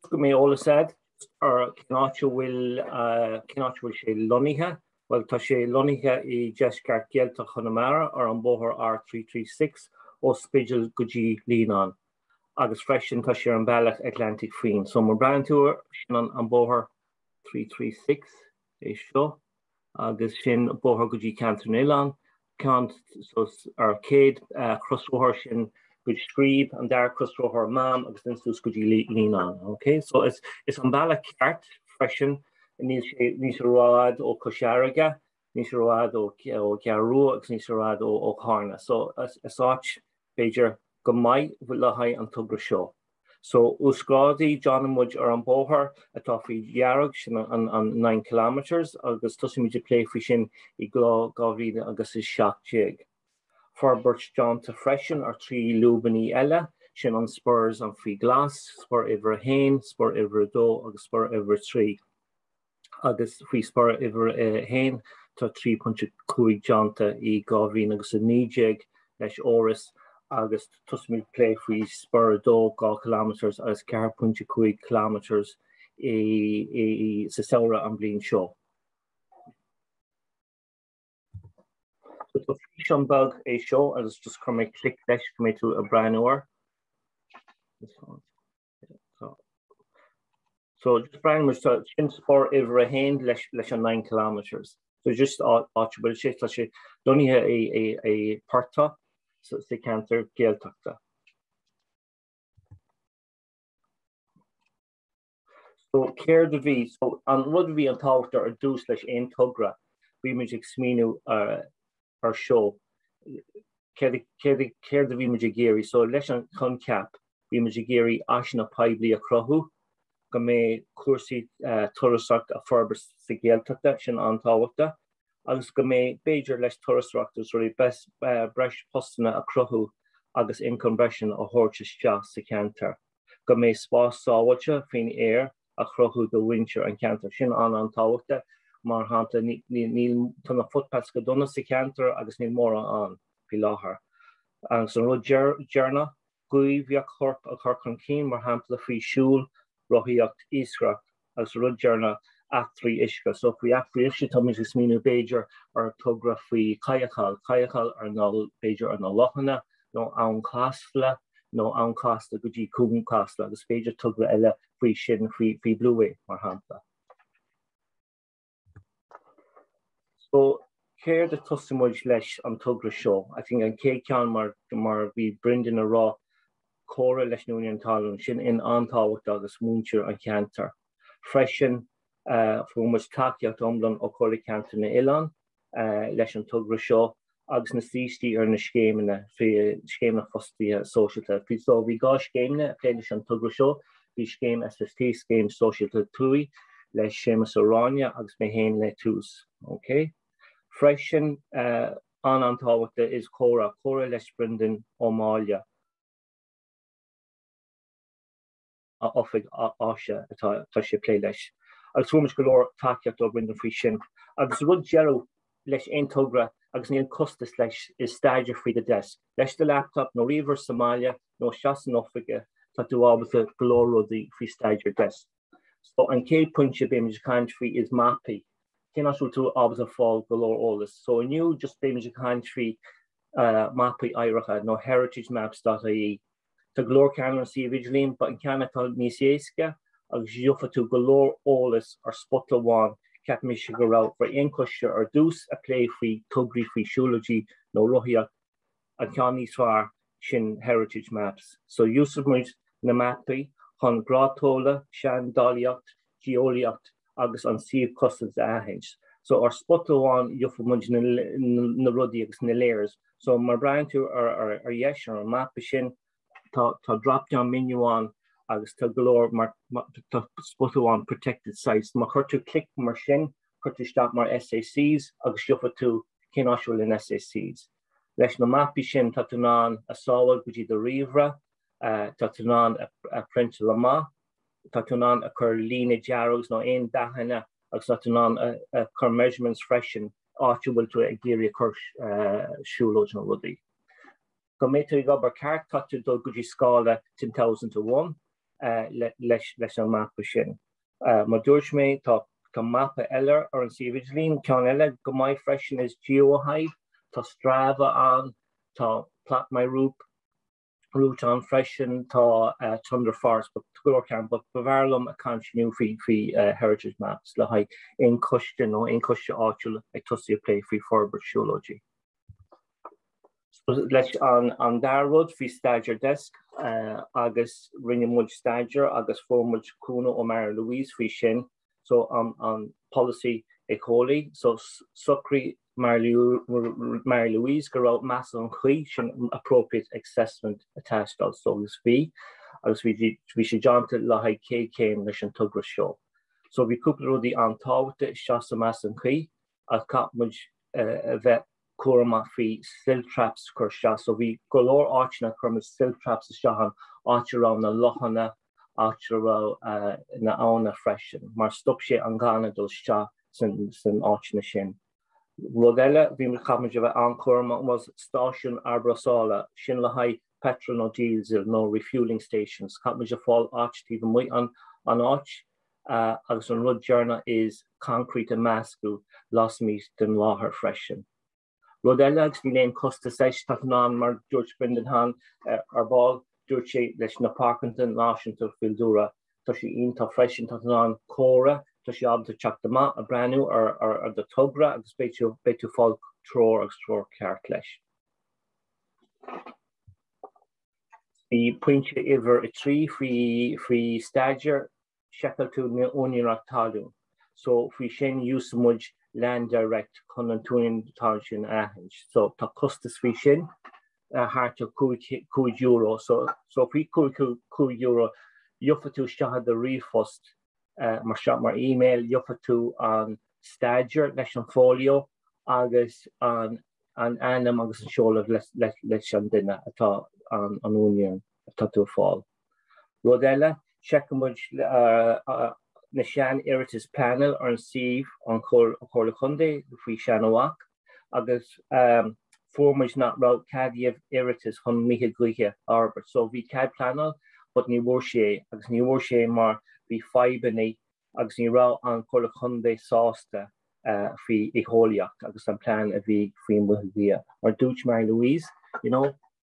go mé ólas said ar cináte bhfuil sé lonithe. Well, tá sé lonithe I deisceart géalta Connemara ar an bóthar R336 ó spidil go dtí Líonán. Agus freisin tá sé an bailach Atlantic faoin. So mar breanúir sin an bóthar 336 é seo agus sin bóthar go dtí cantar na Éileán cant ar céad crosróthir sin go scríb an dar crosróthir mam agus den sús go dtí Líonán. Okay, so it's an bailach ceart freisin níos rád ó cosisiaraige, níos rád ó cearú agus níos rád ó chána. So is áit beidir go maiid bhfuil le haid an tugra seo. So úscádaí Johnmuid ar an bóthar atá faoi dhearag sin an 9 kilometers agus tusimid lé faoi sin I gáhríide agus is 7. Forbert John ta freisin ar 3 lubaní eile sin an spurs an faoi glas, spur iver 1, spur iver 2 agus spur iver 3. agus fao spur iver hain tá 3.5 janta I 2009 leis óras agus tusmid play fao spur dó 2 kilometers agus 4.5 kilometers I sa saora an blian seo. So tá frí an bag é seo agus just chum mé clic leis go mé tú a breanúir. So just Brian was sin sport over a hand leis an 9 kilometers. So just átribal sé tá sé doníthe a parta so sé cantar Gaeltachta. So céir de bhí, so an rud bhí an táhachttar ar dús leis aon tugra bhí muid ag smíniú ar seo. Céir de bhí muid ag géirí, so leis an concap bhí muid ag géirí aisin na peibli a crothú go mé cuasaí turasach a forbes sa Gaeltachta sin an táhachtta agus go mé Beiidir leis turasachtas ruí best breis postana a crothú agus incompression a thuirteiste sa cantar. Go mé spás sáhailte faoin air a crothú do winter an cantar sin an táhachtta mar hananta níl tunna footpaths go donna sa cantar agus níl mór an fi láthair. Agus an rud dearna Cuid bhíoh chorp a chur chun cín mar hampla faoi siúl Rothaíochta Ísreacht agus rud dearna achtrií isce. So faoi achtrií isce tá muid is smíniú Beiidir ar tugra faoi caiachal ar ná Beiidir ar na lochanna nó ann casfla nó ann casta go dtí cúm casta agus Beiidir tugra eile faoi sin faoi blúé mar hampla. So céir de tusamid leis an tugra seo. I think an cé ceann mar bhí Brendan a rá córa leis núni an talún sin in antáhacht agus múntir an cantar. Freisin fumas takeíocht omlan ó chola cantar na Ilan leis an tugra seo agus na sístí ar na scéimena scéimna fostí socialta. So bhí gá scéimna a leis an tugra seo, bhí scéim SST scéim socialta túi leis sémas aráine agus mé héin le tús. Okay? Freisin an antáhachta is córa leis Brendan ó Mália. A offig áise tá sé play leis. Agus fumas go leor takeíocht ó Brendan faoi sin. Agus rud dearú leis aon tugra agus níl costas leis is staidir faoi de desk. Leis de laptop nó riomhar Somália nó seas an offige tá tú ábhata go leor rudaí faoi staidir desk. So an céad pointse bé muid caint faoi is mappy. Céanna tú ábhata fáil go leor ólas. So aniu just bé muid caint faoi mappy áireacha nó heritagemap's.ie. Tá glór ceann sí vigilín, but an ceanna tá níos éasca agus dheofa tú go leor ólas ar spot amháin ceap mé se go rá for aon coiste ar dús a play faoi tugraí faoi Siúlóide nó Rothaíochta an ceann níos fearr sin heritage maps. So úsar muid na mappaí chun grátóla, seandálaíocht, geolaíocht agus an siomh costas aithint. So ar spot amháin dheofa muid na rudaí agus na léirs. So mar brain tú ar dheis ar an mappa sin tá drop-down menu an agus tá glór mar tá spot amháin protected sites. Má chuir tú clic mar sin, chuir tú stop mar SACs agus dheofa tú cináisiúil in SACs. Leis na mappi sin tá tú ná a sábhad go dtí do riomhra, tá tú ná a print le má, tá tú ná a chur lína dearús nó aon dahanna agus tá tú ná a chur measurements freisin áitiúil tú ag géirí a chur siúlóide nó rudaí. Go méid tú gobar ceart tá tú dul go dtí scála 10,001 leis an mappa sin. Mar dúirt mé tá mappa eile ar an Vigilín ceann eile go mbeidh freisin is Geohive, tá Strava an, tá Plot My Route an freisin, tá Thunder Forest, but glór ceann, but bhharlumm a continue faoi heritage maps le haid aon coiste nó aon coiste áitiúil ag tosaí a play faoi forbert Siúlóide. Leis an darrod faoi staidir desk agus rinne muid staidir agus fómuid cúna ó Mary Louise faoi sin. So on policy equality, so sucri Mary Louise go out mass on Cuid appropriate assessment attached also this fee. As we should jump to la K came mission tugra show. So we couple the on taught shasta mass and Cuid as cap much vet Kurma fee still traps kursha. So we galore archna from still traps shahan arch around the lohana áit na ána freisin, mar stop sé an gána dul sta san áitna sin. Rud eile bhí mar chaid bheith anchor was stáisiún arbrasála sin le haid petrol nó diesel nó refueling stations. Chaid muid a fáil áití mu an áit agus an rud dearna is concrete a mascú las mí den láthair freisin. Rud eile agus bhí léon costa 6 taán mar George Brendan Han ar ball dúirt sé leis na Parkinson náisiúnta fildúra tá sé ionanta freisin taán córa tá sé abda teachtamá a breanú ar do tugra agus béitú fáil trór agus trór ceart leis. Bhí pointe iver a trí faoi stagiar shekel tú na úniúach talún. So fhí sin use muid land direct chun an túin tá sin ahans. So tá costas fhí sin háart €2. So fhí €2 jofa tú stahad a rifost mar email jofa tú an stagiar leis an folio agus an anam agus an seolah leis an duine atá an úniún atá tú fáil. Rud eile checkmuid na sean iritas panel ar an siomh an chorla chundé faoi seanamhaach agus formid nach rá cadíomh iritas chun mithe gluthe arbor. So bhí cad panel, but ní bhór sé agus ní bhór sé mar bhí fibannaí agus ní rá an chorla chundé sásta faoi Ecological agus an plan a bhí faoin muthbhí. Mar dúirt mar Louise,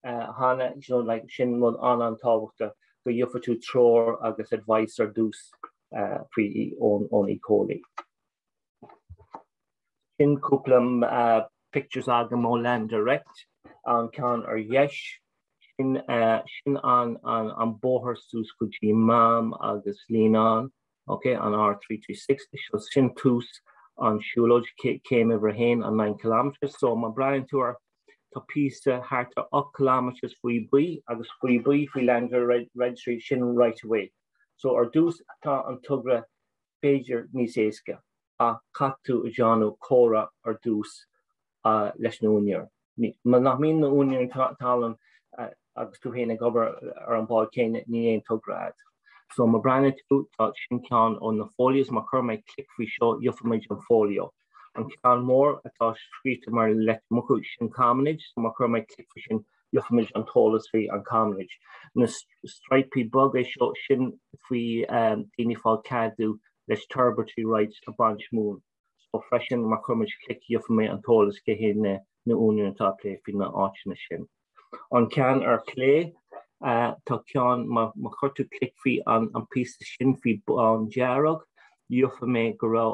hána like sin mud an tábhachta go dheofa tú trór agus advice ar dús faoi ón Ecological. Sin cúpla pictures agam ó land direct an can ar yes sin an bóthar sús go dtí mam agus líán, okay, an R336 so sin tús an Siúlóide came over hain an 9 kilometers. So ma Brian tour tá písa harta 8 kilometers faoi buí agus faoi buí faoi land registry sin right away. So ar dús tá an tugra féidir níos éasca a catú a Johnú córa ar dús leis na úniúr. Ma nach mín na úniúr talan agus tú héna gobar ar an báil céine ní éon tugra. So ma Brian tú tá sin ceann ón na fólios ma chur méid clic faoi seo diofaid an fólio. An ceann mór atá scríte mar le muchu sin camanid, so ma chur méid clic faoi sin diofaid an tólas faoi an camanid. Na stripey bug é seo sin faoi daoine fáil cadú leis turbidity rights a branch moon. So freisin ma chur méid clic diofaid an tólas go héine na úniúr tá lé faoi na áitina sin. An ceann ar clé tá ceann ma chuirtú clic faoi an písa sin faoi an dearag diofa mé go rá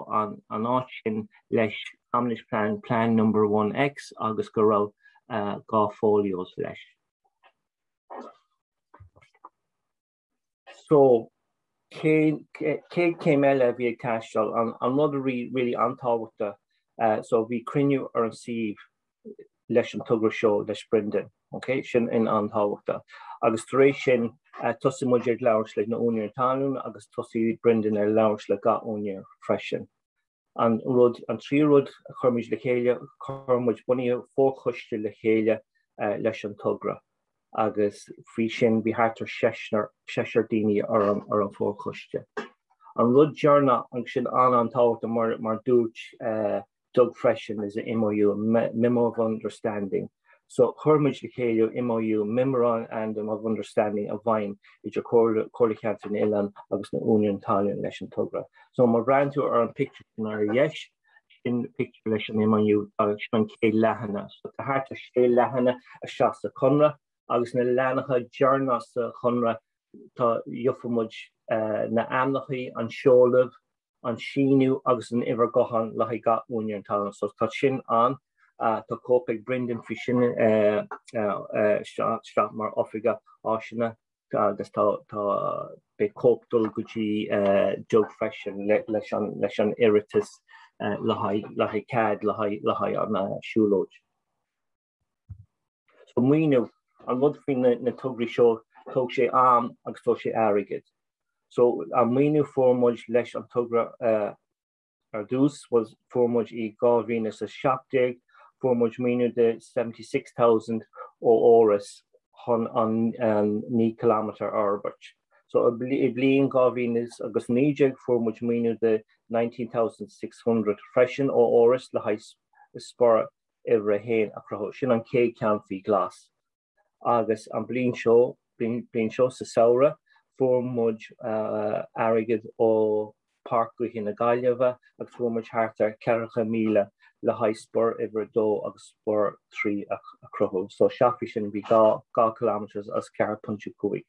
an áit sin leis camanid plan number 1X agus go rá gá fólios leis. So cé céim eile bhí taistil an rud really antábhachta so bhí cruinniú ar an siomh leis an tugra seo leis Brendan, okay, sin in antábhachta. Agus taréis sin tosaí muid ag labhairt le na úniúr talún agus tosaí Brendan ar labhairt le gá úniúr freisin. An trí rud chuirmuid le chéile chuirmuid buí fórchuiste le chéile leis an tugra. Agus fhí sin bhí hátar 6 daoine ar an fórchuiste. An rud dearna an sin antábhachta mar dúirt Doug freisin is an MOU, Memo of Understanding. So chuirmuid le chéile MOU, Memorandum of Understanding a bhain idir Coirleachta na Oileán agus na Úniún Talún leis an tugra. So mar bhreathn tú ar an picture ar yes, sin picture leis an MOU agus an cé lehanana. So tá háart sé lehanana a seas a chunra agus na leanacha dearna sa chunra tá diofamuid na amnachaí an seolamh an síniú agus an iver gohan le haid gá úniúr talún. So tá sin an tá cópaigh Brendan fi sin strap mar Africa áisina agus tá be cópdul go dtí Doug freisin leis an iritas le haid cad le haid an Siúlóide. So muoinú an rud faoin na tugraí seo tóg sé am agus tó sé airigid. So an muoinú formid leis an tugra ar dús was formid I 2017 formid muoinú de 76,000 ó óras chun an 9 kilometer arbert. So blian gavin is agus níjeg for which mean the 19,600 freshen or oris la high spar every hen across sin an K can fi glass. Agus an blin show sa saura for much arrogant or park in a Galiava ag for much harter Caracha Mila la high spur every do ag spur 3 across. So Shafi shouldn't be ga kilometers as car punch Cuid.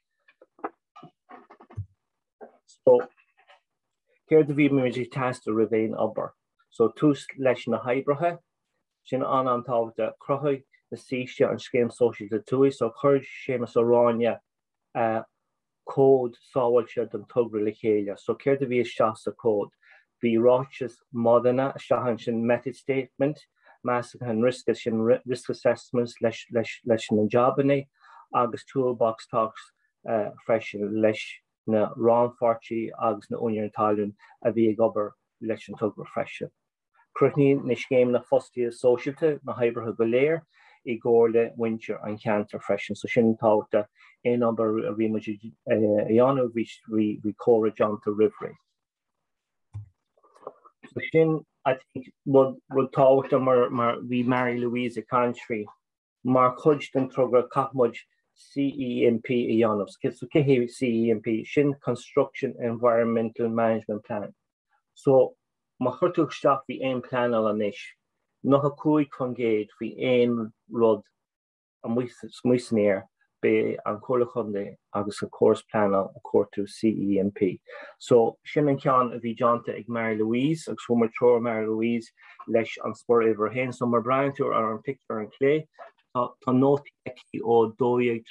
So here the V test the ravine upper. So 2 lesh na hybraha, shin on top of the crohoy, the sea and scheme social to 2. So courage Seamus Orania code sawalshed and tugrilicalia. So care the V shasta code. The Roches Modena Shahanshin method statement, massive and risk assessments, lesh and jobany, August toolbox talks fresh lesh. Na Ron Farchi agus na Untitled a bhí gobar leis an tug refreshen. Crutní na scéim na fostia socialte na hybertha goléir I górle winter an canter freshen. So sin táta a number a bhí muid ianu we courage on to rivery. So sin I think would táta mar we Mary Louise country mar chudden trugra capmuj CEMP Ionovs, so CEMP, Shin Construction Environmental Management Plan. So, Machutuk staff the aim plan on ish. No a Cuid congate the aim rod and Seimineár be and Colachonde agus a course plan a court to CEMP. So, Shin and Kyan the Jonta ag Mary Louise, ag swimmer Tor Mary Louise, lesh and spur ever hen, summer Brian to our picture and clay. Tá nóti ó 2-3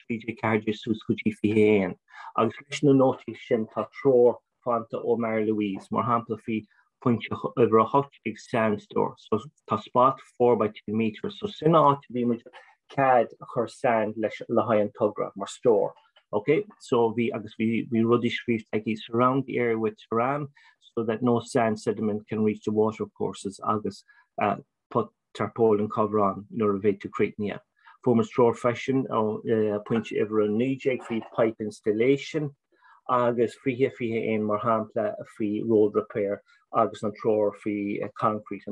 cardiac súscuí fi héan. Agus leis na nóti sin tá tror fanta ó Mary Louise, mar hampla fi punch over a hot big sandstore. So tá spot 4 by 2 meters. So sin áit bhí muid cad chur sand leis le hain tugra mar store. Okay, so we ruddy screef take surround the area with ram so that no sand sediment can reach the water courses. Agus put tarpaulin cover on in order to create Nha. Former straw fashion or point ever a new jig free pipe installation. Agus free in mar hampla free road repair. Agus an traw free concrete.